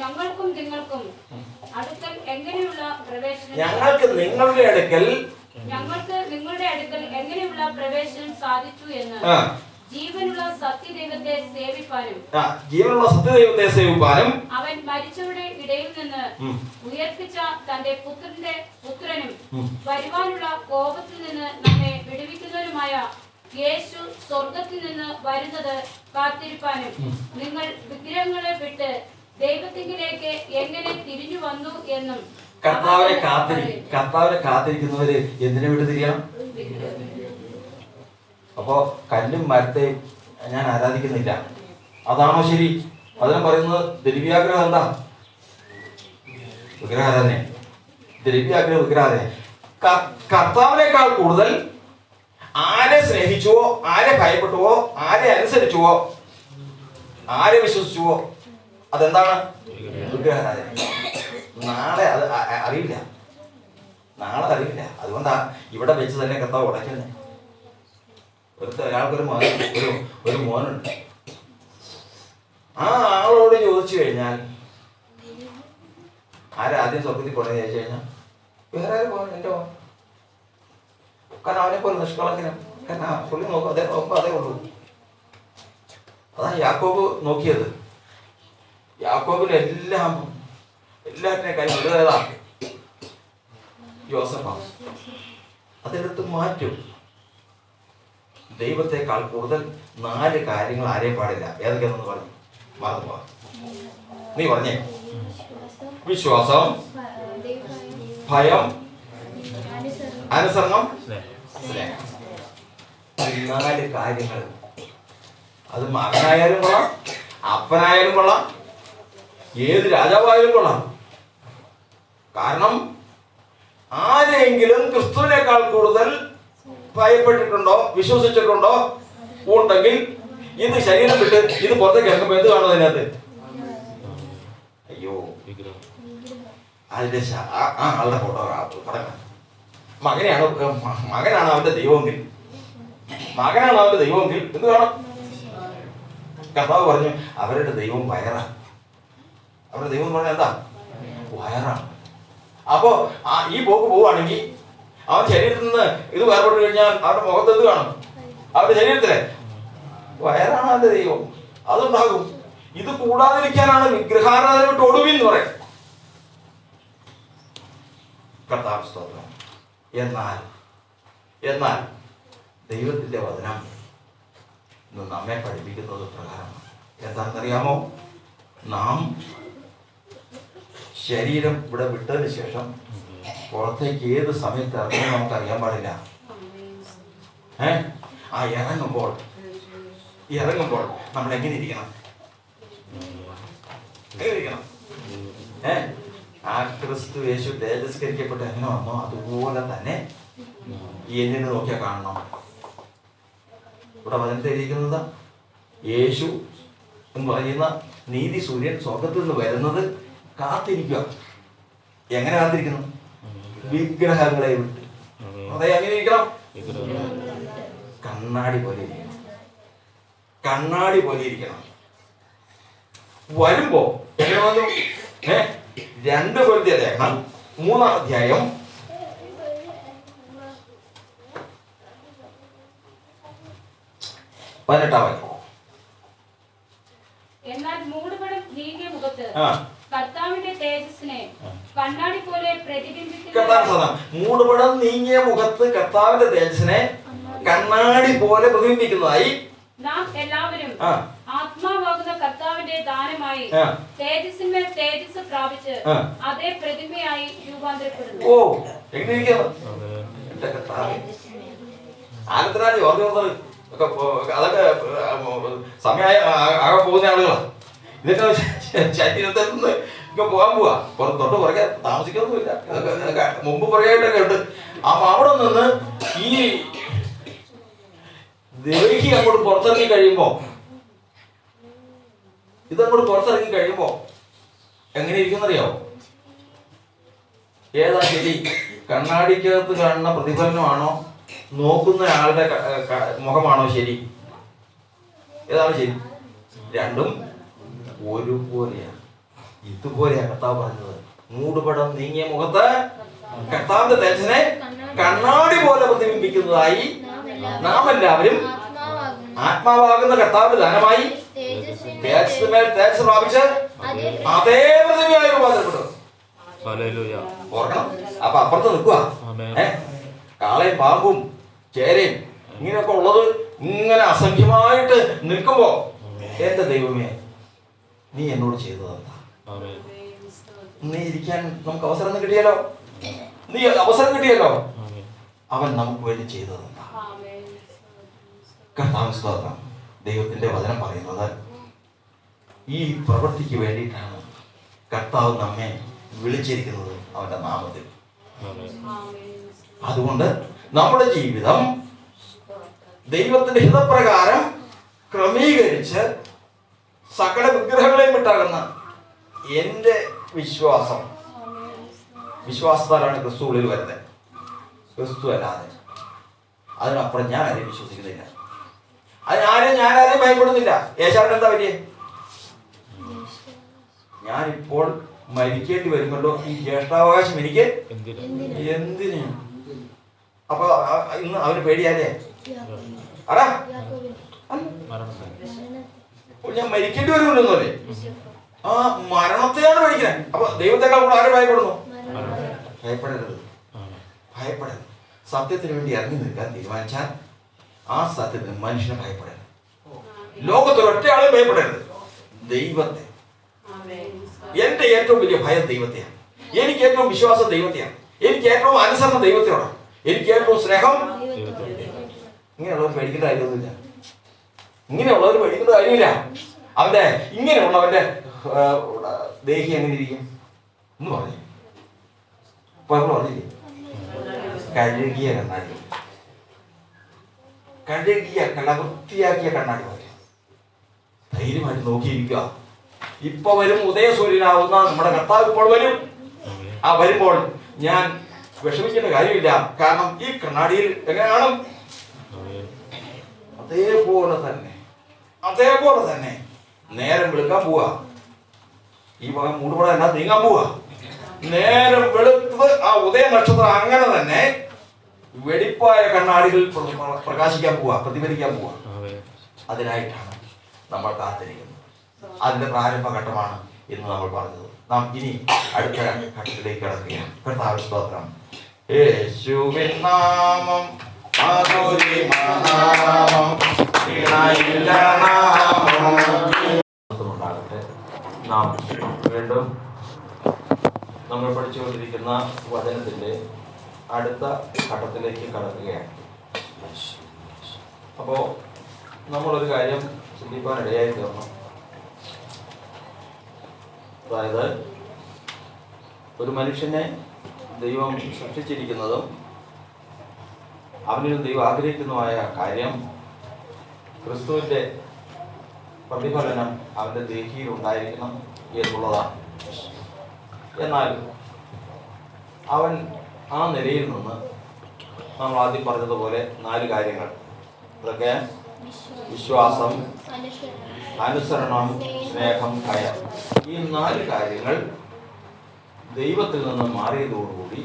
ഞങ്ങൾക്കും നിങ്ങൾക്കും അടുക്കൽ എങ്ങനെയുള്ള പ്രവേശനം ഞങ്ങൾക്ക് നിങ്ങളുടെ അടുക്കൽ എങ്ങനെയുള്ള പ്രവേശനം സാധിച്ചു എന്ന് ജീവനുള്ള സത്യദൈവത്തെ സേവിപ്പാനും അവൻ മരിച്ചവരുടെ ഇടയിൽ നിന്ന് ഉയർപ്പിച്ച തന്റെ പുത്രനും വരുവാനുള്ള കോപത്തിൽ നിന്ന് നമ്മെ വിടുവിക്കുന്നവരുമായ യേശു സ്വർഗത്തിൽ നിന്ന് വരുന്നത് കാത്തിരിപ്പാനും നിങ്ങൾ വിഗ്രഹങ്ങളെ വിട്ട് ദൈവത്തിങ്കിലേക്ക് എങ്ങനെ തിരിഞ്ഞു വന്നു എന്നും. കർത്താവിനെ കാത്തിരിക്കുന്നവര് എന്തിനെ വിട്ട് തിരിയണം? അപ്പോ കല്ലും മരത്തെയും ഞാൻ ആരാധിക്കുന്നില്ല, അതാണോ ശരി? അതിനെ പറയുന്നത് ദ്രവ്യാഗ്രഹം. എന്താ? വിഗ്രഹാരാധന. ദ്രവ്യാഗ്രഹ വിഗ്രഹാരാധന. കർത്താവിനേക്കാൾ കൂടുതൽ ആരെ സ്നേഹിച്ചുവോ, ആരെ ഭയപ്പെട്ടുവോ, ആരെ അനുസരിച്ചുവോ, ആരെ വിശ്വസിച്ചുവോ, അതെന്താണ്? വിഗ്രഹാരാധന. നാളെ അത് അറിയില്ല. അതുകൊണ്ടാ ഇവിടെ വെച്ച് തന്നെ കർത്താവ് ഉടയ്ക്കുന്നത്. ഒരാൾക്കൊരു മോനുണ്ട്. ആ ആളോട് ചോദിച്ചു കഴിഞ്ഞാൽ ആരാദ്യം സ്വർഗത്തിൽ കൊണ്ടുവന്ന് ചോദിച്ചു കഴിഞ്ഞാൽ വേറെ ആരും പോകാൻ എൻ്റെ മോൻ. കാരണം അവനെ പോലെ നിഷ്കളങ്കനം. കാരണം പുള്ളി നോക്കും, അതേ നോക്കുമ്പോൾ അതേ ഉള്ളൂ. അതാണ് യാക്കോബ് നോക്കിയത്. യാക്കോബിന് എല്ലാറ്റിനെ കാര്യം വലുതേതാ? യോസഫാണ്. അതെടുത്ത് മാറ്റും. ദൈവത്തെക്കാൾ കൂടുതൽ 4 കാര്യങ്ങൾ ആരെയും പാടില്ല. ഏതൊക്കെയാണെന്ന് പറഞ്ഞു? മറന്നു പോവാ. നീ പറഞ്ഞേ. വിശ്വാസം, ഭയം, അനുസരണം, സ്നേഹം. 4 കാര്യങ്ങൾ. അത് മകനായാലും കൊള്ളാം, അപ്പനായാലും കൊള്ളാം, ഏത് രാജാവായാലും കൊള്ളാം. കാരണം ആരെങ്കിലും ക്രിസ്തുവിനേക്കാൾ കൂടുതൽ ഭയപ്പെട്ടിട്ടുണ്ടോ, വിശ്വസിച്ചിട്ടുണ്ടോ ഉണ്ടെങ്കിൽ ഇത് ശരീരം വിട്ട് ഇത് പുറത്തേക്ക് ഇറക്കുമ്പോൾ എന്ത് കാണും അതിനകത്ത്? അയ്യോ, അതിന്റെ ആളുടെ ഫോട്ടോ പടക്കണം. മകനാണ് അവന്റെ ദൈവമെങ്കിൽ എന്ത് കാണും? കർത്താവ് പറഞ്ഞു അവരുടെ ദൈവം വയറാണ്. അവരുടെ ദൈവം എന്ന് പറഞ്ഞാൽ എന്താ? വയറാണ്. അപ്പോ ഈ പോക്ക് പോവുകയാണെങ്കിൽ അവൻ ശരീരത്തിൽ നിന്ന് ഇത് വേർപെട്ട് കഴിഞ്ഞാൽ അവരുടെ മുഖത്ത് എന്ത് കാണും? അവരുടെ ശരീരത്തിലെ വയറാണ് അവന്റെ ദൈവം. അതുണ്ടാകും. ഇത് കൂടാതിരിക്കാനാണ് വിഗ്രഹാരാധന വിട്ട് ഒടുവിൽ എന്ന് പറയും. കർത്താവ് സ്തോത്രം. എന്നാൽ ദൈവത്തിന്റെ വചനം നമ്മെ പഠിപ്പിക്കുന്നത് പ്രകാരമാണ്. എന്താണെന്നറിയാമോ? നാം ശരീരം ഇവിടെ വിട്ടതിന് ശേഷം പുറത്തേക്ക് ഏത് സമയത്ത് ഇറങ്ങുമ്പോൾ നമുക്ക് അറിയാൻ പാടില്ല. ഇറങ്ങുമ്പോൾ നമ്മൾ എങ്ങനെ ഇരിക്കണം? ആ ക്രിസ്തു യേശു തേജസ്കരിക്കപ്പെട്ട് എങ്ങനെ വന്നോ അതുപോലെ തന്നെ എന്നിനെ നോക്കിയാൽ കാണണം. ഇവിടെ വചനത്തിൽ എഴുതിയിരിക്കുന്നത് യേശു എന്ന് പറയുന്ന നീതി സൂര്യൻ സ്വർഗത്തിൽ നിന്ന് വരുന്നത് കാത്തിരിക്കുക. എങ്ങനെ കാത്തിരിക്കുന്നു? വിഗ്രഹങ്ങളെ വിട്ട്. അതെ, എങ്ങനെ ഇരിക്കണം? കണ്ണാടി പോലെ ഇരിക്കണം. വരുമ്പോ എങ്ങനെ വന്നു? 2 കൊരിന്ത്യർ ലേഖനം 3-ാം അധ്യായം 18-ാം വാക്യം. കർത്താവിന്റെ തേജസ്സിനെ കണ്ണാടി പോലെ പ്രതിബിംബിക്കുന്ന മൂടുപടം നീങ്ങിയ മുഖത്ത് കർത്താവിന്റെ തേജസ്സിനെ കണ്ണാടി പോലെ പ്രതിബിംബിക്കുന്നതായി നാം എല്ലാവരും ആത്മാവാകുന്ന കർത്താവിന്റെ ദാനമായി തേജസ്സിന്മേൽ തേജസ് പ്രാപിച്ച് അതേ പ്രതിമയായി രൂപാന്തരപ്പെടുന്നു. ഓ എങ്ങനെയിരിക്കുന്നു ആലത്തനാടി ഓർമ്മ അതൊക്കെ സമയമായി ആകെ പോകുന്ന ആളുകളാ. ഇതൊക്കെ ശരീരത്തിൽ നിന്ന് ഇപ്പൊ പോകാൻ പോവാ. തൊട്ട് പുറകെ താമസിക്കൊന്നുമില്ല. ഇതൊക്കെ മുമ്പ് പുറകെയായിട്ടൊക്കെ ഉണ്ട്. അപ്പൊ അവിടെ നിന്ന് ഈ ദേഹി അങ്ങോട്ട് പുറത്തിറങ്ങി കഴിയുമ്പോ ഇതങ്ങോട്ട് പുറത്തിറങ്ങി കഴിയുമ്പോ എങ്ങനെ ഇരിക്കുന്നറിയാവോ? ഏതാ ശരി? കണ്ണാടിക്കകത്ത് കാണുന്ന പ്രതിഫലനമാണോ നോക്കുന്ന ആളുടെ മുഖമാണോ ശരി? ഏതാണ് ശരി? രണ്ടും ഒരുപോലെയാണ്. ഇതുപോലെയാണ് കർത്താവ് പറഞ്ഞത്. മൂടുപടം നീങ്ങിയ മുഖത്ത് കർത്താവിന്റെ തേജസ്സിനെ കണ്ണാടി പോലെ പ്രതിബിംബിക്കുന്നതായി നാം എല്ലാവരും ആത്മാവാകുന്ന കർത്താവിന്റെ ദാനമായി തേജസ്സിന്മേൽ തേജസ് പ്രാപിച്ച് അതേ പ്രതിമയായി രൂപാന്തരപ്പെട്ടു. ഓർക്കണം. അപ്പൊ അപ്പുറത്ത് നിൽക്കുക കാളയും പാമ്പും ചേരയും ഇങ്ങനെയൊക്കെ ഉള്ളത് ഇങ്ങനെ അസംഖ്യമായിട്ട് നിൽക്കുമ്പോ എന്റെ ദൈവമേ നീ എന്നോട് ചെയ്തതെന്താ? നീ ഇരിക്കാൻ നമുക്ക് അവസരം കിട്ടിയല്ലോ. നീ അവസരം കിട്ടിയല്ലോ. അവൻ നമുക്ക് വേണ്ടി ചെയ്തതെന്താ? കർത്താവ് സ്തോത്രം. ദൈവത്തിന്റെ വചനം പറയുന്നത് ഈ പ്രവൃത്തിക്ക് വേണ്ടിയിട്ടാണ് കർത്താവ് നമ്മെ വിളിച്ചിരിക്കുന്നത് അവന്റെ നാമത്തിൽ. അതുകൊണ്ട് നമ്മുടെ ജീവിതം ദൈവത്തിന്റെ ഹിതപ്രകാരം ക്രമീകരിച്ച് സകല വിഗ്രഹങ്ങളെയും വിട്ടാകുന്ന എന്റെ വിശ്വാസത്താലാണ് ക്രിസ്തു ഉള്ളിൽ വരുന്നത്. ക്രിസ്തു അല്ലാതെ അതിനപ്പുറം ഞാൻ ആരെയും വിശ്വസിക്കുന്നില്ല. ഞാനാരെയും ഭയപ്പെടുന്നില്ല. ഏശാവിന് എന്താ പറ്റിയേ? ഞാനിപ്പോൾ മരിക്കേണ്ടി വരുമല്ലോ, ഈ ജ്യേഷ്ഠാവകാശം എനിക്ക് എന്തിന്? അപ്പൊ ഇന്ന് അവന് പേടിയാലേ അടാ ഞാൻ മരിക്കേണ്ടി വരുമല്ലോന്നല്ലേ? ആ മരണത്തെയാണ് പേടിക്കുന്നത്. അപ്പൊ ദൈവത്തെക്കാൾ കൂടെ ആരെ ഭയപ്പെടുന്നു? ഭയപ്പെടരുത്. സത്യത്തിന് വേണ്ടി ഇറങ്ങി നിൽക്കാൻ തീരുമാനിച്ചാൽ ആ സത്യത്തിന് മനുഷ്യനെ ഭയപ്പെടരുത്. ലോകത്തൊരൊറ്റ ആളെ ഭയപ്പെടരുത്, ദൈവത്തെ. എന്റെ ഏറ്റവും വലിയ ഭയം ദൈവത്തെയാണ്. എനിക്ക് ഏറ്റവും വിശ്വാസം ദൈവത്തെയാണ്. എനിക്ക് ഏറ്റവും അനുസരണം ദൈവത്തിനോടാണ്. എനിക്ക് ഏറ്റവും സ്നേഹം. ഇങ്ങനെയുള്ളവർ പേടിക്കേണ്ട കാര്യമൊന്നുമില്ല. ഇങ്ങനെയുള്ളവർ പേടിക്കേണ്ട കാര്യമില്ല. അവന്റെ ഇങ്ങനെയുള്ളവന്റെ ദേഹി എങ്ങനെ ഇരിക്കും എന്ന് പറഞ്ഞു പറഞ്ഞില്ലേ? കഴുകിയ കണ്ണാടി, വൃത്തിയാക്കിയ കണ്ണാടി പോലെ ധൈര്യമായിട്ട് നോക്കിയിരിക്കുക. ഇപ്പൊ വരും ഉദയസൂര്യനാവുന്ന നമ്മുടെ കർത്താവ് ഇപ്പോൾ വരും. ആ വരുമ്പോൾ ഞാൻ വിഷമിക്കേണ്ട കാര്യമില്ല. കാരണം ഈ കണ്ണാടിയിൽ എങ്ങനെ കാണും? അതേപോലെ തന്നെ നേരം വെളുക്കാൻ പോവാ. ഈ വക മൂടുപടം എല്ലാം നീങ്ങാൻ പോവാ. നേരം വെളുത്ത് ആ ഉദയ നക്ഷത്രം അങ്ങനെ തന്നെ വെടിപ്പായ കണ്ണാടികൾ പ്രകാശിക്കാൻ പോവാ, പ്രതിഫലിക്കാൻ പോവാ. അതിനായിട്ടാണ് നമ്മൾ കാത്തിരിക്കുന്നത്. അതിന്റെ പ്രാരംഭഘട്ടമാണ് എന്ന് നമ്മൾ പറഞ്ഞത്. നാം ഇനി അടുത്ത ഘട്ടത്തിലേക്ക് കടക്കുകയാണ്. കർത്താവിന്റെ സ്തോത്രം. യേശുവിൻ നാമം ഉണ്ടാകട്ടെ. നാം വീണ്ടും നമ്മൾ പഠിച്ചുകൊണ്ടിരിക്കുന്ന വചനത്തിന്റെ അടുത്ത ഘട്ടത്തിലേക്ക് കടക്കുകയാണ്. അപ്പോ നമ്മളൊരു കാര്യം ചിന്തിക്കാനിടയായി തീർന്നു. അതായത് ഒരു മനുഷ്യനെ ദൈവം സൃഷ്ടിച്ചിരിക്കുന്നതും അവനിൽ ദൈവം ആഗ്രഹിക്കുന്നതുമായ കാര്യം ക്രിസ്തുവിന്റെ പ്രതിഫലനം അവന്റെ ദേഹിയിൽ ഉണ്ടായിരിക്കണം എന്നുള്ളതാണ്. എന്നാൽ അവൻ ആ നിലയിൽ നിന്ന് നമ്മൾ ആദ്യം പറഞ്ഞതുപോലെ 4 കാര്യങ്ങൾ, ഇതൊക്കെ വിശ്വാസം, അനുസരണം, സ്നേഹം, ഭയം, ഈ 4 കാര്യങ്ങൾ ദൈവത്തിൽ നിന്ന് മാറിയതോടുകൂടി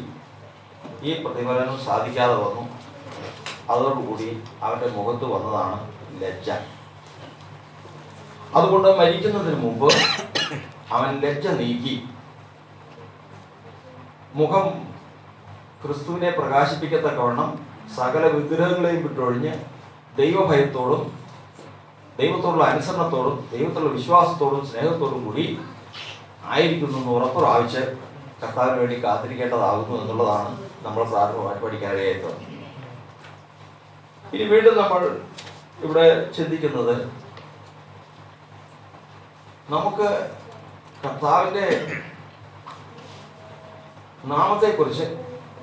ഈ പ്രതിഫലനം സാധിക്കാതെ വന്നു. അതോടുകൂടി അവന്റെ മുഖത്ത് വന്നതാണ് ലജ്ജ. അതുകൊണ്ട് മരിക്കുന്നതിന് മുമ്പ് അവൻ ലജ്ജ നീക്കി മുഖം ക്രിസ്തുവിനെ പ്രകാശിപ്പിക്കത്തക്കവണ്ണം സകല വിഗ്രഹങ്ങളെയും വിട്ടൊഴിഞ്ഞ് ദൈവഭയത്തോടും ദൈവത്തോടുള്ള അനുസരണത്തോടും ദൈവത്തോടുള്ള വിശ്വാസത്തോടും സ്നേഹത്തോടും കൂടി ആയിരിക്കുന്നു എന്ന് ഉറപ്പ് പ്രാപിച്ച് കർത്താവിന് വേണ്ടി കാത്തിരിക്കേണ്ടതാകുന്നു എന്നുള്ളതാണ് നമ്മൾ പ്രാഥമികമായിട്ട് പഠിക്കാനായിട്ടുള്ളത്. ഇനി വീണ്ടും നമ്മൾ ഇവിടെ ചിന്തിക്കുന്നത്, നമുക്ക് കർത്താവിൻ്റെ നാമത്തെക്കുറിച്ച്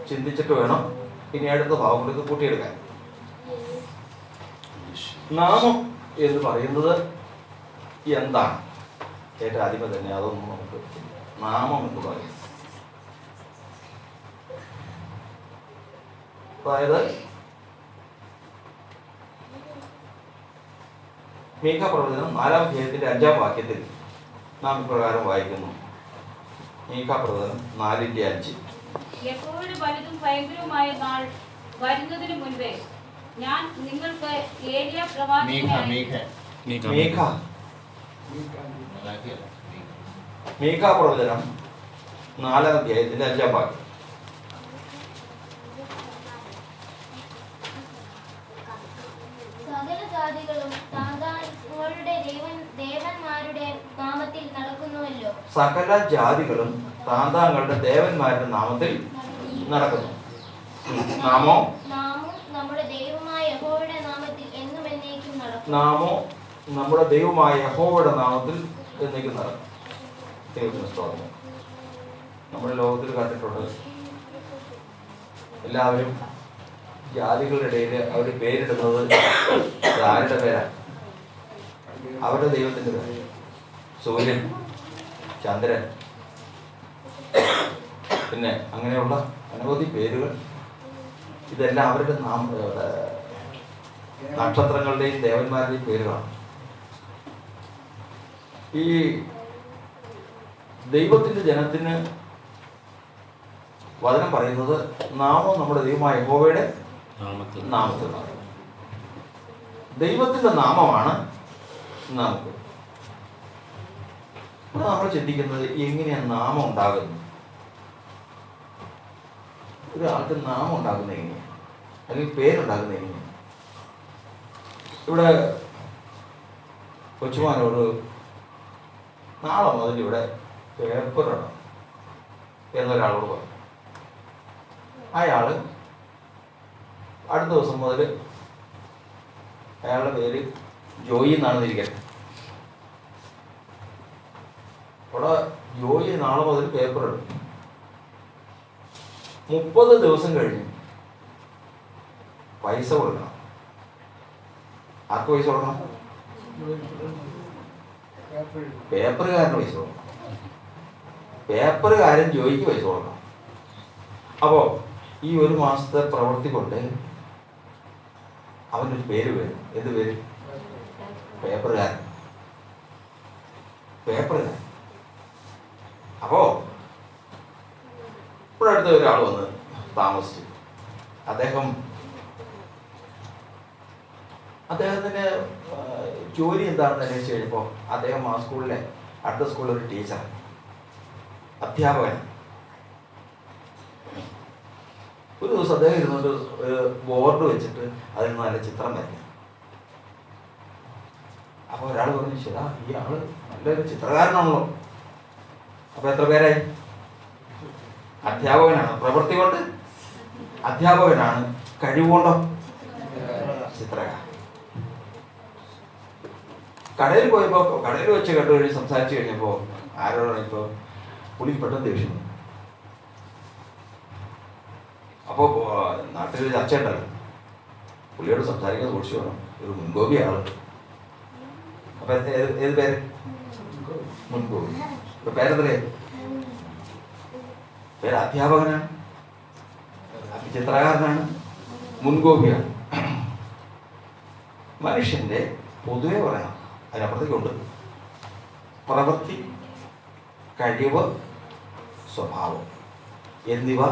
ചിന്തിച്ചിട്ട് വേണം ഇനി അടുത്ത ഭാഗങ്ങൾക്ക് കൂട്ടിയെടുക്കാൻ. നാമം എന്ന് പറയുന്നത് എന്താണ്? ഏറ്റവും ആദ്യമേ തന്നെ അതൊന്നും നമുക്ക് നാമം എന്ന് പറയും. അതായത് മീഖ പ്രവചനം 4-ാം അധ്യായത്തിന്റെ 5-ാം വാക്യത്തിൽ നാം ഇപ്രകാരം വായിക്കുന്നു. മീഖ പ്രവചനം 4:5. യഹോവയുടെ വലുതും ഭയങ്കരവുമായ നാൾ വരുന്നതിന് മുൻപേ ഞാൻ നിങ്ങൾക്ക് ഏലിയ പ്രവാചകനായി മീഖ പ്രവചനം 4-ാം അധ്യായത്തിന്റെ 5-ാം വാക്യം. സകല ജാതികളും താങ്കളുടെ ദേവന്മാരുടെ നാമത്തിൽ നടക്കുന്നുവല്ലോ. സകല ജാതികളും താങ്കളുടെ ദേവന്മാരുടെ നാമത്തിൽ നടക്കുന്നു. നാമോ നമ്മുടെ ദൈവമായ യഹോവയുടെ നാമത്തിൽ എന്നും എന്നേക്കും നടക്കും. നാമോ നമ്മുടെ ദൈവമായ യഹോവയുടെ നാമത്തിൽ എന്നേക്കും നടക്കും. ദൈവത്തിന് സ്തോത്രം. നമ്മുടെ ലോകത്തിൽ കണ്ടിട്ടുണ്ട്, എല്ലാവരും ജാതികളുടെ ഇടയിൽ അവർ പേരിടുന്നത് ആരുടെ പേരാണ്? അവരുടെ ദൈവത്തിന്റെ പേര്. സൂര്യൻ, ചന്ദ്രൻ, പിന്നെ അങ്ങനെയുള്ള അനവധി പേരുകൾ. ഇതെല്ലാം അവരുടെ നക്ഷത്രങ്ങളുടെയും ദേവന്മാരുടെയും പേരുകളാണ്. ഈ ദൈവത്തിന്റെ ജനത്തിന് വചനം പറയുന്നത് നാമം നമ്മുടെ ദൈവമായ യഹോവയുടെ നാമത്തിലാണ്. ദൈവത്തിന്റെ നാമമാണ് നമുക്ക്. നമ്മൾ ചിന്തിക്കുന്നത് എങ്ങനെയാണ് നാമം ഉണ്ടാകുന്നത്? ഒരാൾക്ക് നാമം ഉണ്ടാകുന്നത് എങ്ങനെയാണ്, അല്ലെങ്കിൽ പേരുണ്ടാകുന്നത് എങ്ങനെയാണ്? ഇവിടെ കൊച്ചുമാനോട് നാളെ മുതൽ ഇവിടെ പേപ്പറിടണം എന്നൊരാളോട് പറഞ്ഞു. അയാള് അടുത്ത ദിവസം മുതൽ അയാളുടെ പേര് ജോയി എന്നാണ് ഇരിക്കട്ടെ. അവിടെ ജോയി നാളെ മുതൽ പേപ്പർ ഇടും. 30 ദിവസം കഴിഞ്ഞ് പൈസ കൊടുക്കണം. ആർക്ക് പൈസ കൊടുക്കണം? പേപ്പറുകാരന് പൈസ കൊടുക്കണം. പേപ്പറുകാരൻ ജോയിക്ക് പൈസ കൊടുക്കണം. അപ്പോൾ ഈ 1 മാസത്തെ പ്രവൃത്തി കൊണ്ട് അവനൊരു പേര് വരും. എന്ത് പേര്? പേപ്പറുകാരൻ. പേപ്പറുകാരൻ. അപ്പോ ഇവിടെ അടുത്ത ഒരാൾ വന്ന് താമസിച്ചു. അദ്ദേഹത്തിന് ജോലി എന്താണെന്ന് അന്വേഷിച്ച് കഴിഞ്ഞപ്പോൾ അദ്ദേഹം ആ സ്കൂളിലെ അടുത്ത സ്കൂളിലെ ഒരു ടീച്ചർ, അധ്യാപകൻ. ഒരു ദിവസം അദ്ദേഹം ഇരുന്നിട്ട് ഒരു ബോർഡ് വെച്ചിട്ട് അതിൽ നല്ല ചിത്രം വരയ്ക്കും. അപ്പോൾ ഒരാൾ പറഞ്ഞു, ശരാ ഈ ആള് നല്ലൊരു ചിത്രകാരനാണല്ലോ. അപ്പൊ എത്ര പേരായി? അധ്യാപകനാണ്, പ്രവൃത്തി കൊണ്ട് അധ്യാപകനാണ്, കഴിവുകൊണ്ടോ ചിത്രകാരൻ. കടയിൽ പോയപ്പോ കടയിൽ വെച്ച് കണ്ടുകഴിഞ്ഞ് സംസാരിച്ചു കഴിഞ്ഞപ്പോ ആരോടാണ് ഇപ്പൊ പുള്ളിക്ക് പെട്ടെന്ന് ദേഷ്യം. അപ്പോ നാട്ടിലൊരു ചർച്ച ഉണ്ടല്ലോ, പുള്ളിയോട് സംസാരിക്കാൻ സൂക്ഷിച്ചു വേണം, ഒരു മുൻകോപിയാണ്. അപ്പൊ ഏത് പേര്? മുൻകോപി. ഇപ്പൊ പേരെന്തേ? പേര് അധ്യാപകനാണ്, ചിത്രകാരനാണ്, മുൻകോപിയാണ്. മനുഷ്യന്റെ പൊതുവെ പറയണം, അതിനപ്പുറത്തേക്കുണ്ട്. പ്രവൃത്തി, കഴിവ്, സ്വഭാവം എന്നിവ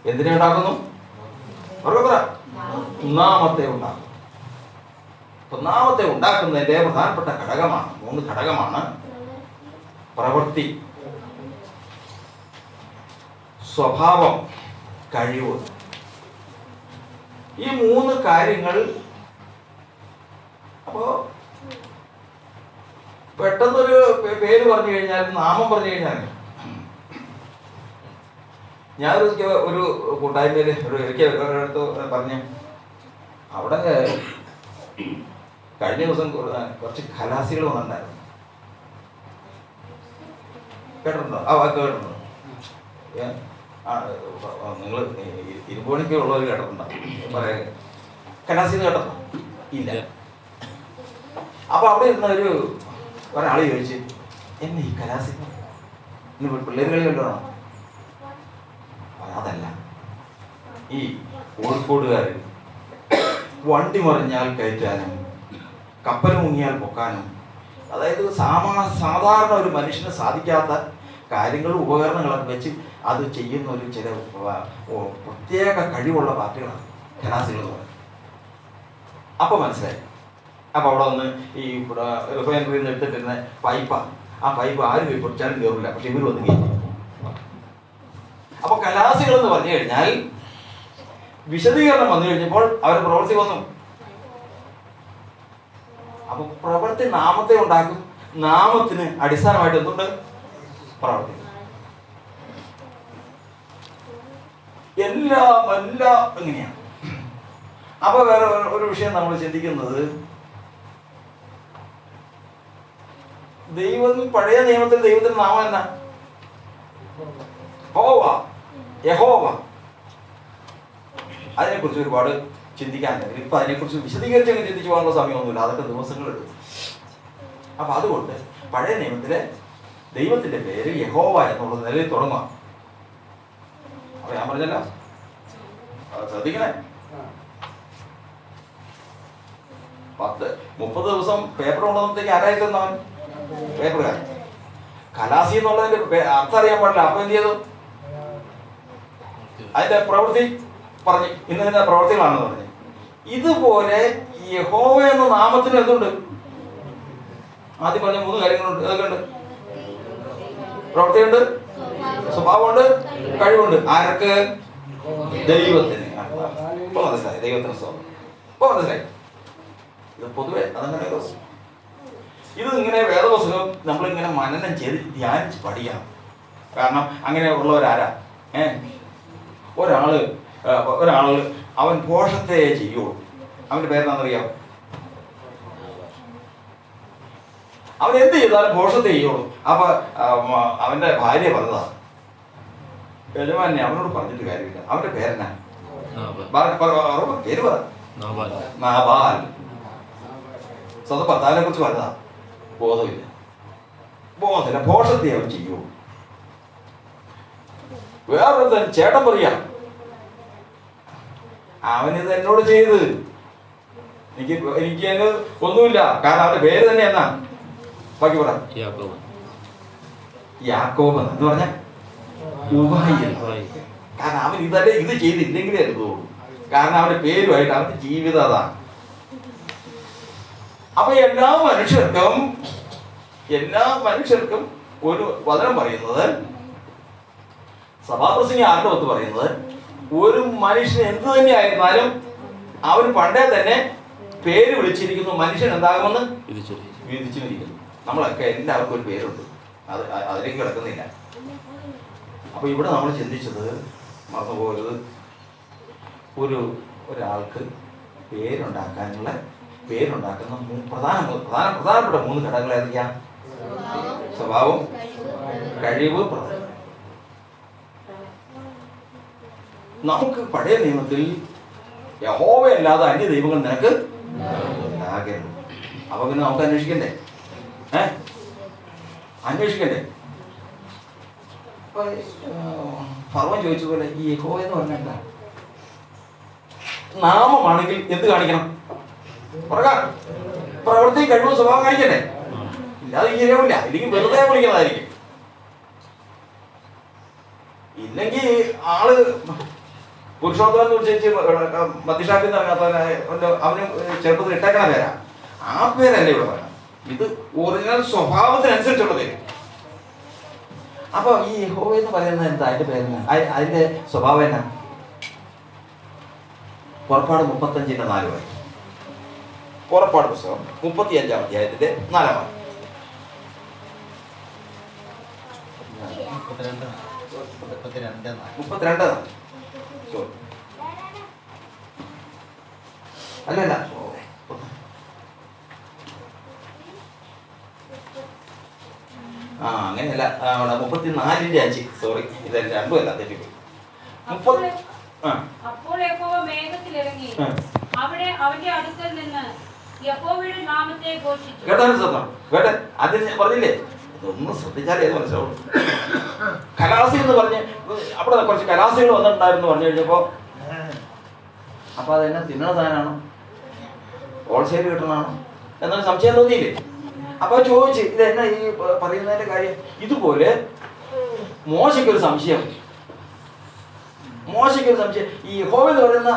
എന്തിനെ ഉണ്ടാക്കുന്നു? നാമത്തെ ഉണ്ടാക്കും. അപ്പൊ നാമത്തെ ഉണ്ടാക്കുന്നതിന്റെ പ്രധാനപ്പെട്ട ഘടകമാണ്, 3 ഘടകമാണ് പ്രവൃത്തി, സ്വഭാവം, കഴിവ്. ഈ 3 കാര്യങ്ങൾ. അപ്പോ പെട്ടെന്നൊരു പേര് പറഞ്ഞു കഴിഞ്ഞാൽ, നാമം പറഞ്ഞു കഴിഞ്ഞാൽ, ഒരു കൂട്ടായ്മയില് ഒരിക്കടുത്ത് പറഞ്ഞു, അവിടെ കഴിഞ്ഞ ദിവസം കുറച്ച് ഖലാസികൾ വന്നിട്ടുണ്ടായിരുന്നു. കേട്ടിട്ടുണ്ടോ? ആ വാക്ക് കേട്ടിട്ടുണ്ടോ? നിങ്ങൾ ഇരുമ്പോണിക്ക് ഉള്ളവർ കേട്ടിട്ടുണ്ടോ? പറയാ ഖലാസിന്ന് കേട്ടോ? ഇല്ല. അപ്പൊ അവിടെ ഇരുന്ന ഒരാൾ ചോദിച്ചു, എന്നെ ഈ ഖലാസി പിള്ളേർ കളി വല്ലതാണോ? അതല്ല, ഈ കോഴിക്കോടുകാർ വണ്ടി മറിഞ്ഞാൽ കയറ്റാനും കപ്പൽ മുങ്ങിയാൽ പൊക്കാനും, അതായത് സാധാരണ ഒരു മനുഷ്യന് സാധിക്കാത്ത കാര്യങ്ങളും ഉപകരണങ്ങളൊക്കെ വെച്ച് അത് ചെയ്യുന്ന ചില പ്രത്യേക കഴിവുള്ള പാർട്ടികളാണ് ഖലാസികൾ എന്ന് പറയുന്നത്. അപ്പോൾ മനസ്സിലായി. അപ്പോൾ അവിടെ വന്ന് ഈ റിഫൈനറിയിൽ നിന്ന് എടുത്തിട്ടിരുന്ന പൈപ്പാണ്. ആ പൈപ്പ് ആരും പോയി പൊടിച്ചാലും കയറില്ല, പക്ഷെ ഇവർ വന്ന് കയറ്റി. അപ്പൊ ഖലാസികൾ എന്ന് പറഞ്ഞു കഴിഞ്ഞാൽ വിശദീകരണം വന്നു കഴിഞ്ഞപ്പോൾ അവരുടെ പ്രവൃത്തി വന്നു. അപ്പൊ പ്രവൃത്തി നാമത്തെ ഉണ്ടാക്കും. നാമത്തിന് അടിസ്ഥാനമായിട്ട് എന്തുണ്ട്? പ്രവൃത്തി. എല്ലാം എങ്ങനെയാണ്? അപ്പൊ വേറെ ഒരു വിഷയം നമ്മൾ ചിന്തിക്കുന്നത്, ദൈവം പഴയ നിയമത്തിൽ ദൈവത്തിന്റെ നാമം എന്നാ? യഹോവ. അതിനെക്കുറിച്ച് ഒരുപാട് ചിന്തിക്കാനുണ്ട്. ഇപ്പൊ അതിനെക്കുറിച്ച് വിശദീകരിച്ചങ്ങ് ചിന്തിച്ചു പോകാനുള്ള സമയമൊന്നുമില്ല, അതൊക്കെ ദിവസങ്ങളെടുക്കും. അപ്പൊ അതുകൊണ്ട് പഴയ നിയമത്തിലെ ദൈവത്തിന്റെ പേര് യഹോവ എന്നുള്ള നിലയിൽ തുടങ്ങുക. അപ്പൊ ഞാൻ പറഞ്ഞല്ലോ, ശ്രദ്ധിക്കണേ. 30 ദിവസം പേപ്പർ കൊണ്ടുവന്നത്തേക്ക് ആരായിരുന്നു അവൻ? പേപ്പറുകാരൻ. ഖലാസി എന്നുള്ളതിന്റെ അർത്ഥം അറിയാൻ പാടില്ല. അപ്പൊ എന്ത് ചെയ്തു? അതിന്റെ പ്രവൃത്തി പറഞ്ഞു, ഇന്ന പ്രവൃത്തികളാണെന്ന് പറഞ്ഞു. ഇതുപോലെ യഹോവ എന്ന നാമത്തിന് എന്തുണ്ട്? ആദ്യം പറഞ്ഞ 3 കാര്യങ്ങളുണ്ട്. അതൊക്കെ ഉണ്ട്. പ്രവൃത്തിയുണ്ട്, സ്വഭാവമുണ്ട്, കഴിവുണ്ട്. ആർക്ക്? ദൈവത്തിന്. ഇപ്പൊ മനസ്സിലായി. ദൈവത്തിന് സ്വഭാവം ഇപ്പൊ മനസ്സിലായി. ഇത് പൊതുവെ അതങ്ങനെ ഇത് ഇങ്ങനെ വേദപുസ്തകം നമ്മളിങ്ങനെ മനനം ചെയ്ത് ധ്യാനിച്ച് പഠിക്കണം. കാരണം അങ്ങനെ ഉള്ളവരാരാ? ഒരാള് അവൻ ഭോഷത്തെ ചെയ്യുള്ളൂ. അവന്റെ പേരെന്താണെന്നറിയാം? അവൻ എന്ത് ചെയ്താലും ഭോഷത്തെ ചെയ്യുള്ളൂ. അപ്പൊ അവന്റെ ഭാര്യ പറഞ്ഞതാണ്, യജമാനെ അവനോട് പറഞ്ഞിട്ട് കാര്യമില്ല, അവന്റെ പേരെന്നാ? പേര് പറ. നാബാൽ. സ്വന്തം ഭർത്താവിനെ കുറിച്ച് പറഞ്ഞതാ. ബോധമില്ല. ഭോഷത്തെ അവൻ ചെയ്യൂ. വേറൊരു ചേട്ടൻ പറയാം, അവനിത് എന്നോട് ചെയ്ത് എനിക്ക് അതിന് ഒന്നുമില്ല. കാരണം അവന്റെ പേര് തന്നെ എന്നാ? ബാക്കി പറ. യാക്കോബ് എന്ന് പറഞ്ഞ ഉപായി. കാരണം അവൻ ഇത് ചെയ്തില്ലെങ്കിലേ എടുത്തോളൂ. കാരണം അവന്റെ പേരുമായിട്ട് അവന്റെ ജീവിതം അതാണ്. അപ്പൊ എല്ലാ മനുഷ്യർക്കും ഒരു വചനം പറയുന്നത്, സഭാപ്രസംഗി ആരുടെ ഒത്ത് പറയുന്നത്, ഒരു മനുഷ്യൻ എന്ത് തന്നെ ആയിരുന്നാലും അവന് പണ്ടേ തന്നെ പേര് വിളിച്ചിരിക്കുന്നു. മനുഷ്യൻ എന്താകുമെന്ന് വിധിച്ചിരിക്കുന്നു. നമ്മളൊക്കെ എല്ലാവർക്കും ഒരു പേരുണ്ട്, അതിലേക്ക് കിടക്കുന്നില്ല. അപ്പൊ ഇവിടെ നമ്മൾ ചിന്തിച്ചത്, മറന്നുപോകരുത്, ഒരാൾക്ക് പേരുണ്ടാക്കുന്ന പ്രധാനപ്പെട്ട 3 ഘടകങ്ങൾ ഏതൊക്കെയാ? സ്വഭാവം, കഴിവ്, പ്രവൃത്തി. നമുക്ക് പഴയ നിയമത്തിൽ യഹോവയല്ലാതെ അന്യ ദൈവങ്ങൾ നിനക്ക് ഉണ്ടാകരുത്. അപ്പൊ പിന്നെ നമുക്ക് അന്വേഷിക്കണ്ടേ? ഫറവോൻ ചോദിച്ച പോലെ ഈ യഹോവ എന്ന് പറഞ്ഞാൽ എന്താ? നാമമാണെങ്കിൽ എന്ത് കാണിക്കണം? പ്രവൃത്തി, കഴിവ്, സ്വഭാവം കാണിക്കണ്ടേ? ഇല്ലാതെ ശരിയാവില്ല. ഇല്ലെങ്കിൽ വെറുതെ വിളിക്കുന്നതായിരിക്കും. ഇല്ലെങ്കിൽ ആള് പുരുഷോത്തമൻ വിളിച്ച് മദ്യഷാപ്പിൽ നിന്ന് ഇറങ്ങാത്ത അവന് ചെറുപ്പത്തിൽ ഇട്ടേക്കണ പേരാ. ആ പേരല്ലേ ഇവിടെ പറയാം. ഇത് ഒറിജിനൽ സ്വഭാവത്തിനനുസരിച്ചുള്ള പേര്. അപ്പൊ ഈ യഹോവ എന്ന് പറയുന്നത് എന്താ? അതിന്റെ പേര് അതിന്റെ സ്വഭാവം എന്നാ? പുറപ്പാട് 35:4 വായി. പുറപ്പാട് പുസ്തകം 35-ാം അധ്യായത്തിന്റെ 4-ാം വാക്യം. 32 അല്ലല്ല, അങ്ങനെയല്ല, 34:5. സോറി, ഇത് രണ്ടുമല്ല, തെറ്റിപ്പോയി. അപ്പോൾ യഹോവ മേഘത്തിൽ ഇറങ്ങി അവിടെ അവന്റെ അടുക്കൽ നിന്ന് യഹോവയുടെ നാമത്തെ ഘോഷിച്ചു. കേട്ടെ, അത് പറഞ്ഞില്ലേ, ഇതൊന്നും ശ്രദ്ധിച്ചാലേ ഇത് മനസ്സിലാവുള്ളൂ. കലാസി എന്ന് പറഞ്ഞ് അവിടെ കുറച്ച് കലാസികൾ വന്നിട്ടുണ്ടായിരുന്നു പറഞ്ഞു കഴിഞ്ഞപ്പോ, അപ്പൊ അതെന്നെ തിന്നണ സാധനമാണോ, ഹോൾസെയിൽ കിട്ടണമാണോ എന്നൊരു സംശയം തോന്നിയില്ലേ? അപ്പൊ ചോദിച്ച് ഇതെന്നാ ഈ പറയുന്നതിന്റെ കാര്യം? ഇതുപോലെ മോശയ്ക്കൊരു സംശയം. ഈ യഹോവ എന്ന് പറയുന്ന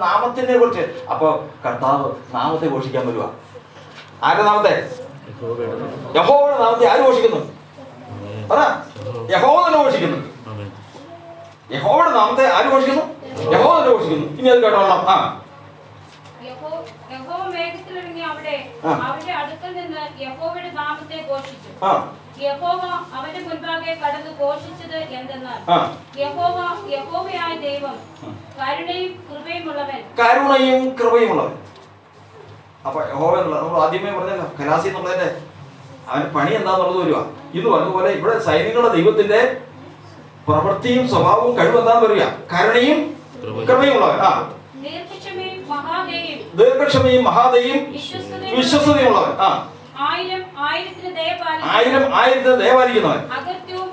നാമത്തിനെ കുറിച്ച്. അപ്പൊ കർത്താവ് നാമത്തെ ഘോഷിക്കാൻ വരുവാ. ആരുടെ നാമത്തെ? യഹോവയുടെ നാമത്തെ ആര് ഘോഷിക്കുന്നു? പറ. യഹോവ തന്നെ ഘോഷിക്കുന്നു. യഹോവയുടെ നാമത്തെ ആര് ഘോഷിക്കുന്നു? യഹോവ തന്നെ ഘോഷിക്കുന്നു. ഇനി അത് കേട്ടോളാം. യഹോവ മേഘത്തിലിറങ്ങി അവിടെ അവന്റെ അടുക്കൽ നിന്ന് യഹോവയുടെ നാമത്തെ ഘോഷിച്ചു. യഹോവ അവന്റെ മുൻപാകെ കടന്നു ഘോഷിച്ചത് എന്തെന്നാൽ, യഹോവയായ ദൈവം കരുണയും കൃപയുമുള്ളവൻ. അപ്പൊ യഹോവ എന്നുള്ള നമ്മൾ ആദ്യമേ പറഞ്ഞല്ലോ, കലാസി എന്നുള്ളതിന്റെ അവന്റെ പണി എന്താന്നുള്ളത് വരുക. ഇത് പറഞ്ഞതുപോലെ ഇവിടെ സൈനികളുടെ ദൈവത്തിന്റെ പ്രവൃത്തിയും സ്വഭാവവും കഴിവ് എന്താന്ന് വരിക? കരുണയും കൃപയുമുള്ളവൻ. ദീർഘക്ഷമയും മഹാദയും വിശ്വസ്തതയുമുള്ളവൻ. 1000 ആയിരത്തിന് ദയപാലിക്കുന്നവൻ. അകൃത്യവും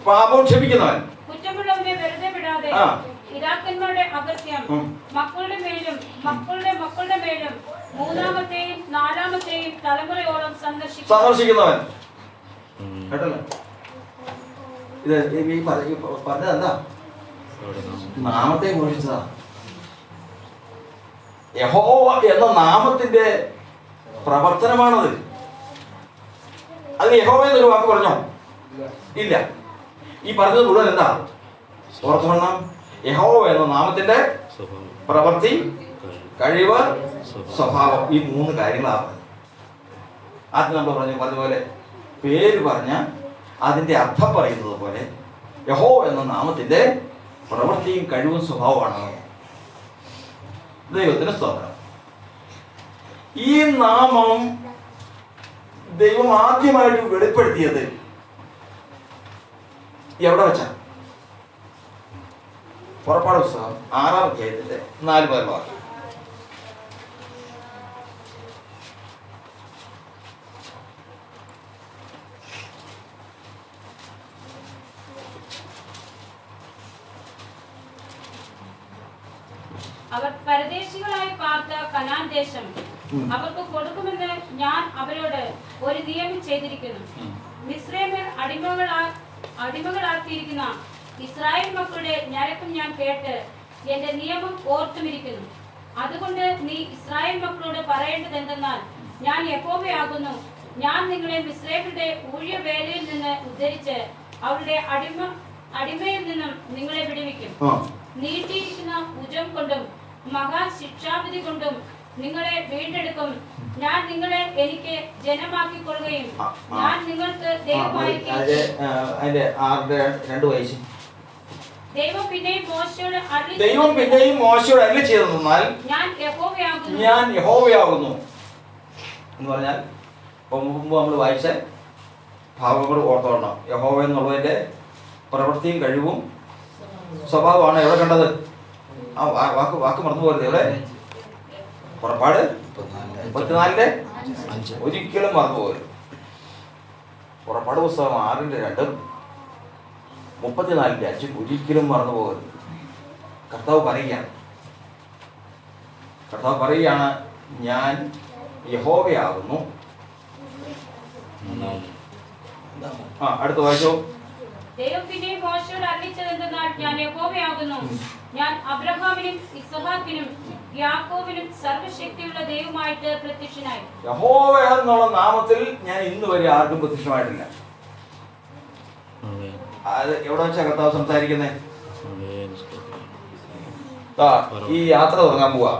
പാപവും ക്ഷമിക്കുന്നവൻ. കുറ്റമുള്ളവനെ വെറുതെ വിടാതെ പിതാക്കന്മാരുടെ അകൃത്യം മക്കളുടെ മേലും മക്കളുടെ മേലും 3-ാമത്തെയും 4-ാമത്തെയും തലമുറയോളം സന്ദർശിക്കുന്നവൻ. കേട്ടല്ലോ, ഇത് പറഞ്ഞതെന്താ? നാമത്തെ ഘോഷിച്ചതാ. യഹോവ എന്ന നാമത്തിന്റെ പ്രവർത്തനമാണത്. അത് യഹോവ എന്നൊരു വാക്ക് പറഞ്ഞോ? ഇല്ല. ഈ പറഞ്ഞത് മുഴുവൻ എന്താ? ഓർത്തുകൊള്ളണം, യഹോവ എന്ന നാമത്തിന്റെ പ്രവൃത്തി, കഴിവ്, സ്വഭാവം. ഈ 3 കാര്യങ്ങളാണ്. ആദ്യം നമ്മൾ പറഞ്ഞ പേര് പറഞ്ഞ അതിന്റെ അർത്ഥം പറയുന്നത് പോലെ യഹോവ എന്ന നാമത്തിന്റെ പ്രവൃത്തിയും കഴിവും സ്വഭാവമാണ്. ദൈവത്തിന് സ്തോത്രം. ഈ നാമം ദൈവം ആദ്യമായിട്ട് വെളിപ്പെടുത്തിയത് എവിടെ വെച്ചാ? പുറപ്പാട് പുസ്തകം 6-ാം അധ്യായത്തിന്റെ 4 മുതലുള്ള വാക്യം. അവർ പരദേശികളായി പാർത്ത കനാൻ ദേശം അവർക്ക് കൊടുക്കുമെന്ന് ഞാൻ അവരോട് ഒരു നിയമം ചെയ്തിരിക്കുന്നു. മിസ്രൈമിൽ അടിമകളാക്കിയിരിക്കുന്ന ഇസ്രായേൽ മക്കളുടെ ഞരക്കം ഞാൻ കേട്ട് എന്റെ നിയമം ഓർത്തുമിരിക്കുന്നു. അതുകൊണ്ട് നീ ഇസ്രായേൽ മക്കളോട് പറയേണ്ടത് എന്തെന്നാൽ, ഞാൻ യഹോവയാകുന്നു. ഞാൻ നിങ്ങളെ മിസ്രൈമിന്റെ ഊഴിയവേലയിൽ നിന്ന് ഉദ്ധരിച്ച് അവരുടെ അടിമയിൽ നിന്നും നിങ്ങളെ വിടുവിക്കും. നീട്ടിയിരിക്കുന്ന ഭുജം കൊണ്ടും മഹാശിക്ഷാവിധി കൊണ്ടും നിങ്ങളെ വീണ്ടെടുക്കും. ഞാൻ നിങ്ങളെ എനിക്ക് ജനമാക്കിക്കൊള്ളുകയും ഞാൻ നിങ്ങൾക്ക് ദൈവമായിരിക്കും. ദൈവം പിന്നെയും മോശയോട് അരുളി ചെയ്തെന്നാൽ, ഞാൻ യഹോവയാകുന്നു എന്ന് പറഞ്ഞാൽ മുമ്പ് നമ്മൾ വായിച്ച ഭാവങ്ങൾ ഓർത്തോളണം. യഹോവ എന്നുള്ളതിന്റെ പ്രവൃത്തിയും കഴിവും സ്വഭാവമാണ് എവിടെ കണ്ടത്? ആ വാക്ക് മറന്നു പോകരുത്. എവിടെ? പുറപ്പാട് 34-ന്റെ ഒരിക്കലും മറന്നു പോകരുത്. പുറപ്പാട് പുസ്തകം 6-ന്റെ 2, 34-ന്റെ 5 ഒരിക്കലും മറന്നു പോകരുത്. കർത്താവ് പറയുകയാണ്, ഞാൻ യഹോവയാകുന്നു. അടുത്ത വായിച്ചോ. ദൈവം പിന്നെയും മോശയോട് അരുളിച്ചതെന്തെന്നാൽ, ഞാൻ യഹോവയാകുന്നു. ഞാൻ അബ്രഹാമിനും ഇസ്ഹാക്കിനും യാക്കോബിനും സർവശക്തിയുള്ള ദൈവമായിട്ട് പ്രത്യക്ഷനായി. യഹോവ എന്നുള്ള നാമത്തിൽ ഞാൻ ഇന്ന് വരെ ആർക്കും പ്രത്യക്ഷമായിട്ടില്ല. അത് എവിടെ വെച്ചാ കർത്താവ് സംസാരിക്കുന്നേ? ഈ യാത്ര തുടങ്ങാൻ പോവാ.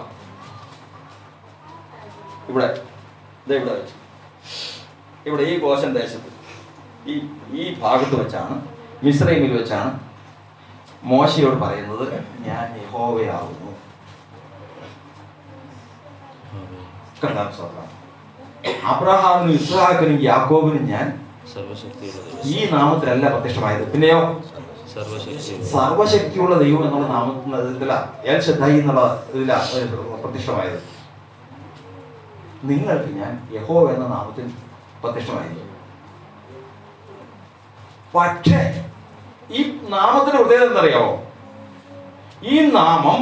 ഇവിടെ ഇവിടെ വെച്ച്, ഇവിടെ ഈ ഗോശൻ ദേശത്ത് ഈ ഭാഗത്ത് വെച്ചാണ്, മിസ്രൈമിൽ വെച്ചാണ് മോശയോട് പറയുന്നത്, ഞാൻ യഹോവയാകുന്നു. അബ്രഹാമിനും ഇസ്ഹാക്കിനും യാക്കോബിനും ഞാൻ ഈ നാമത്തിലല്ല പ്രത്യക്ഷമായത്. പിന്നെയോ സർവശക്തിയുള്ള ദൈവം എന്നുള്ള നാമത്തില എൽ ശദ്ദായി എന്നുള്ള ഇതില പ്രത്യക്ഷമായത്. നിങ്ങൾക്ക് ഞാൻ യഹോവ എന്ന നാമത്തിൽ പ്രത്യക്ഷമായിരുന്നു. പക്ഷേ ഈ നാമത്തിന്റെ പ്രത്യേകത എന്തറിയാമോ? ഈ നാമം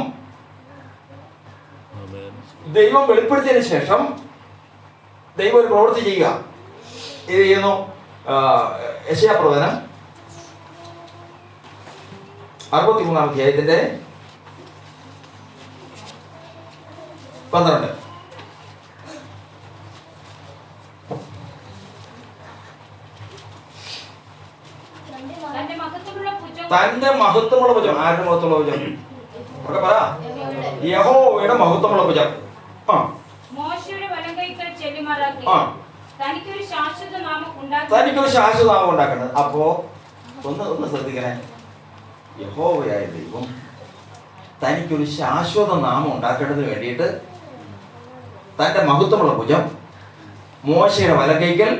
ദൈവം വെളിപ്പെടുത്തിയതിനു ശേഷം ദൈവം ഒരു പ്രവൃത്തി ചെയ്യുക. ഇത് ചെയ്യുന്നു. യെശയ്യാ പ്രവചനം 63-ാം അധ്യായത്തിന്റെ 12. തന്റെ മഹത്വമുള്ള ഭുജം. ആരുടെ മഹത്വമുള്ള ഭുജം? ഒക്കെ പറ. യഹോവയുടെ മഹത്വമുള്ള ഭുജം. മോശയുടെ വലങ്കൈകൾ ചെല്ലുമാറാക്കി തനിക്കൊരു ശാശ്വത നാമം ഉണ്ടാക്കുന്നത്. അപ്പോ ഒന്ന് ശ്രദ്ധിക്കണേ. യഹോവയായ ദൈവം തനിക്കൊരു ശാശ്വത നാമം ഉണ്ടാക്കേണ്ടതിന് വേണ്ടിയിട്ട് തന്റെ മഹത്വമുള്ള ഭുജം മോശയുടെ വലങ്കൈക്കൽ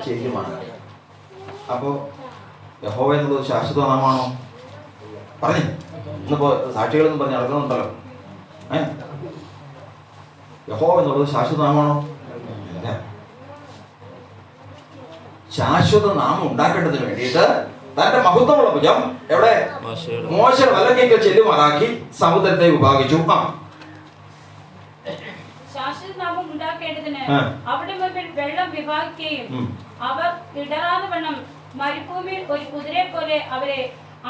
ചെല്ലുമാണ്. അപ്പോ യഹോവ എന്നുള്ളത് ശാശ്വത നാമാണോ? പറഞ്ഞു. ഇന്നിപ്പോ സാക്ഷികളെന്നും പറഞ്ഞ് നടക്കുന്നുണ്ടല്ലോ. യഹോവ എന്നുള്ളത് ശാശ്വത നാമാണോ? അല്ല. ശാശ്വത നാമം ഉണ്ടാക്കേണ്ടതിന് വേണ്ടിയിട്ട് തന്റെ മഹത്വമുള്ള ഭുജം എവിടെ? മോശയുടെ വലങ്കൈക്കൽ ചെല്ലുമാറാക്കി സമുദ്രത്തെ വിഭാഗിച്ചു. ശാശ്വത നാമം ഉണ്ടാക്കേണ്ടതിന് അവിടെ വെള്ളം വിഭാഗിക്കുകയും അവർ ഇടറാതെ വണ്ണം മരുഭൂമിയിൽ ഒരു കുതിരയെ പോലെ അവരെ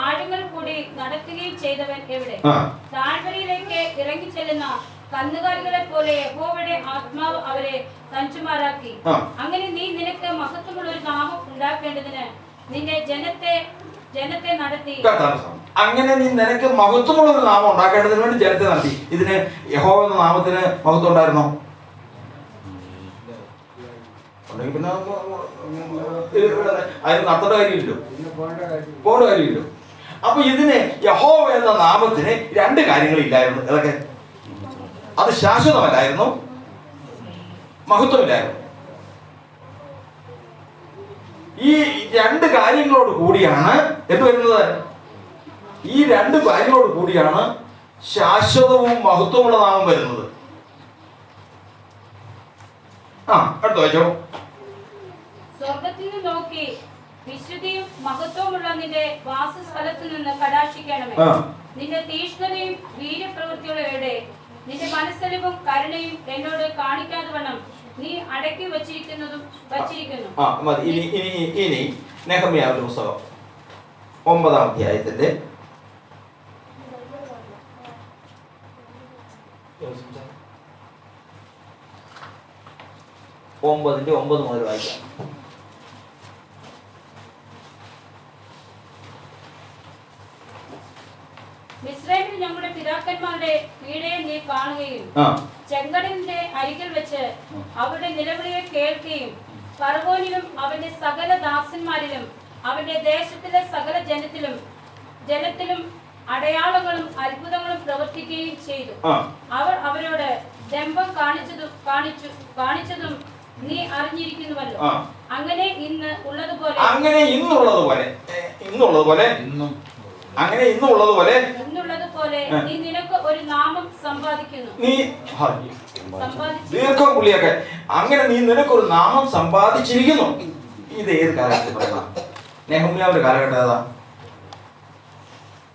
ആഴങ്ങൾ കൂടി നടത്തുകയും ചെയ്തവൻ എവിടെ? താഴ്വരയിലേക്ക് ഇറങ്ങി ചെല്ലുന്ന കന്നുകാലികളെ പോലെ യഹോവയുടെ ആത്മാവ് അവരെ തഞ്ചുമാറാക്കി. അങ്ങനെ നീ നിനക്ക് മഹത്വമുള്ള ഒരു നാമം ഉണ്ടാക്കേണ്ടതിന് നിന്റെ ജനത്തെ നടത്തി. അങ്ങനെ നീ നിനക്ക് മഹത്വമുള്ള ഒരു നാമം ഉണ്ടാക്കേണ്ടതിന് വേണ്ടി ജനത്തെ നടത്തി. ഇതിന് യഹോവ എന്ന നാമത്തിന് മഹത്വം ഉണ്ടായിരുന്നോ? പിന്നെ അതിന് നടത്തേണ്ട കാര്യമില്ലല്ലോ, പോകേണ്ട കാര്യമില്ലല്ലോ. അപ്പൊ ഇതിന് യഹോവ എന്ന നാമത്തിന് രണ്ട് കാര്യങ്ങളില്ലായിരുന്നു. ഏതൊക്കെ? അത് ശാശ്വതമല്ലായിരുന്നു, മഹത്വമില്ലായിരുന്നു. ഈ രണ്ട് കാര്യങ്ങളോട് കൂടിയാണ് എന്ത് വരുന്നത്? ഈ രണ്ട് കാര്യങ്ങളോട് കൂടിയാണ് ശാശ്വതവും മഹത്വമുള്ള നാമം വരുന്നത്. അടുത്ത വായിച്ചോ. സ്വർഗത്തിൽ നിന്ന് നോക്കി വിശുദ്ധിയും മഹത്വമുള്ള നിന്റെ വാസസ്ഥലത്ത് നിന്ന് കടാക്ഷിക്കണമേ. നിന്റെ തീഷ്ണതയും വീര്യപ്രവൃത്തിയുള്ള എവിടെ? നിന്റെ മനസ്സലിവും കരുണയും എന്നോട് കാണിക്കാതെ വണ്ണം നീ അടക്കി വച്ചിരിക്കുന്നു. ഇനി നെഹമ്യാവിന്റെ പുസ്തകം 9-ാം അധ്യായത്തിന്റെ 9 മുതൽ വായിക്കാം. മിസ്രൈമിൽ ഞങ്ങളുടെ പിതാക്കന്മാരുടെ പീഡയെ നീ കാണുകയും ചെങ്കടലിന്റെ അരികിൽ വെച്ച് അവരുടെ നിലവിളിയെ കേൾക്കുകയും ഫറവോനിലും അവന്റെ സകല ദാസന്മാരിലും അവന്റെ ദേശത്തിലെ സകല ജനത്തിലും അടയാളങ്ങളും അത്ഭുതങ്ങളും പ്രവർത്തിക്കുകയും ചെയ്തു. അവർ അവരോട് ദമ്പം കാണിച്ചതും നീ അറിഞ്ഞിരിക്കുന്നുവല്ലോ. അങ്ങനെ ഇന്നുള്ളതുപോലെ നീ നിനക്ക് ഒരു നാമം സമ്പാദിക്കുന്നു. ദീർഘം പുള്ളിയൊക്കെ അങ്ങനെ നീ നിനക്കൊരു നാമം സമ്പാദിച്ചിരിക്കുന്നു. ഇത് ഏത് കാലഘട്ടത്തിൽ പറയണം? നെഹമ്യാവിന്റെ കാലഘട്ടം ഏതാ?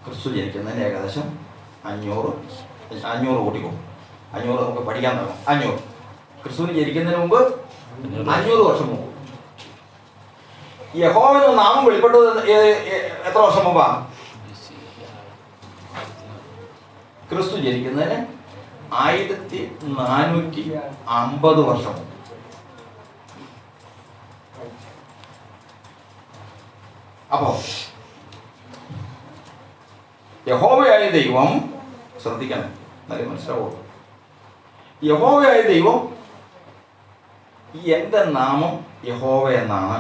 ക്രിസ്തു ജനിക്കുന്നതിന് ഏകദേശം 500 കൂട്ടിക്കോ. 500 നമുക്ക് പഠിക്കാൻ തുടങ്ങും. 500 ക്രിസ്തുവിന് ജനിക്കുന്നതിന് മുമ്പ് 500 വർഷം മുമ്പ്. യഹോവയുടെ നാമം വെളിപ്പെട്ടത് എത്ര വർഷം മുമ്പാ? ക്രിസ്തു ജനിക്കുന്നതിന് 1450 വർഷം. അപ്പോ യഹോവയായ ദൈവം, ശ്രദ്ധിക്കണം എന്നാലേ മനസ്സിലാവുള്ളൂ, യഹോവയായ ദൈവം എൻ്റെ നാമം യഹോവ എന്നാണ്.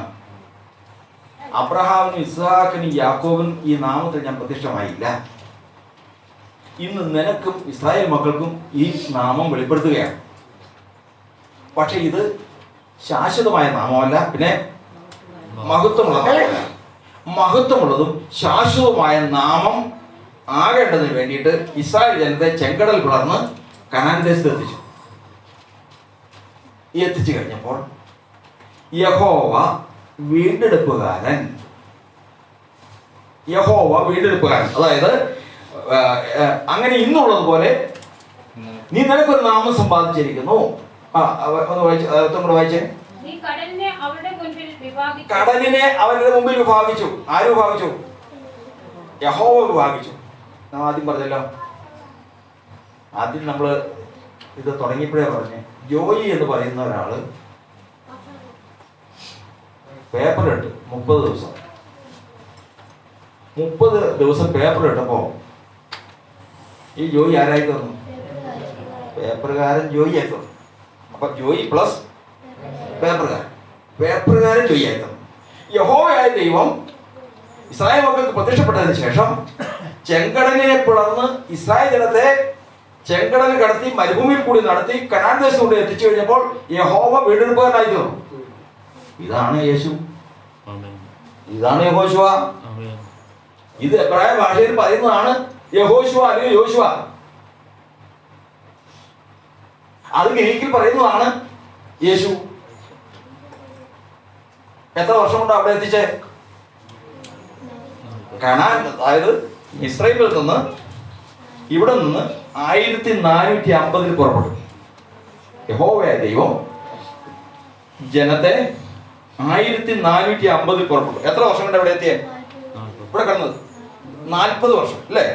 അബ്രഹാമിനും ഇസ്ഹാക്കിനും യാക്കോബിനും ഈ നാമത്തിൽ ഞാൻ പ്രതിഷ്ഠമായില്ല. ഇന്ന് നിനക്കും ഇസ്രായേൽ മക്കൾക്കും ഈ നാമം വെളിപ്പെടുത്തുകയാണ്. പക്ഷെ ഇത് ശാശ്വതമായ നാമമല്ല, പിന്നെ മഹത്വമുള്ള നാമമല്ല. മഹത്വമുള്ളതും ശാശ്വതവുമായ നാമം ആകേണ്ടതിന് വേണ്ടിയിട്ട് ഇസ്രായേൽ ജനത്തെ ചെങ്കടൽ പിളർന്ന് കനാൻ ദേശത്ത് എത്തിച്ചു കഴിഞ്ഞപ്പോൾ യഹോവ വീണ്ടെടുപ്പുകാരൻ, അതായത് അങ്ങനെ ഇന്നുള്ളതുപോലെ നീ നിനക്കൊരു നാമം സമ്പാദിച്ചിരിക്കുന്നു. ഒന്ന് വായിച്ചേ. കടലിനെ അവരുടെ മുമ്പിൽ വിഭാഗിച്ചു. ആര് വിഭാഗിച്ചു? യഹോവ വിഭാഗിച്ചു. നാം ആദ്യം പറഞ്ഞല്ലോ, ആദ്യം നമ്മൾ ഇത് തുടങ്ങിയപ്പോഴേ പറഞ്ഞ് ജോയി എന്ന് പറയുന്ന ഒരാള് പേപ്പറിട്ട് 30 ദിവസം പേപ്പറിട്ടപ്പോ ഈ ജോയി ആരായി തന്നു? പേപ്പറുകാരൻ ജോയി ആയി തന്നു. അപ്പൊ ജോയി പ്ലസ് പേപ്പറുകാരൻ ജോയി ആയി തന്നു. യഹോവയായ ദൈവം ഇസ്രായേൽ മക്കൾക്ക് പ്രത്യക്ഷപ്പെട്ടതിന് ശേഷം ചെങ്കടലിനെ പിളർന്ന് ഇസ്രായേൽ ജനത്തെ ചെങ്കടൽ കടത്തി മരുഭൂമിയിൽ കൂടി നടത്തി കനാൻ ദേശത്ത് കൊണ്ട് എത്തിച്ചു കഴിഞ്ഞപ്പോൾ യഹോവ വീണ്ടെടുപ്പുകാരനായി തീർന്നു. ഇതാണ് യേശു, ഇതാണ് യഹോശുവ. ഇത് എബ്രായ ഭാഷയിൽ പറയുന്നതാണ് യഹോശുവ അല്ലെങ്കിൽ യോശുവ. അത് ഗ്രീക്കിൽ പറയുന്നതാണ് യേശു. എത്ര വർഷം കൊണ്ട് അവിടെ എത്തിച്ചേ? കനാൻ, അതായത് ഇസ്രായേലിൽ നിന്ന് ഇവിടെ നിന്ന് 1450 പുറപ്പെട്ടു. യഹോവയായ ദൈവം ജനത്തെ 1450 പുറപ്പെട്ടു. എത്ര വർഷം കൊണ്ട് എവിടെ എത്തിയേ? ഇവിടെ കിടന്നത് 40 വർഷം അല്ലേ?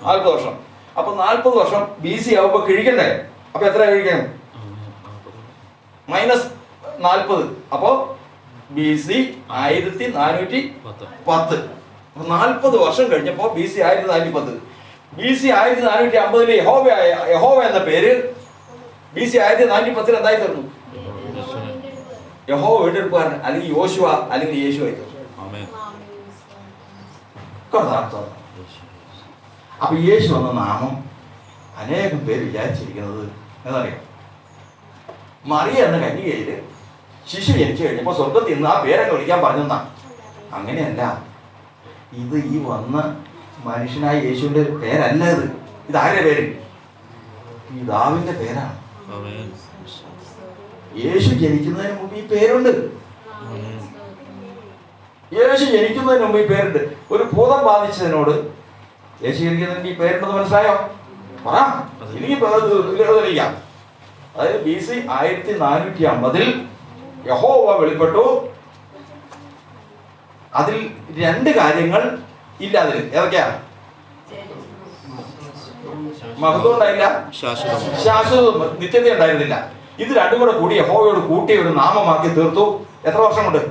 40 വർഷം. അപ്പൊ 40 വർഷം BC ആവുമ്പോ കിഴിക്കണ്ടേ? അപ്പൊ എത്ര കഴിക്കണം? -40. അപ്പോ BC 1410. 40 വർഷം കഴിഞ്ഞപ്പോ BC 1410. BC 1450 യഹോവ എന്ന പേര് BC 1410 എന്തായി തീർന്നു? യഹോവ വീണ്ടെടുപ്പുകാരൻ അല്ലെങ്കിൽ യോശുവ അല്ലെങ്കിൽ യേശു ആയി തീർന്നു. അപ്പൊ യേശു എന്ന നാമം അനേകം പേര് വിചാരിച്ചിരിക്കുന്നത് എന്നറിയാം. മറിയ എന്ന കന്യകയില് ശിശു ജനിച്ചു കഴിഞ്ഞപ്പോൾ സ്വർഗത്തിൽ നിന്ന് ആ പേരൊക്കെ വിളിക്കാൻ പറഞ്ഞെന്നാ. അങ്ങനെയല്ല, ഇത് ഈ വന്ന മനുഷ്യനായ യേശുവിന്റെ പേരല്ല. ഇതാരുടെ പേര്? പിതാവിന്റെ പേരാണ്. യേശു ജനിക്കുന്നതിന് മുമ്പ് ഈ പേരുണ്ട്. യേശു ജനിക്കുന്നതിന് മുമ്പ് ഈ പേരുണ്ട്. ഒരു ഭൂതം ബാധിച്ചതിനോട് യേശു ജനിക്കുന്നതിന് ഈ പേരുണ്ടെന്ന് മനസ്സിലായോ? പറ, എനിക്ക് തെളിയിക്കാം. അതായത് BC 1450 യഹോവ വെളിപ്പെട്ടു. അതിൽ 2 കാര്യങ്ങൾ ഇല്ല. അതിൽ ഏതൊക്കെയാ? മഹത്വം ഉണ്ടായില്ല, ശാശ്വത നിത്യത ഉണ്ടായിരുന്നില്ല. ഇത് രണ്ടും കൂടെ യഹോവയോട് കൂട്ടി ഒരു നാമമാക്കി തീർത്തു. എത്ര വർഷം കൊണ്ട്?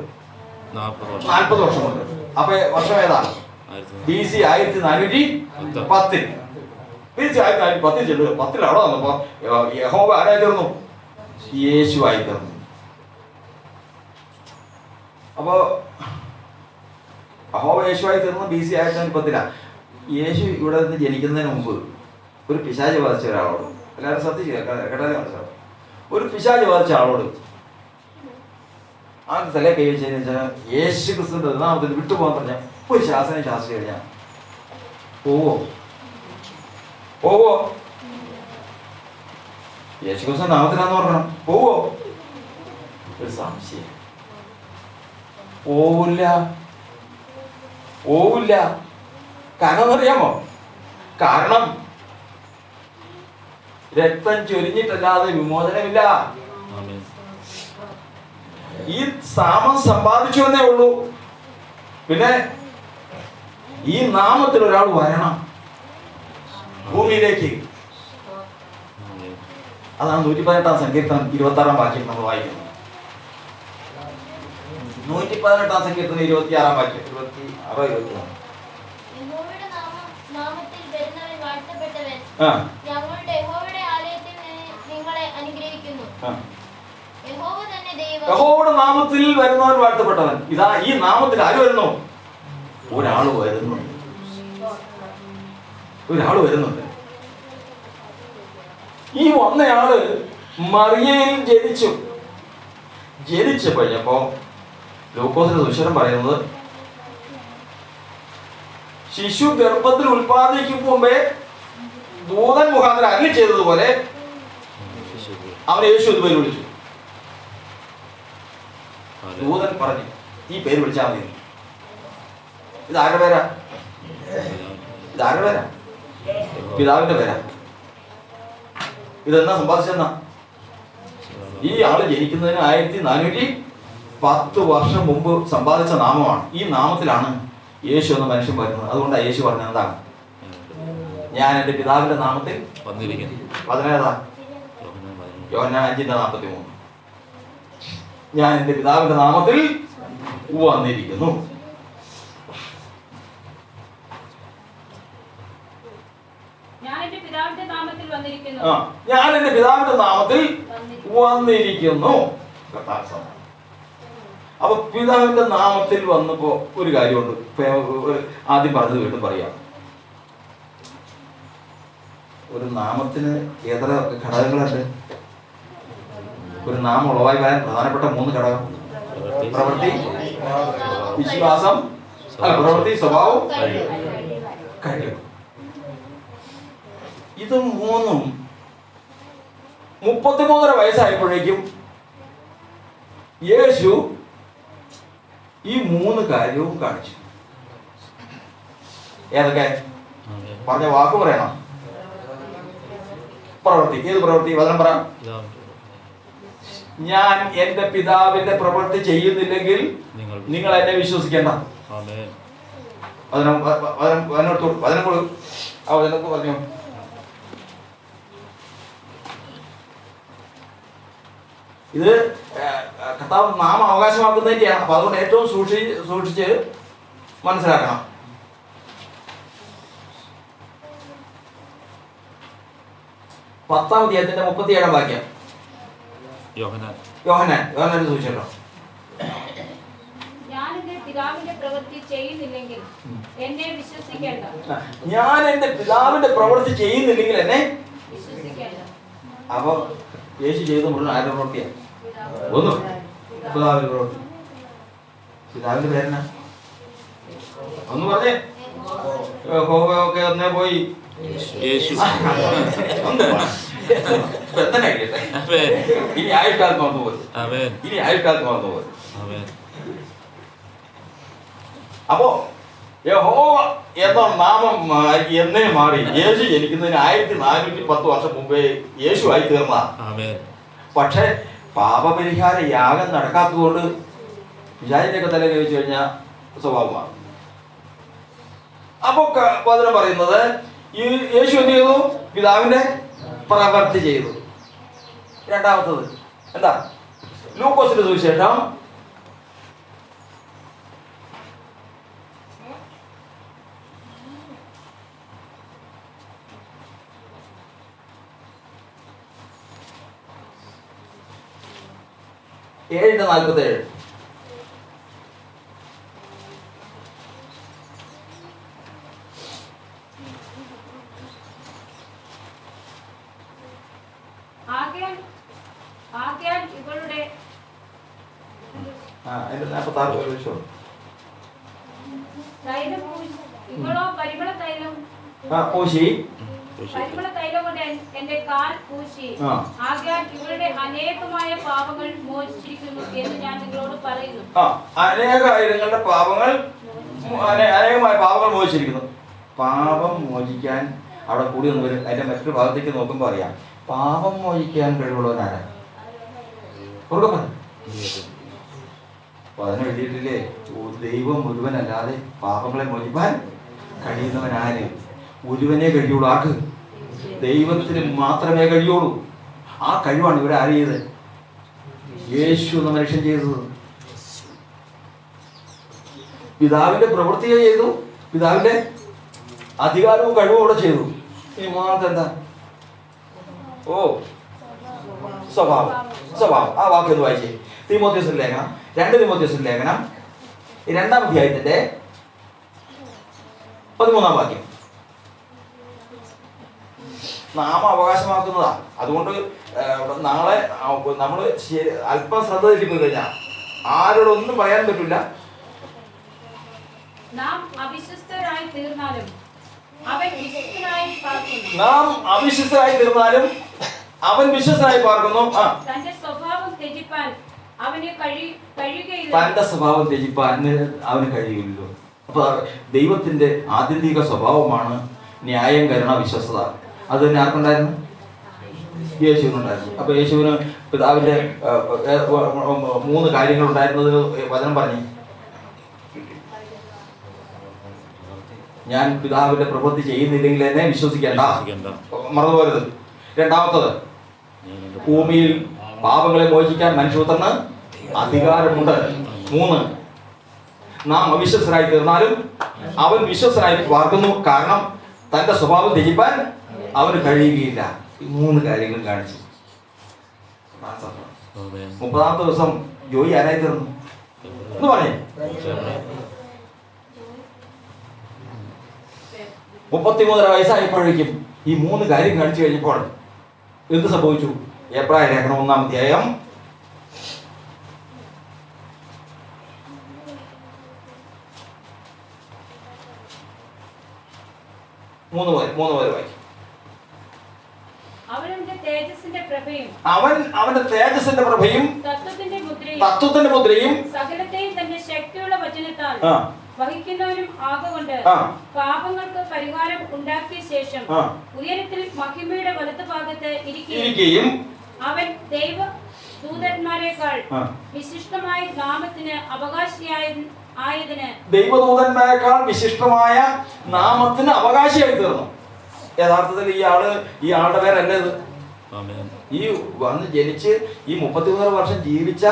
40 വർഷം കൊണ്ട്. അപ്പൊ വർഷം ഏതാ? BC 1410. BC 1410 ചെല്ലുക. 10 അവിടെ വന്നപ്പോ യഹോവ ആരായി തീർന്നു? യേശു ആയി തീർന്നു. അപ്പോ യഹോവ യേശുവായി തീർന്നു BC 1410. യേശു ഇവിടെ നിന്ന് ജനിക്കുന്നതിന് മുമ്പ് ഒരു പിശാച് ബാധിച്ച ഒരാളോട്, എല്ലാവരും ശ്രദ്ധിച്ചു കേട്ടാലേ മനസ്സിലാവും. ഒരു പിശാച് ബാധിച്ച ആളോട് ആ തലേ കൈ വെച്ചതിന് വെച്ചാൽ യേശു ക്രിസ്തുവിന്റെ നാമത്തിൽ വിട്ടുപോകാൻ പറഞ്ഞാൽ ഒരു ശാസനം ശാസ്ത്രി കഴിഞ്ഞാൽ പോവോ? യേശു ക്രിസ്തു നാമത്തിലാന്ന് പറയണം. പോവോ? ഒരു സംശയം. പോവില്ല. കാരണം അറിയാമോ? കാരണം രക്തം ചൊരിഞ്ഞിട്ടല്ലാതെ വിമോചനമില്ല. ഈ നാമം സമ്പാദിച്ചു എന്നേ ഉള്ളൂ. പിന്നെ ഈ നാമത്തിൽ ഒരാൾ വരണം ഭൂമിയിലേക്ക്. അതാണ് 118 സങ്കീർത്തനം 26 വാക്യം നമ്മൾ വായിക്കുന്നത്. 118 സങ്കീർത്തനം 26 വാക്യം 26-24. യഹോവയുടെ നാമത്തിൽ വരുന്നവൻ വാഴ്ത്തപ്പെട്ടവൻ. ഞങ്ങളുടെ യഹോവയുടെ ആലയത്തിൽ നിങ്ങളെ അനുഗ്രഹിക്കുന്നു. യഹോവ തന്നെ ദൈവം. യഹോവയുടെ നാമത്തിൽ വരുന്നവൻ വാഴ്ത്തപ്പെട്ടവൻ. ഇതാ ഈ നാമത്തിൽ ആര് വരുന്നു? ഒരാള് വരുന്നുണ്ട്. ഒരാള് വരുന്നുണ്ട്. ഈ വന്നയാള് മറിയയിൽ ജനിച്ചു കഴിഞ്ഞപ്പോ ലൂക്കോസിന്റെ സുവിശേഷം പറയുന്നത് ശിശു ഗർഭത്തിൽ ഉൽപ്പാദിക്കും മുമ്പേ ദൂതൻ മുഖാന്തരം അരുളി ചെയ്തതുപോലെ അവൻ യേശു എന്ന് പേര് വിളിച്ചു. ദൂതൻ പറഞ്ഞു ഈ പേര് വിളിച്ചാൽ മതി. ഇതാരുടെ പേരാ? ഇതാരുടെ പേരാ? പിതാവിന്റെ പേരാ. ഇതെന്നാ സമ്പാദിച്ചെന്നാ? ഈ ആള് ജനിക്കുന്നതിന് 1410 വർഷം മുമ്പ് സമ്പാദിച്ച നാമമാണ്. ഈ നാമത്തിലാണ് യേശു എന്ന മനുഷ്യൻ വരുന്നത്. അതുകൊണ്ടാണ് യേശു പറഞ്ഞത് എന്താണ്? ഞാൻ എൻ്റെ പിതാവിന്റെ നാമത്തിൽ വന്നിരിക്കുന്നു. 17 യോഹന്നാൻ 5:43. ഞാൻ എൻ്റെ പിതാവിന്റെ നാമത്തിൽ വന്നിരിക്കുന്നു. ഞാൻ എൻ്റെ പിതാവിന്റെ നാമത്തിൽ വന്നിരിക്കുന്നു. അപ്പൊ പിതാവിന്റെ നാമത്തിൽ വന്നപ്പോ ഒരു കാര്യമുണ്ട്. ആദ്യം പറഞ്ഞത് വീണ്ടും പറയാം. ഒരു നാമത്തിന് എത്ര ഘടകങ്ങളുണ്ട്? ഒരു നാമം ഉളവായി വരാൻ പ്രധാനപ്പെട്ട 3 ഘടകം: പ്രവൃത്തി, വിശ്വാസം, പ്രവൃത്തി, സ്വഭാവം, കഴിവ്. ഇത് 3ഉം 33 വയസ്സായപ്പോഴേക്കും യേശു ഈ 3 കാര്യവും കാണിച്ചു. ഏതൊക്കെ? പറഞ്ഞ വാക്ക് പറയണം. പ്രവൃത്തി. ഏത് പ്രവൃത്തി? വചനം പറ. ഞാൻ എന്റെ പിതാവിന്റെ പ്രവൃത്തി ചെയ്യുന്നില്ലെങ്കിൽ നിങ്ങൾ എന്നെ വിശ്വസിക്കേണ്ട. വചനം പറഞ്ഞു. ഇത് കർത്താവ് നാമം അവകാശമാക്കുന്നതിന്റെയാണ്. അപ്പൊ അതുകൊണ്ട് ഏറ്റവും സൂക്ഷിച്ച് മനസ്സിലാക്കണം. പത്താം അധ്യായത്തിന്റെ 37 വാക്യം. യോഹന്നാൻ സൂക്ഷിച്ചോ. ഞാൻ എന്റെ പിതാവിന്റെ പ്രവൃത്തി ചെയ്യുന്നില്ലെങ്കിൽ എന്നെ വിശ്വസിക്കേണ്ട. ഞാൻ എന്റെ പിതാവിന്റെ പ്രവൃത്തി ചെയ്യുന്നില്ലെങ്കിൽ എന്നെ വിശ്വസിക്കേണ്ട. അപ്പൊ യേശു ചെയ്ത മുഴുവൻ ആരുടെ പ്രവൃത്തിയാണ്? ഒന്ന് പിതാവിന്റെ പ്രവൃത്തി. പിതാവിന്റെ പേരെന്നാ? ഒന്ന് പറഞ്ഞേ. യഹോവയൊക്കെ ഒന്നേ പോയി ഇനി ആയുഷ്കാലത്ത് മറന്നുപോയി. അപ്പോ യഹോവ എന്ന നാമം എന്നേ മാറി. യേശു ജനിക്കുന്നതിന് 1410 വർഷം മുമ്പേ യേശു ആയി തീർന്ന. പക്ഷെ പാപപരിഹാര യാഗം നടക്കാത്തതുകൊണ്ട് പിശാചിന്റെയൊക്കെ തല കഴിച്ചു കഴിഞ്ഞാൽ സ്വഭാവമാണ്. അപ്പൊ വചനം പറയുന്നത് ഈ യേശു എന്ത് ചെയ്തു? പിതാവിന്റെ പ്രവൃത്തി ചെയ്തു. രണ്ടാമത്തത് എന്താ? ലൂക്കോസിന്റെ സുവിശേഷം 7:47. ഇവളുടെ ഇവളോ പരിമള തൈലം കൊണ്ട് എന്റെ കാൽ പൂശി. ആകയാൽ ഇവളുടെ അനേകമായ പാപങ്ങൾ മോചിച്ചിരിക്കുന്നു എന്ന് ഞാൻ നിങ്ങളോട് പറയുന്നു. അനേകായിരങ്ങളുടെ പാപങ്ങൾ, അനേകമായ പാപങ്ങൾ മോചിച്ചിരിക്കുന്നു. പാപം മോചിക്കാൻ അവിടെ കൂടി ഒന്ന് വരും. അതിന്റെ മറ്റൊരു ഭാഗത്തേക്ക് നോക്കുമ്പോൾ അറിയാം പാപം മോചിക്കാൻ കഴിവുള്ളവനാരാ? അതിന് എഴുതിയിട്ടില്ലേ? ദൈവം മുഴുവനല്ലാതെ പാപങ്ങളെ മോചിപ്പാൻ കഴിയുന്നവനാര്? ഒരുവനെ കഴിയുള്ളൂ. ആർക്ക്? ദൈവത്തിന് മാത്രമേ കഴിയുള്ളൂ. ആ കഴിവാണ് ഇവരെ ആര് ചെയ്തത്? യേശു എന്ന മനുഷ്യൻ ചെയ്തത്. പിതാവിന്റെ പ്രവൃത്തിയെ ചെയ്തു, പിതാവിന്റെ അധികാരവും കഴിവും അവിടെ ചെയ്തു. ഈ മൂന്നാമത്തെ എന്താ? ഓ, സ്വഭാവം. സ്വഭാവം ആ വാക്ക് ഒന്ന് വായിച്ചേ. തീമോഥെയോസിന്റെ ലേഖനം, 2 തീമോഥെയോസിന്റെ ലേഖനം 2-ാം അധ്യായത്തിന്റെ 13-ാം വാക്യം. നാമം അവകാശമാക്കുന്നതാ. അതുകൊണ്ട് നാളെ നമ്മൾ അല്പം ശ്രദ്ധ തെറ്റിപ്പോയി കഴിഞ്ഞാൽ ആരോടൊന്നും പറയാൻ പറ്റില്ല. നാം അവിശ്വസ്തരായി തീർന്നാലും അവൻ വിശ്വസ്തനായി പാർക്കുന്നു. നാം അവിശ്വസ്തരായി തീർന്നാലും അവൻ വിശ്വസ്തനായി പാർക്കുന്നു. തന്റെ സ്വഭാവം ത്യജിപ്പാൻ അവന് കഴിയുകയില്ല. തന്റെ സ്വഭാവം ത്യജിപ്പാൻ അവന് കഴിയില്ലല്ലോ. അപ്പൊ ദൈവത്തിന്റെ ആത്യന്തിക സ്വഭാവമാണ് ന്യായം, കരുണ, വിശ്വസ്തത. അത് തന്നെ ആർക്കുണ്ടായിരുന്നു? യേശുവിനുണ്ടായിരുന്നു. അപ്പൊ യേശുവിന് പിതാവിന്റെ 3 കാര്യങ്ങൾ ഉണ്ടായിരുന്നത് വചനം പറഞ്ഞു. ഞാൻ പിതാവിന്റെ പ്രവൃത്തി ചെയ്യുന്നില്ലെങ്കിൽ എന്നെ വിശ്വസിക്കേണ്ട, മറന്നുപോരുത്. 2-ാമത്തത്, ഭൂമിയിൽ പാപങ്ങളെ മോചിക്കാൻ മനുഷ്യപുത്രന് അധികാരമുണ്ട്. 3, നാം അവിശ്വസ്തരായി തീർന്നാലും അവൻ വിശ്വസ്തനായി പാർക്കുന്നു, കാരണം തന്റെ സ്വഭാവം ത്യജിപ്പാൻ അവന് കഴിയുകയില്ല. ഈ 3 കാര്യങ്ങളും കാണിച്ചു. 30-ാമത്തെ ദിവസം ജോയി ആരായി തീർന്നു എന്ന് പറഞ്ഞേ. 33 വയസ്സായപ്പോഴേക്കും ഈ 3 കാര്യം കാണിച്ചു കഴിഞ്ഞപ്പോൾ എന്ത് സംഭവിച്ചു? എബ്രായ ലേഖനം 1-ാം അധ്യായം 3 മുതൽ വായിക്കും. അവൻ അവന്റെ തേജസ്സിന്റെ പ്രഭയും തത്വത്തിന്റെ മുദ്രയും സകലത്തെയും തന്റെ ശക്തിയുള്ള വചനത്താൽ വഹിക്കുന്നവനും ആകൊണ്ട് പാപങ്ങൾക്ക് പരിഹാരം ഉണ്ടാക്കിയ ശേഷം ഉയരത്തിൽ മഹിമയുടെ വലത്തുഭാഗത്ത് ഇരിക്കുകയും അവൻ ദൈവ ദൂതന്മാരെക്കാൾ വിശിഷ്ടമായ നാമത്തിന് അവകാശിയായതിന് ദൈവദൂതന്മാരെക്കാൾ വിശിഷ്ടമായ നാമത്തിന് അവകാശിയായി തീർന്നു. യഥാർത്ഥത്തിൽ ഈ ആളുടെ പേരല്ല ഇത്. ഈ വന്ന് ജനിച്ച് ഈ 33 വർഷം ജീവിച്ച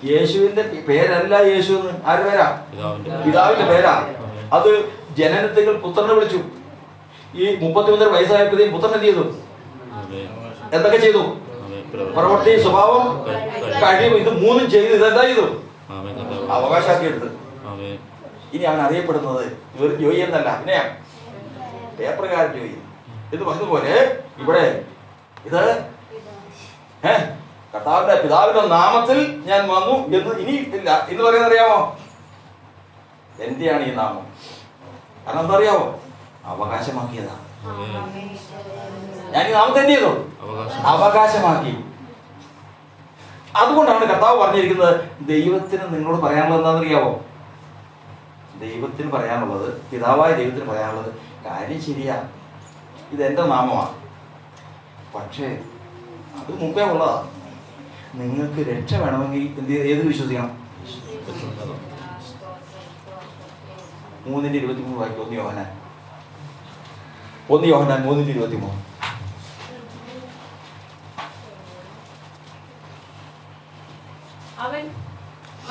യേശുവിന്റെ പേരല്ല യേശു എന്ന്. ആരുടെ പേരാ? പിതാവിന്റെ പേരാ. അത് ജനനത്തിൽ പുത്രനെ വിളിച്ചു. ഈ 33 വയസ്സായപ്പോഴത്തേക്കും പുത്രൻ എന്ത് ചെയ്തു? എന്തൊക്കെ ചെയ്തു? പ്രവൃത്തി, സ്വഭാവം, കഴിവ്, ഇത് 3 ചെയ്തു. ഇതെന്താ ചെയ്തു? അവകാശമാക്കിയെടുത്ത്. ഇനി അവൻ അറിയപ്പെടുന്നത് ഇവർ ജോയി എന്നല്ല, പിന്നെയാ പേപ്പറുകാരൻ ജോയി എന്ന് പറഞ്ഞതുപോലെ ഇവിടെ ഇത് കർത്താവിന്റെ പിതാവിന്റെ നാമത്തിൽ ഞാൻ വന്നു എന്ന് ഇനി ഇല്ല എന്ന് പറയുന്നത് അറിയാമോ? എന്റെയാണ് ഈ നാമം. കാരണം എന്താ അറിയാമോ? അവകാശമാക്കിയതാ. ഞാൻ ഈ നാമത്തെ എന്ത് ചെയ്തു? അവകാശമാക്കി. അതുകൊണ്ടാണ് കർത്താവ് പറഞ്ഞിരിക്കുന്നത്, ദൈവത്തിന് നിങ്ങളോട് പറയാനുള്ളത് എന്താണെന്നറിയാമോ? ദൈവത്തിന് പറയാനുള്ളത്, പിതാവായ ദൈവത്തിന് പറയാനുള്ളത്, കാര്യം ശരിയാ, ഇതെന്റെ നാമമാണ്, പക്ഷേ അത് മുമ്പേ ഉള്ളതാ. നിങ്ങൾക്ക് രക്ഷ വേണമെങ്കിൽ ഏത് വിശ്വസിക്കണം? 3:23 വായിക്കും. 1 യോഹന്നാൻ 3:23.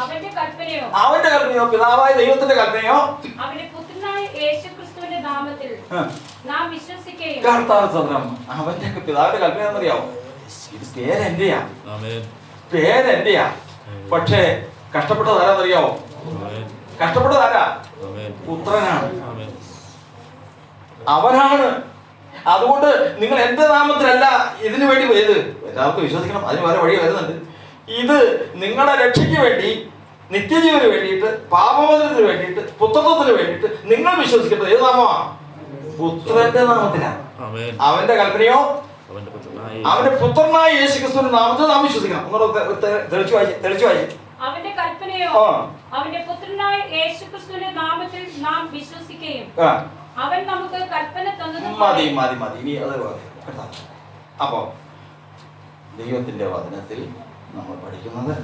അവന്റെ കൽപ്പനയോ പിതാവായ ദൈവത്തിന്റെ കൽപ്പനയോ അവന്റെ പുത്രനായ യേശുക്രിസ്തുവിന്റെ നാമത്തിൽ നാം വിശ്വസിക്കുകയും. അവന്റെ പിതാവിന്റെ കൽപ്പന എന്നറിയാമോ? ഇത് പേരെന്റെയാ, പക്ഷേ കഷ്ടപ്പെട്ടത് ആരാന്നറിയാമോ? കഷ്ടപ്പെട്ടത് ആരാ? പുത്രനാണ്, അവനാണ്. അതുകൊണ്ട് നിങ്ങൾ എന്റെ നാമത്തിലല്ല ഇതിനു വേണ്ടി പോയത്. എല്ലാവർക്കും വിശ്വസിക്കണം, അതിന് വേറെ വഴി വരുന്നുണ്ട്. ഇത് നിങ്ങളുടെ രക്ഷയ്ക്ക് വേണ്ടി, നിത്യജീവന് വേണ്ടിയിട്ട്, പാപമോചനത്തിന് വേണ്ടിയിട്ട്, പുത്രത്വത്തിന് വേണ്ടിയിട്ട് നിങ്ങൾ വിശ്വസിക്കേണ്ടത് ഏത് നാമമാണ്? പുത്രന്റെ നാമത്തിലാണ്. അവന്റെ കൽപ്പനയോ അവന്റെ പുത്രനായ യേശുക്രിസ്തുവിന്റെ നാമത്തിൽ നാം വിശ്വസിക്കണം. തെളിച്ചു വായിച്ചു. അവന്റെ കൽപ്പനയോ അവന്റെ പുത്രനായ യേശുക്രിസ്തുവിന്റെ നാമത്തിൽ നാം വിശ്വസിക്കുകയും അവൻ നമുക്ക് കൽപ്പന തന്നത്. മതി. ഇനി അത് അപ്പോ ദൈവത്തിന്റെ വചനത്തിൽ നമ്മൾ പഠിക്കുന്നത്,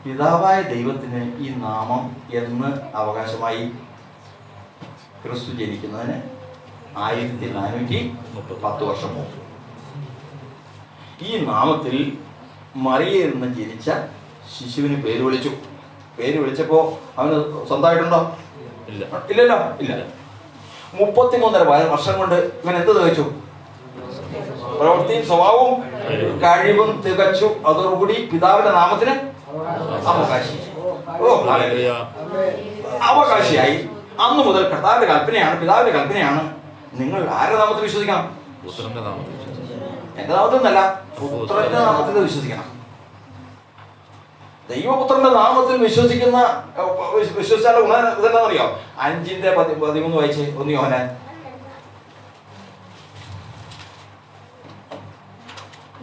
പിതാവായ ദൈവത്തിന് ഈ നാമം എന്ന് അവകാശമായി ക്രിസ്തു ജനിക്കുന്നതിന് 1410 വർഷം മുമ്പ്. ഈ നാമത്തിൽ മറിയയിൽ നിന്ന് ജനിച്ച ശിശുവിന് പേര് വിളിച്ചു. പേര് വിളിച്ചപ്പോ അവന് സ്വന്തമായിട്ടുണ്ടോ? ഇല്ലല്ലോ, ഇല്ല. 33.5 വർഷം കൊണ്ട് ഇവൻ എന്ത് തികച്ചു? പ്രവൃത്തിയും സ്വഭാവവും കഴിവും തികച്ചു. അതോടുകൂടി പിതാവിന്റെ നാമത്തിന് അവകാശിയായി. അന്നു മുതൽ കർത്താവിന്റെ കൽപ്പനയാണ്, പിതാവിന്റെ കൽപ്പനയാണ്, നിങ്ങൾ ആരുടെ നാമത്തിൽ വിശ്വസിക്കണം? എന്റെ നാമത്തിൽ നിന്നല്ല, പുത്രന്റെ നാമത്തിൽ വിശ്വസിക്കണം. ദൈവപുത്രന്റെ നാമത്തിൽ വിശ്വസിച്ചാൽ ഗുണം ഇതെന്താണെന്നറിയോ? 5:13 വായിച്ച് 1 യോഹന്നാൻ.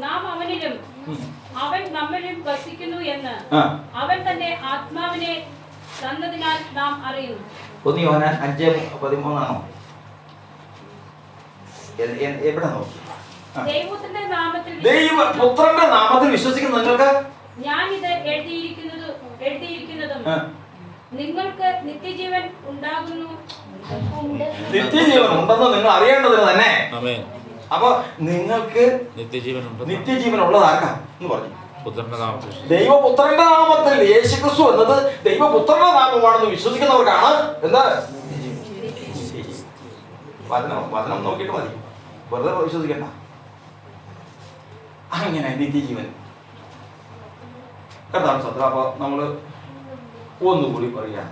നാം അവനിലും അവൻ നമ്മിലും വസിക്കുന്നു എന്ന് അവൻ തന്റെ ആത്മാവിനെ തന്നതിനാൽ നാം അറിയുന്നു. 1 യോഹന്നാൻ 5:13 ആണോ? എവിടെ നോക്കി? ദൈവപുത്രന്റെ നാമത്തിൽ വിശ്വസിക്കുന്ന നിങ്ങൾക്ക് ഞാനിത് എഴുതിയിരിക്കുന്നതും നിങ്ങൾക്ക് നിത്യജീവൻ ഉണ്ടാകുന്നു. നിത്യജീവൻ ഉണ്ടെന്ന് നിങ്ങൾ അറിയേണ്ടതിന് തന്നെ. അപ്പൊ നിങ്ങൾക്ക് നിത്യജീവൻ ഉള്ളത് ആർക്കാ എന്ന് പറഞ്ഞു? ദൈവപുത്രന്റെ നാമത്തിൽ. യേശുക്രിസ്തു എന്നത് ദൈവപുത്രന്റെ നാമമാണെന്ന് വിശ്വസിക്കുന്നവർക്കാണ് എന്താ? വചനം നോക്കിയിട്ട് മതി, വെറുതെ വിശ്വസിക്കണ്ട. അങ്ങനെ നിത്യജീവൻ കർത്താവ് സത്ര. അപ്പൊ നമ്മള് ഒന്നുകൂടി പറയാം.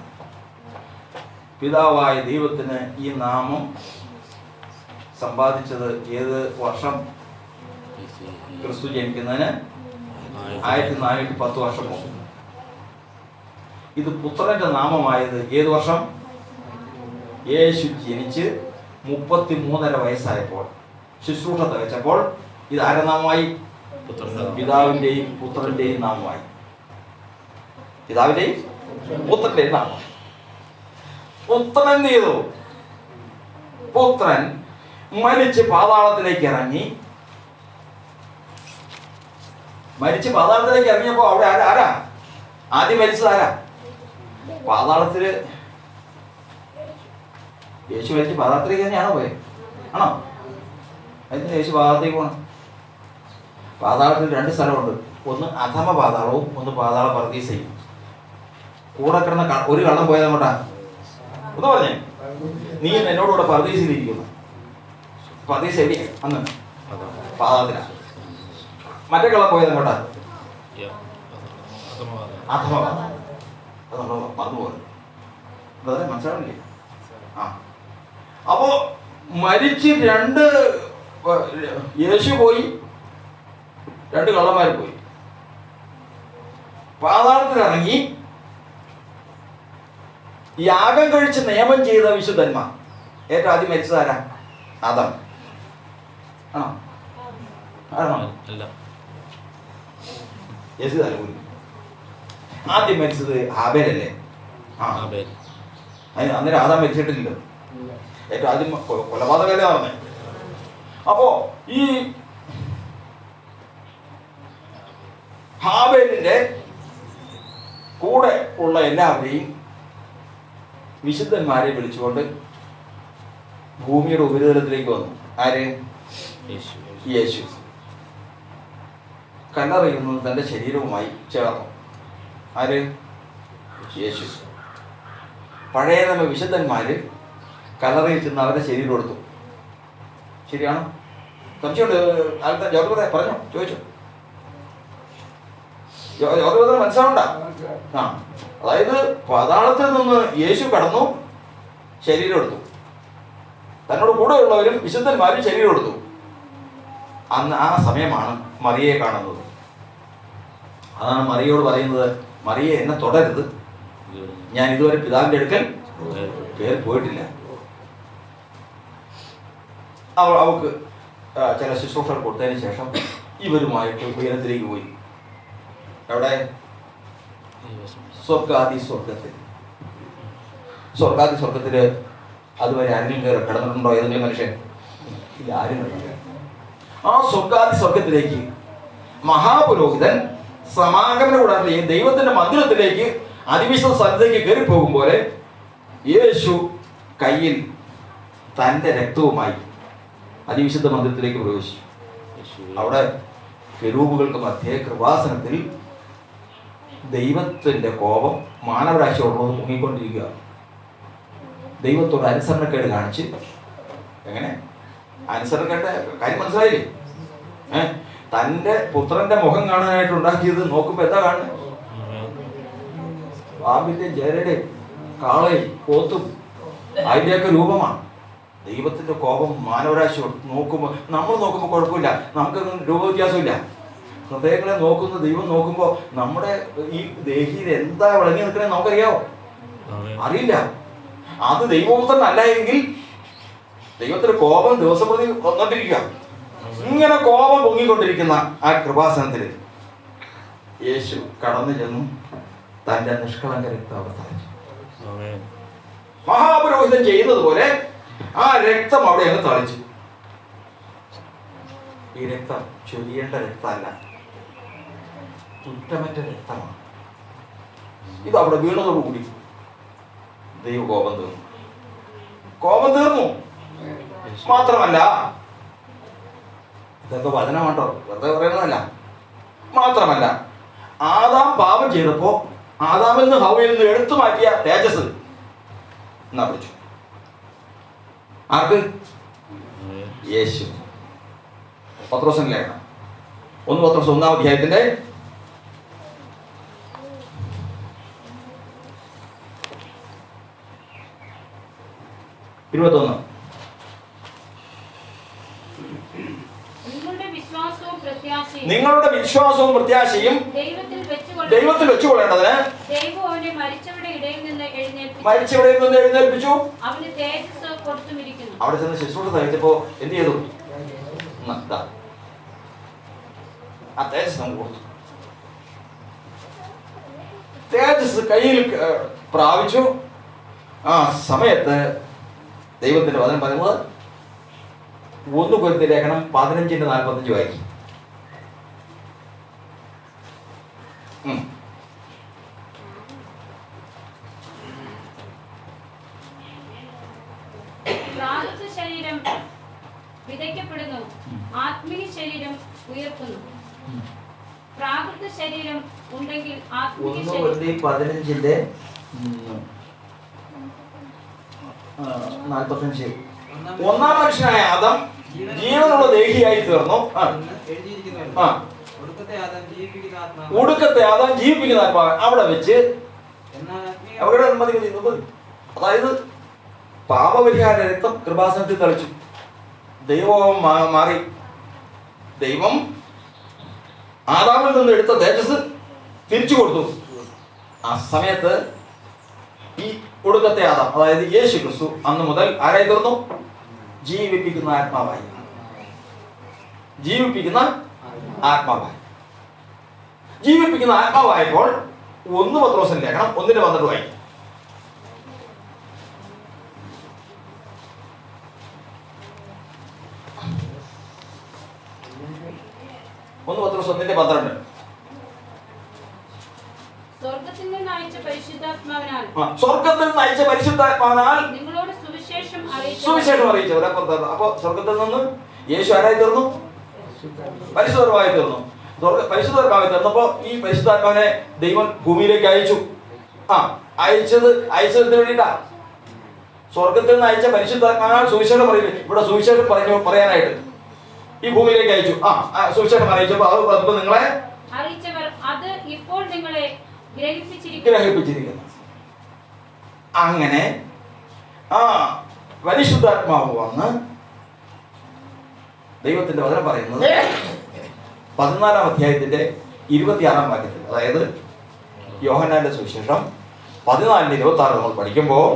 പിതാവായ ദൈവത്തിന് ഈ നാമം സമ്പാദിച്ചത് ഏത് വർഷം? ക്രിസ്തു ജനിക്കുന്നതിന് 1410 വർഷം മുമ്പ്. ഇത് പുത്രന്റെ നാമമായത് ഏത് വർഷം? യേശു ജനിച്ച് 33.5 വയസ്സായപ്പോൾ, ശുശ്രൂഷ തികച്ചപ്പോൾ ഇത് ആരുടെ നാമമായി? പിതാവിന്റെയും പുത്രന്റെയും നാമമായി. പിതാവിന്റെയും പുത്രന്റെയും നാമം. പുത്രൻ എന്ത് ചെയ്തു? പുത്രൻ മരിച്ച് പാതാളത്തിലേക്ക് ഇറങ്ങി. ഇറങ്ങിയപ്പോ അവിടെ ആരാ ആദ്യം മരിച്ചത്? ആരാ? പാതാളത്തില് യേശു മരിച്ച് പാതാളത്തിലേക്ക് തന്നെയാണോ പോയത്? ആണോ? അതിന് യേശു പാതാളത്തേക്ക് പോകണം. പാതാളത്തിൽ 2 സ്ഥലമുണ്ട്. ഒന്ന് അധമ പാതാളവും ഒന്ന് പാതാള പർദീസയും. കൂടെ കിടന്ന ഒരു കള്ളം പോയത് അങ്ങോട്ടാ ഒന്ന് പറഞ്ഞേ. നീ എന്നോടുകൂടെ പർദീസയിലിരിക്കുന്നു. പർദീസ എവിടെയാ? അന്ന് പാതാളത്തിലാണ്. മറ്റേ കള്ളം പോയത് അങ്ങോട്ടാ? അധമ പാതാളം. അത് നമ്മൾ മറന്നുപോകുന്നു. അതെ, മനസ്സിലാവില്ലേ? അപ്പോ മരിച്ച് യേശു പോയി, 2 കള്ളന്മാർ പോയി. പാതാളത്തിലിറങ്ങി യാഗം കഴിച്ച് നിയമം ചെയ്ത വിശുദ്ധന്മാർ. ഏറ്റവും ആദ്യം മരിച്ചത് ആരാ? ആദം ആണോ? യേശു തലകൂടി. ആദ്യം മരിച്ചത് ഹാബേലല്ലേ? അന്നേരം ആദാം മരിച്ചിട്ടില്ലല്ലോ. ഏറ്റവും ആദ്യം കൊലപാതകല്ലേ പറഞ്ഞേ. അപ്പോ ഈ ഹാബേലിന്റെ കൂടെ ഉള്ള എല്ലാവരെയും വിശുദ്ധന്മാരെ വിളിച്ചുകൊണ്ട് ഭൂമിയുടെ ഉപരിതലത്തിലേക്ക് വന്നു. ആര്? യേശു. കല്ലറയുന്നത് തന്റെ ശരീരവുമായി ചേർന്നു. ആര്? യേശു. പഴയ നിയമ വിശുദ്ധന്മാര് കല്ലറയിൽ ചെന്ന് അവരുടെ ശരീരം എടുത്തു. ശരിയാണോ? സംശയമുണ്ട്? ജോർജ് പറഞ്ഞോ, ചോദിച്ചോ. ജോർജ് മനസ്സിലാവണ്ട. അതായത് പാതാളത്തിൽ നിന്ന് യേശു കടന്നു, ശരീരം എടുത്തു. തന്നോട് കൂടെയുള്ളവരും വിശുദ്ധന്മാരും ശരീരം എടുത്തു. അന്ന് ആ സമയമാണ് മറിയയെ കാണുന്നത്. അതാണ് മറിയയോട് പറയുന്നത്, മറിയെ എന്നെ തുടരുത്, ഞാൻ ഇതുവരെ പിതാവിന്റെ അടുക്കൽ കയറി പോയിട്ടില്ല. അവൾക്ക് ചില ശുശ്രൂഷകൾ കൊടുത്തതിന് ശേഷം ഇവരുമായിട്ട് ഉയരത്തിലേക്ക് പോയി. എവിടെ? സ്വർഗത്തില് അതുവരെ ആരെങ്കിലും കയറി കിടന്നിട്ടുണ്ടോ? ഏതെങ്കിലും മനുഷ്യൻ? ഇല്ല, ആരും കിടന്നില്ല. ആ സ്വർഗത്തിലേക്ക് മഹാപുരോഹിതൻ സമാഗമന കൂടാതെ ദൈവത്തിന്റെ മന്ദിരത്തിലേക്ക് അതിവിശുദ്ധ സ്ഥലത്തേക്ക് കയറി പോകും പോലെ യേശു കയ്യിൽ തന്റെ രക്തവുമായി അതിവിശുദ്ധ മന്ദിരത്തിലേക്ക് പ്രവേശിച്ചു. അവിടെ കെരൂബുകൾക്ക് മധ്യേ കൃപാസനത്തിൽ ദൈവത്തിൻ്റെ കോപം മാനവരാശിയോടുള്ളത് മുങ്ങിക്കൊണ്ടിരിക്കുക. ദൈവത്തോട് അനുസരണക്കേട് കാണിച്ച്, എങ്ങനെ അനുസരണക്കേണ്ട കാര്യം മനസ്സിലായില്ലേ? തൻ്റെ പുത്രന്റെ മുഖം കാണാനായിട്ട് ഉണ്ടാക്കിയത് നോക്കുമ്പോൾ എന്താ കാണുന്നത്? പാമ്പിന്റെ ജരയുടെയും കാളയും പോത്തും അതിൻ്റെയൊക്കെ രൂപമാണ്. ദൈവത്തിന്റെ കോപം മാനവരാശി നോക്കുമ്പോൾ, നമ്മൾ നോക്കുമ്പോൾ കുഴപ്പമില്ല, നമുക്കൊന്നും രൂപവ്യത്യാസമില്ല. ഹൃദയങ്ങളെ നോക്കുന്ന ദൈവം നോക്കുമ്പോൾ നമ്മുടെ ഈ ദേഹിയിൽ എന്താ വിളങ്ങി നിൽക്കണേ നമുക്കറിയാവോ? അറിയില്ല. അത് ദൈവപുത്രൻ അല്ല എങ്കിൽ ദൈവത്തിന്റെ കോപം ദിവസം പ്രതി വന്നോണ്ടിരിക്കുക. ഇങ്ങനെ കോപം പൊങ്ങിക്കൊണ്ടിരിക്കുന്ന ആ കൃപാസനത്തിൽ യേശു കടന്നു ചെന്നു തന്റെ നിഷ്കളങ്ക രക്തം അവിടെ തളിച്ചു. മഹാപുരോഹിതൻ ചെയ്യുന്നതുപോലെ ആ രക്തം അവിടെ അങ്ങ് തളിച്ചു. ഈ രക്തം ചൊരിയേണ്ട രക്തമല്ല, കുറ്റമറ്റ രക്തമാണ്. ഇത് അവിടെ വീണതോടുകൂടി ദൈവ കോപം തീർന്നു. കോപം തീർന്നു മാത്രമല്ല, ഇതൊക്കെ വചനമാട്ടോ, വെറുതെ പറയുന്നതല്ല. മാത്രമല്ല, ആദാം പാപം ചെയ്തപ്പോ ആദാമിൽ നിന്ന് ഹവ്വയിൽ നിന്ന് എടുത്തു മാറ്റിയ തേജസ് എന്നാ വിളിച്ചു. ആർക്ക്? യേശു. പത്രോസിന്റെ ലേഖനം 1 പത്രോസ് 1-ാം അധ്യായത്തിന്റെ 21. നിങ്ങളുടെ വിശ്വാസവും പ്രത്യാശയും ദൈവത്തിൽ വെച്ചുകൊള്ളേണ്ടതിന് മരിച്ചവരിൽ നിന്ന് എഴുന്നേൽപ്പിച്ചു. അവിടെ ചെന്ന് ശുശ്രൂഷ തയ്ച്ചപ്പോ എന്ത് ചെയ്തു? ആ തേജസ് നമുക്ക് കൊടുത്തു. തേജസ് കയ്യിൽ പ്രാപിച്ചു. ആ സമയത്ത് ദൈവത്തിന്റെ വചനം പറയുന്നത് 1 കൊരിന്ത്യർ ലേഖനം 15:45 വായിക്കും. ശരീരം വിതയ്ക്കപ്പെടുന്നു, ആത്മീയ ശരീരം ഉയർത്തുന്നു. പ്രാകൃത ശരീരം ഉണ്ടെങ്കിൽ ആത്മീയ ശരീരം 15:45 ഒന്നാം മനുഷ്യനായ ആദം ജീവനുള്ള ദേഹിയായി തീർന്നു. ഒടുക്കത്തെ ആദം ജീവിപ്പിക്കുന്ന ആത്മാവ് അവിടെ വെച്ച് അതായത് പാപപരിഹാര രക്തം കൃപാസനത്തിൽ തളിച്ചു. ദൈവം മാറി. ദൈവം ആദാമിൽ നിന്ന് എടുത്ത തേജസ് തിരിച്ചു കൊടുത്തു. ആ സമയത്ത് ഈ ഒടുക്കത്തെ ആദാം, അതായത് യേശു ക്രിസ്തു, അന്ന് മുതൽ ആരായി തീർന്നു? ജീവിപ്പിക്കുന്ന ആത്മാവായി. ജീവിപ്പിക്കുന്ന ആത്മാവായി. ജീവിപ്പിക്കുന്ന ആത്മാവായപ്പോൾ 1 പത്രോസിന്റെ ലേഖനം 1:12 വായിക്കും. 1 പത്രോസ് 1:12. സ്വർഗ്ഗത്തിൽ നിന്ന് അയച്ച പരിശുദ്ധാത്മാവിനാൽ നിങ്ങളോട് സുവിശേഷം അറിയിച്ചവർ. അപ്പൊ സ്വർഗത്തിൽ നിന്ന് യേശു ആരായി തീർന്നു? പരിശുദ്ധാത്മാവായി തീർന്നു. പരിശുദ്ധാത്മാവായി തീർന്നപ്പോ ഈ പരിശുദ്ധാത്മാവിനെ ദൈവം ഭൂമിയിലേക്ക് അയച്ചു. അയച്ചത് വേണ്ടിയിട്ടാ. സ്വർഗത്തിൽ നിന്ന് അയച്ച പരിശുദ്ധാത്മാവിനാൽ സുവിശേഷം പറയില്ല. ഇവിടെ സുവിശേഷം പറയാനായിട്ട് ഈ ഭൂമിയിലേക്ക് അയച്ചു. സുവിശേഷം അറിയിച്ചപ്പോ അത് നിങ്ങളെ അറിയിച്ചവർ അത് ഇപ്പോൾ നിങ്ങളെ ഗ്രഹിപ്പിച്ചിരിക്കുന്നു. അങ്ങനെ പരിശുദ്ധാത്മാവ് വന്ന് ദൈവത്തിന്റെ വചനം പറയുന്നത് 14-ാം അധ്യായത്തിന്റെ 26-ാം വാക്യത്തിൽ, അതായത് യോഹന്നാന്റെ സുവിശേഷം 14:26 നമ്മൾ പഠിക്കുമ്പോൾ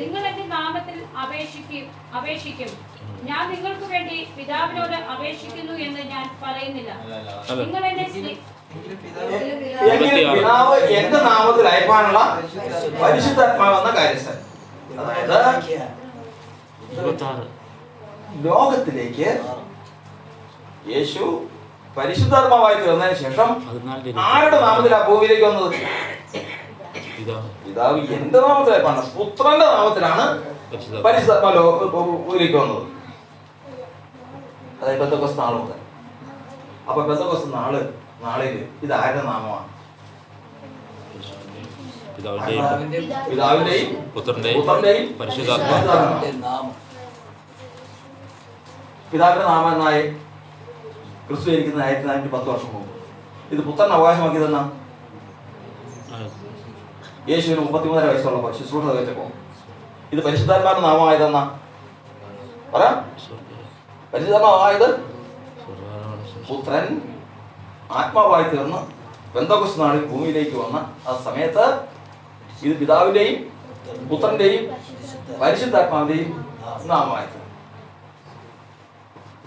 നിങ്ങൾ എന്റെ നാമത്തിൽ അപേക്ഷിക്കും. ഞാൻ നിങ്ങൾക്ക് വേണ്ടി പിതാവിനോട് അപേക്ഷിക്കുന്നു എന്ന് ഞാൻ പറയുന്നില്ല. നിങ്ങൾ എന്നെ പിതാവ് എന്റെ നാമത്തിൽ അയപ്പാനുള്ള പരിശുദ്ധാത്മാവെന്ന കാര്യസ്ഥൻ, അതായത് ലോകത്തിലേക്ക് യേശു പരിശുദ്ധാത്മാവായി തീർന്നതിന് ശേഷം ആരുടെ നാമത്തിലാണ് ഭൂമിയിലേക്ക് വന്നത്? പിതാവ് എന്റെ നാമത്തിലാണ്, പുത്രന്റെ നാമത്തിലാണ് പരിശുദ്ധാത്മാ ഭൂമിയിലേക്ക് വന്നത്. അതായത് പെന്തക്കോസ്ത് നാൾ മുതൽ. അപ്പൊ പെന്തക്കോസ്ത് നാളില് ഇത് ആരുടെ നാമമാണ്? പിതാവിന്റെയും പുത്രന്റെയും പരിശുദ്ധാത്മാവിന്റെ നാമം. പിതാവിന്റെ നാമം എന്നായി ക്രിസ്തു ജനിക്കുന്ന 1410 വർഷം മുമ്പ്. ഇത് പുത്രൻ അവകാശമാക്കിയതെന്നാ? യേശുവിന് 33 വയസ്സുള്ളപ്പോൾ ശുശ്രൂഷ വെച്ചപ്പോ. ഇത് പരിശുദ്ധാത്മാവിന്റെ നാമമായതെന്നാ? പറ. പരിശുദ്ധാത്മാവായത് പുത്രൻ ആത്മാവായി തീർന്ന് പെന്തക്കോസ്ത് നാളിൽ ഭൂമിയിലേക്ക് വന്ന ആ സമയത്ത് ഇത് പിതാവിന്റെയും പുത്രന്റെയും പരിശുദ്ധാത്മാവിന്റെയും നാമമായത്.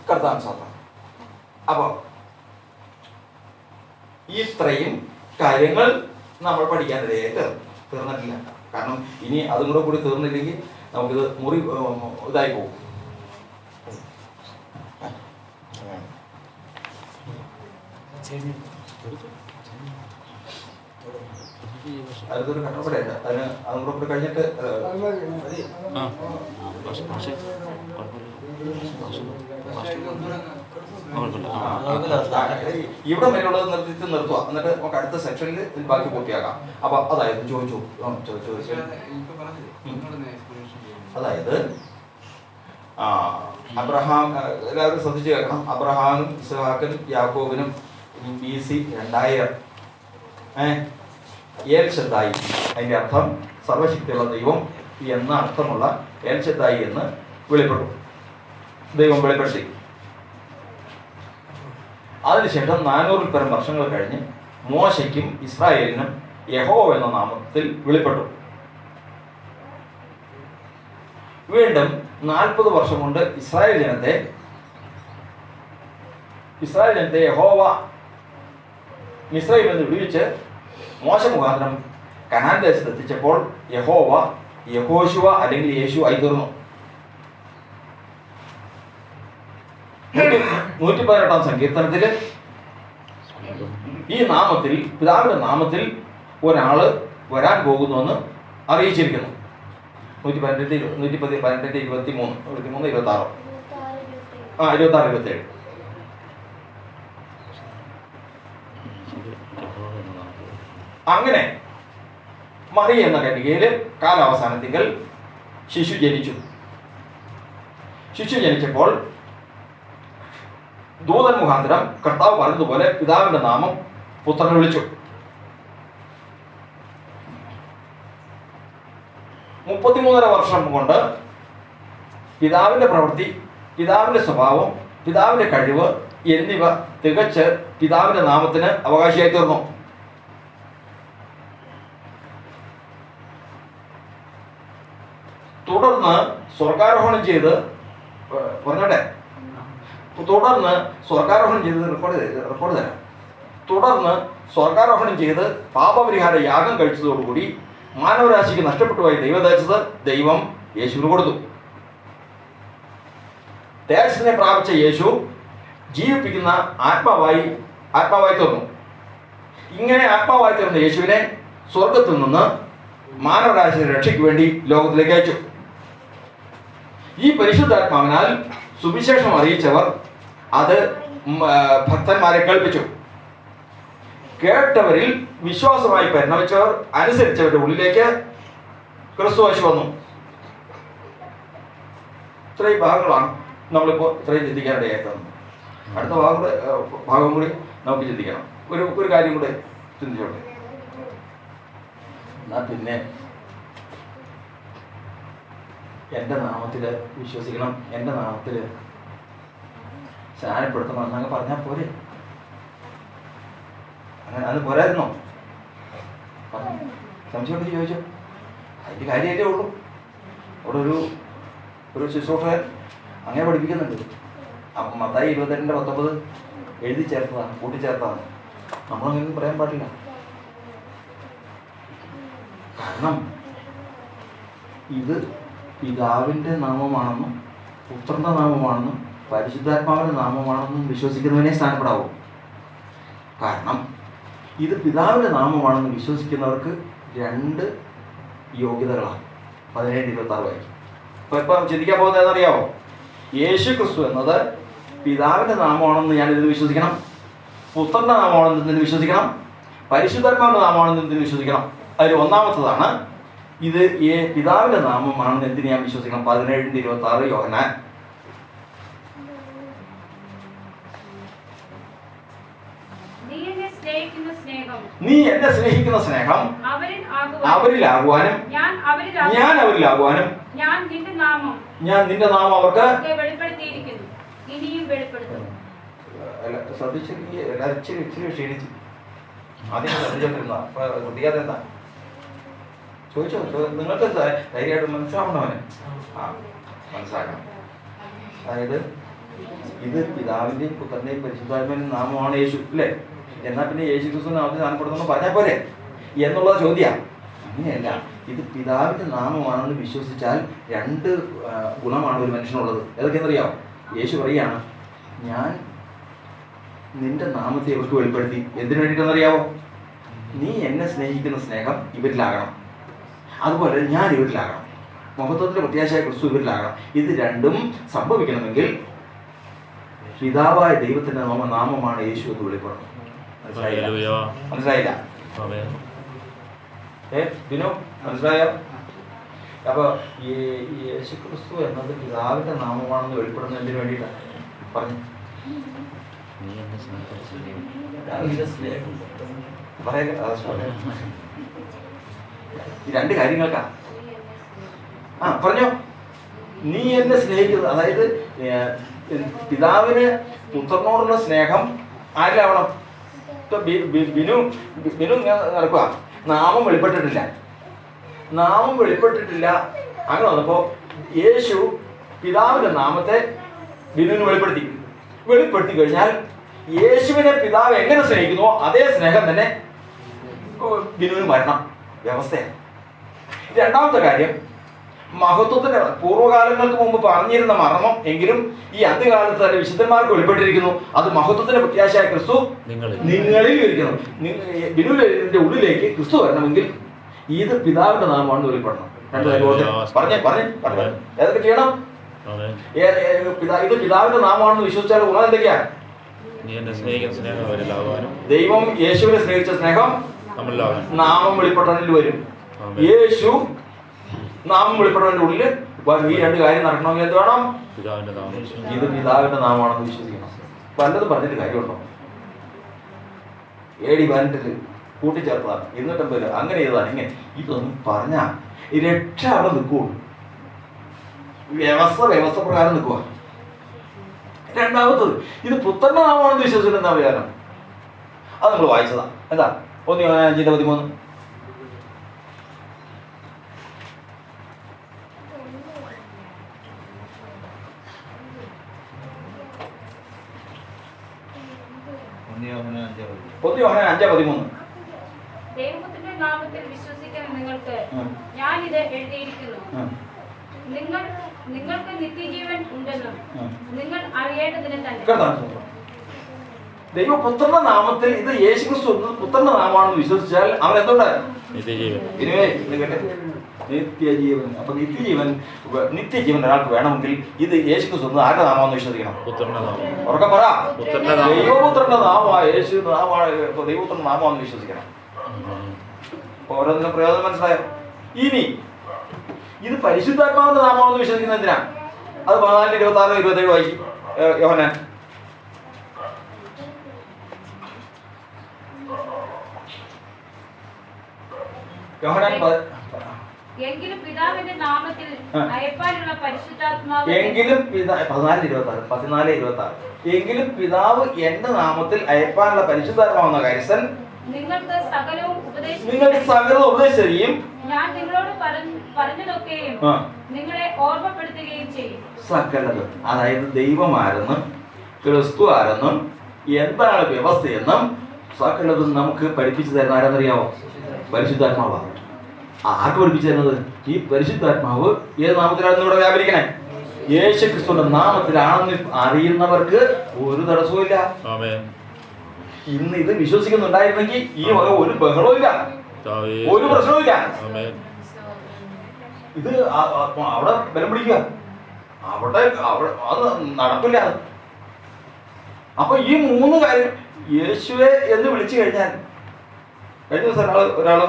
കർത്താനുസാരം. അപ്പൊ ഇത്രയും കാര്യങ്ങൾ നമ്മൾ പഠിക്കാനിടയായിട്ട് തീർന്നിട്ടില്ല. കാരണം ഇനി അതും കൂടി തീർന്നില്ലെങ്കിൽ നമുക്കിത് ഇതായി പോകും. അടുത്തൊരു കട്ടപ്പടയുണ്ട്, അതിന് അതും കൂടെ കഴിഞ്ഞിട്ട് ഇവിടെ വരെയുള്ളത് നിർത്തുക. എന്നിട്ട് നമുക്ക് അടുത്ത സെക്ഷനിൽ ബാക്കി പൂർത്തിയാക്കാം. അപ്പൊ അതായത് ചോദിച്ചു അതായത് അബ്രഹാം, എല്ലാവരും ശ്രദ്ധിച്ചു കേൾക്കണം. അബ്രഹാമിനും ഇസ്ഹാക്കിനും യാക്കോബിനും BC 2000 ഏൽ ശദ്ദായി, അതിന്റെ അർത്ഥം സർവശക്തിയുള്ള ദൈവം എന്ന അർത്ഥമുള്ള ഏൽ ശദ്ദായി എന്ന് വെളിപ്പെട്ടു. ദൈവം വെളിപ്പെടുത്തി. അതിനുശേഷം 400 പരം വർഷങ്ങൾ കഴിഞ്ഞ് മോശയ്ക്കും ഇസ്രായേലിനും യഹോവ എന്ന നാമത്തിൽ വെളിപ്പെട്ടു. വീണ്ടും 40 വർഷം കൊണ്ട് ഇസ്രായേൽ ജനത്തെ യഹോവ മിസ്രൈമിൽ നിന്ന് വിടുവിച്ച് മോശ മുഖാന്തരം കനാൻ ദേശത്ത് എത്തിച്ചപ്പോൾ യഹോവ യഹോശുവ അല്ലെങ്കിൽ യേശു ആയി തീർന്നു. 118 സങ്കീർത്തനത്തില് ഈ നാമത്തിൽ, പിതാവിന്റെ നാമത്തിൽ ഒരാള് വരാൻ പോകുന്നുവെന്ന് അറിയിച്ചിരിക്കുന്നു. 118, 23, 26, 27. അങ്ങനെ മറിയ എന്ന കന്യകയില് കാലാവസാനത്തിങ്കൽ ശിശു ജനിച്ചു. ശിശു ജനിച്ചപ്പോൾ ദൂതൻ മുഖാന്തരം കർത്താവ് പറഞ്ഞതുപോലെ പിതാവിന്റെ നാമം പുത്രനെ വിളിച്ചു. 33 വർഷം കൊണ്ട് പിതാവിന്റെ പ്രവൃത്തി, പിതാവിന്റെ സ്വഭാവം, പിതാവിന്റെ കഴിവ് എന്നിവ തികച്ച് പിതാവിന്റെ നാമത്തിന് അവകാശിയായി തീർന്നു. തുടർന്ന് സ്വർഗാരോഹണം ചെയ്ത് റെക്കോർഡ് തരാം. തുടർന്ന് സ്വർഗാരോഹണം ചെയ്ത് പാപപരിഹാര യാഗം കഴിച്ചതോടുകൂടി മാനവരാശിക്ക് നഷ്ടപ്പെട്ടുപോയി ദൈവദേശത്ത് ദൈവം യേശുവിന് കൊടുത്തു. തേജസ്സിനെ പ്രാപിച്ച യേശു ജീവിപ്പിക്കുന്ന ആത്മാവായി തീർന്നു. ഇങ്ങനെ ആത്മാവായി തീർന്ന യേശുവിനെ സ്വർഗത്തിൽ നിന്ന് മാനവരാശിയുടെ രക്ഷയ്ക്ക് വേണ്ടി ലോകത്തിലേക്ക് അയച്ചു. ഈ പരിശുദ്ധാത്മാവിനാൽ സുവിശേഷം അറിയിച്ചവർ അത് ഭക്തന്മാരെ കേൾപ്പിച്ചു. കേട്ടവരിൽ വിശ്വാസമായി പരിണമിച്ചവർ അനുസരിച്ചവരുടെ ഉള്ളിലേക്ക് ക്രിസ്തുവേശു വന്നു. ഇത്രയും ഭാഗങ്ങളാണ് നമ്മളിപ്പോൾ ഇത്രയും ചിന്തിക്കാനിടയായി. അടുത്ത ഭാഗം കൂടി നമുക്ക് ചിന്തിക്കണം. ഒരു കാര്യം കൂടെ ചിന്തിച്ചോട്ടെ. എന്നാ പിന്നെ എൻ്റെ നാമത്തിൽ വിശ്വസിക്കണം, എൻ്റെ നാമത്തിൽ സ്നാനപ്പെടുത്തണം എന്നങ്ങ് പറഞ്ഞാൽ പോരെ? അങ്ങനെ അത് പോരായിരുന്നോ? സംശയം ചോദിച്ചു. അതിൻ്റെ കാര്യമല്ലേ ഉള്ളൂ. അവിടെ ഒരു ശുശ്രൂഷകൻ അങ്ങനെ പഠിപ്പിക്കുന്നുണ്ട്. അപ്പം മത്തായി 22:19 എഴുതി ചേർത്തതാണ്, കൂട്ടിച്ചേർത്തതാണ്. നമ്മളങ്ങനെ പറയാൻ പാടില്ല. കാരണം ഇത് പിതാവിൻ്റെ നാമമാണെന്നും പുത്രൻ്റെ നാമമാണെന്നും പരിശുദ്ധാത്മാവിൻ്റെ നാമമാണെന്നും വിശ്വസിക്കുന്നവനെ സ്ഥാനപ്പെടാവൂ. കാരണം ഇത് പിതാവിൻ്റെ നാമമാണെന്ന് വിശ്വസിക്കുന്നവർക്ക് 2 യോഗ്യതകളാണ്. 17-26 വായിക്കും. അപ്പോൾ ഇപ്പം ചിന്തിക്കാൻ പോകുന്നത് ഏതെന്നറിയാമോ? യേശു ക്രിസ്തു എന്നത് പിതാവിൻ്റെ നാമമാണെന്ന് ഞാനിതിന് വിശ്വസിക്കണം, പുത്രൻ്റെ നാമമാണെന്ന് ഇതിന് വിശ്വസിക്കണം, പരിശുദ്ധാത്മാവിൻ്റെ നാമമാണെന്ന് ഇതിന് വിശ്വസിക്കണം. അതിൽ ഒന്നാമത്തതാണ് ഇത് പിതാവിൻ്റെ നാമമാണെന്ന് എന്തിന് ഞാൻ വിശ്വസിക്കണം? 17-26 യോഹന്നാൻ. നീ എന്നെ സ്നേഹിക്കുന്ന സ്നേഹം അവരിലാകുവാനും ഞാൻ അവരിലാകുവാനും ഞാൻ നിന്റെ നാമം അവർക്ക് ഇച്ചിരി ക്ഷീണിച്ചു. ആദ്യം ശ്രദ്ധിച്ചോണ്ടിരുന്ന ശ്രദ്ധിക്കാതെ എന്താ ചോദിച്ചോ? നിങ്ങൾക്ക് ധൈര്യമായിട്ട് മനസ്സിലാവണവന് മനസ്സിലാക്കണം. അതായത് ഇത് പിതാവിന്റെയും പുത്രന്റെയും പരിശുദ്ധാത്മാവിന്റെയും നാമമാണ് യേശു അല്ലേ? എന്നാൽ പിന്നെ യേശു ക്രിസ്തു നാമത്തിൽ സ്ഥാനപ്പെടുന്നു പറഞ്ഞാൽ പോരെ എന്നുള്ള ചോദ്യമാണ്. അങ്ങനെയല്ല, ഇത് പിതാവിന്റെ നാമമാണെന്ന് വിശ്വസിച്ചാൽ 2 ഗുണമാണ് ഒരു മനുഷ്യനുള്ളത്. ഏതൊക്കെയെന്നറിയാമോ? യേശു പറയുകയാണ്, ഞാൻ നിന്റെ നാമത്തെ ഇവർക്ക് വെളിപ്പെടുത്തി. എന്തിനു വേണ്ടിയിട്ടെന്നറിയാമോ? നീ എന്നെ സ്നേഹിക്കുന്ന സ്നേഹം ഇവരിലാകണം, അതുപോലെ ഞാൻ ഇവരിലാകണം, മഹത്വത്തിന്റെ പ്രത്യാശയായ ക്രിസ്തു ഇവരിലാകണം. ഇത് 2ഉം സംഭവിക്കണമെങ്കിൽ പിതാവായ ദൈവത്തിന്റെ നാമമാണ് യേശു എന്ന് വെളിപ്പെടണം. മനസ്സിലായില്ല? ദിനു മനസ്സിലായോ? അപ്പൊ ഈ യേശു ക്രിസ്തു എന്നത് പിതാവിന്റെ നാമമാണെന്ന് വെളിപ്പെടുന്നതിന് വേണ്ടിയിട്ടാണ് പറഞ്ഞു. ഈ 2 കാര്യങ്ങൾക്കാ പറഞ്ഞോ. നീ എന്നെ സ്നേഹിക്കുന്നത്, അതായത് പിതാവിന് പുത്രനോടുള്ള സ്നേഹം ആരിലാവണം? ബിനു നടക്കുക, നാമം വെളിപ്പെട്ടിട്ടില്ല. അങ്ങനെ വന്നപ്പോ യേശു പിതാവിന്റെ നാമത്തെ ബിനുവിന് വെളിപ്പെടുത്തി കഴിഞ്ഞാൽ യേശുവിനെ പിതാവ് എങ്ങനെ സ്നേഹിക്കുന്നുവോ അതേ സ്നേഹം തന്നെ ബിനുവിന് വരണം. വ്യവസ്ഥയാണ്. 2ാമത്തെ കാര്യം, മഹത്വത്തിന്റെ പൂർവ്വകാലങ്ങൾക്ക് മുമ്പ് പറഞ്ഞിരുന്ന മർമ്മം എങ്കിലും ഈ അന്ത്യകാലത്ത് തന്നെ വിശുദ്ധന്മാർക്ക് വെളിപ്പെട്ടിരിക്കുന്നു. അത് മഹത്വത്തിന്റെ പ്രത്യാശയായ ക്രിസ്തു നിങ്ങളിൽ ഇരിക്കുന്നു. ബിനുവിന്റെ ഉള്ളിലേക്ക് ക്രിസ്തു വരണമെങ്കിൽ ഇത് പിതാവിന്റെ നാമമാണെന്ന് വെളിപ്പെടണം. പറഞ്ഞേ ഏതൊക്കെ ചെയ്യണം? ഇത് പിതാവിന്റെ നാമമാണെന്ന് വിശ്വസിച്ചാൽ ഗുണം എന്തൊക്കെയാ? ദൈവം യേശുവിനെ സ്നേഹിച്ച സ്നേഹം നാമം വെളിപ്പെട്ടതിൽ വരും. യേശു നാമം വെളിപ്പെടുന്നതിന്റെ ഉള്ളിൽ ഈ 2 കാര്യം നടക്കണമെങ്കിൽ എന്ത് വേണം? ഇത് പിതാവിന്റെ നാമമാണെന്ന് വിശ്വസിക്കണം. പലതും പറഞ്ഞിട്ട് കാര്യമുണ്ടോ? AD 18 കൂട്ടിച്ചേർത്തതാണ്, 250 അങ്ങനെ ചെയ്തതാണ്, ഇങ്ങനെ ഇതൊന്നും പറഞ്ഞാൽ ഈ രക്ഷ അവിടെ നിൽക്കുള്ളൂ. വ്യവസ്ഥ പ്രകാരം നിൽക്കുക. 2ാമത്തത്, ഇത് പുത്രന്റെ നാമമാണെന്ന് വിശ്വസിച്ചിട്ട് എന്താ വിചാരം? അത് നമ്മൾ വായിച്ചതാ. എന്താ? 1 യോഹന്നാൻ 5:13. ദൈവപുത്രന്റെ നാമത്തിൽ വിശ്വസിക്കുന്ന നിങ്ങൾക്ക് ഞാൻ ഇത് എഴുതിയിരിക്കുന്നു. നിങ്ങൾക്ക് നിത്യജീവൻ ഉണ്ടെന്നും നിങ്ങൾ അറിയേണ്ടതിന് തന്നെ. ദൈവപുത്രന്റെ നാമത്തിൽ ഇത് യേശു ക്രിസ്തു പുത്രന്റെ നാമമാണെന്ന് വിശ്വസിച്ചാൽ അവൻ എന്തുണ്ടായിരുന്നു? നിത്യജീവൻ. അപ്പൊ നിത്യജീവൻ ഒരാൾക്ക് വേണമെങ്കിൽ ഇത് യേശു ക്രിസ്തു ആരുടെ നാമമാണെന്ന് വിശ്വസിക്കണം? ഉറക്കെ പറ. ദൈവപുത്രന്റെ നാമമാണ് യേശു നാമമാണ്, ദൈവപുത്രന്റെ നാമമാണെന്ന് വിശ്വസിക്കണം. ഓരോന്നിനും പ്രയോജനം മനസ്സിലായോ? ഇനി ഇത് പരിശുദ്ധാത്മാവിന്റെ നാമമാണെന്ന് വിശ്വസിക്കുന്നത് എന്തിനാ? അത് 14:26-27 വായിക്കും യോഹന്നാൻ. എങ്കിലും പിതാവിന്റെ നാമത്തിൽ അയപ്പാനുള്ള പരിശുദ്ധാത്മാവ്, എങ്കിലും 14:26 എങ്കിലും പിതാവ് എന്റെ നാമത്തിൽ അയപ്പാനുള്ള പരിശുദ്ധാത്മാവെന്ന കാര്യസ്ഥൻ നിങ്ങൾക്ക് സകലവും ഉപദേശിക്കുകയും ഞാൻ നിങ്ങളോട് പറഞ്ഞതൊക്കെയും നിങ്ങളെ ഓർമ്മപ്പെടുത്തുകയും ചെയ്യും. സകലതും, അതായത് ദൈവമാരെന്നും ക്രിസ്തു ആരെന്നും എന്താണ് വ്യവസ്ഥയെന്നും സകലതും നമുക്ക് പഠിപ്പിച്ചു തരുന്ന ആരെന്നറിയാമോ? പരിശുദ്ധാത്മാവാണ്. ആർക്ക് പഠിപ്പിച്ചു തരുന്നത്? ഈ പരിശുദ്ധാത്മാവ് ഏത് നാമത്തിലാണെന്ന് ഇവിടെ വ്യാപരിക്കണേ? യേശു ക്രിസ്തുവിന്റെ നാമത്തിലാണെന്ന് അറിയുന്നവർക്ക് ഒരു തടസ്സവും ഇല്ല. ഇന്ന് ഇത് വിശ്വസിക്കുന്നുണ്ടായിരുന്നെങ്കിൽ ഈ വക ഒരു ബഹളവും ഇല്ല, ഒരു പ്രശ്നവും ഇല്ല. ഇത് അവിടെ ബലം പിടിക്കുക, അവിടെ അത് നടക്കില്ല. അപ്പൊ ഈ 3 കാര്യം യേശുവെ എന്ന് വിളിച്ചു കഴിഞ്ഞാൽ, കഴിഞ്ഞ ദിവസം ഒരാള്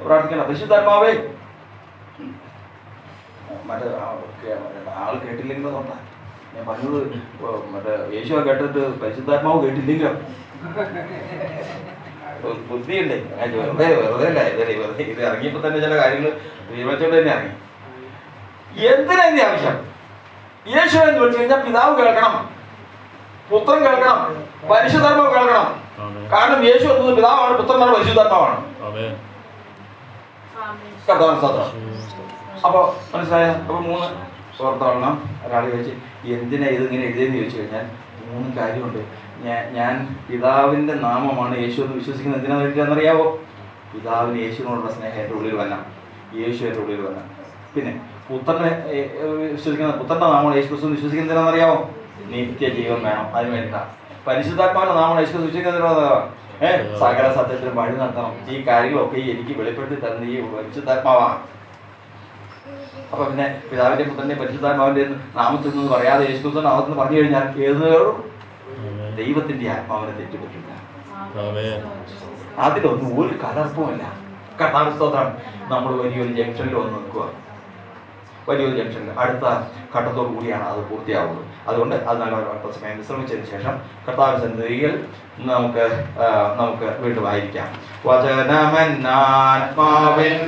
പ്രാർത്ഥിക്കണം, പരിശുദ്ധാത്മാവേ, മറ്റേ ആള് കേട്ടില്ലെങ്കിലോ നോക്കാം. ഞാൻ പറഞ്ഞത് മറ്റേ യേശുവെ കേട്ടിട്ട് പരിശുദ്ധാത്മാവ് കേട്ടില്ലെങ്കിലോ, ബുദ്ധിയുണ്ടേ. വെറുതെ അല്ല, ഇത് ഇറങ്ങിയപ്പോ തന്നെ ചില കാര്യങ്ങൾ തീരുമാനിച്ചോണ്ട് തന്നെ ഇറങ്ങി. എന്തിനാ ഇതിന്റെ ആവശ്യം? യേശു എന്ന് വിളിച്ചു കഴിഞ്ഞാൽ പിതാവ് കേൾക്കണം, പുത്രൻ കേൾക്കണം, പരിശുദ്ധാത്മാവ് കേൾക്കണം. കാരണം യേശു എന്നത് പിതാവാണ്, പുത്രനാണ്, പരിശുദ്ധാത്മാവാണ്. കർത്താവിന് സ്തോത്രം. അപ്പൊ മനസ്സിലായ? അപ്പൊ 3 ഓർത്തോളണം. ഒരാൾ ചോദിച്ച് എന്തിനാ ഇതിങ്ങനെ എഴുതിയെന്ന് ചോദിച്ചു കഴിഞ്ഞാൽ 3 കാര്യമുണ്ട്. ഞാൻ പിതാവിന്റെ നാമമാണ് യേശു എന്ന് വിശ്വസിക്കുന്നത് എന്തിനാന്ന് വേണ്ടിയാണെന്നറിയാവോ? പിതാവിന് യേശുവിനോടുള്ള സ്നേഹം എൻ്റെ ഉള്ളിൽ വരണം, യേശു എൻ്റെ ഉള്ളിൽ വരണം. പിന്നെ പുത്രനെ വിശ്വസിക്കുന്ന, പുത്രന്റെ നാമമാണ് യേശു ക്രിസ്തു വിശ്വസിക്കുന്നത് എന്തിനാണെന്നറിയാവോ? നിത്യജീവൻ വേണം, അതിന് വേണ്ടിയിട്ടാണ്. പരിശുദ്ധാത്മാവിന്റെ നാമമാണ് യേശു വിശ്വസിക്കുന്നത്. സകല സത്യത്തിലും വഴി നടത്തണം. ഈ കാര്യങ്ങളൊക്കെ എനിക്ക് വെളിപ്പെടുത്തി തരുന്ന ഈ പരിശുദ്ധാത്മാവാണ്. അപ്പൊ പിന്നെ പിതാവിന്റെ പുത്രന്റെ പരിശുദ്ധാത്മാവിന്റെ നാമത്തിൽ നിന്ന് പറയാതെ യേശു ക്രിസ്തു നാമത്തിൽ പറഞ്ഞു കഴിഞ്ഞാൽ ഏതും ദൈവത്തിന്റെ ആത്മാവിനെ തെറ്റുപറ്റില്ല. അതിലൊന്നും ഒരു കലർപ്പുമല്ല. കർത്താവിന്റെ സ്തോത്രം. നമ്മൾ വലിയൊരു ജംഗ്ഷനിൽ വന്ന് നിൽക്കുക, വലിയൊരു ജംഗ്ഷനിൽ അടുത്ത ഘട്ടത്തോടു കൂടിയാണ് അത് പൂർത്തിയാവുന്നത്. അതുകൊണ്ട് അത് നല്ല സമയം വിശ്രമിച്ചതിന് ശേഷം കർത്താവിന്റെ സന്നിധിയിൽ നമുക്ക് വീണ്ടും ആയിരിക്കാം. വചനമെന്നാത്മാവിൻ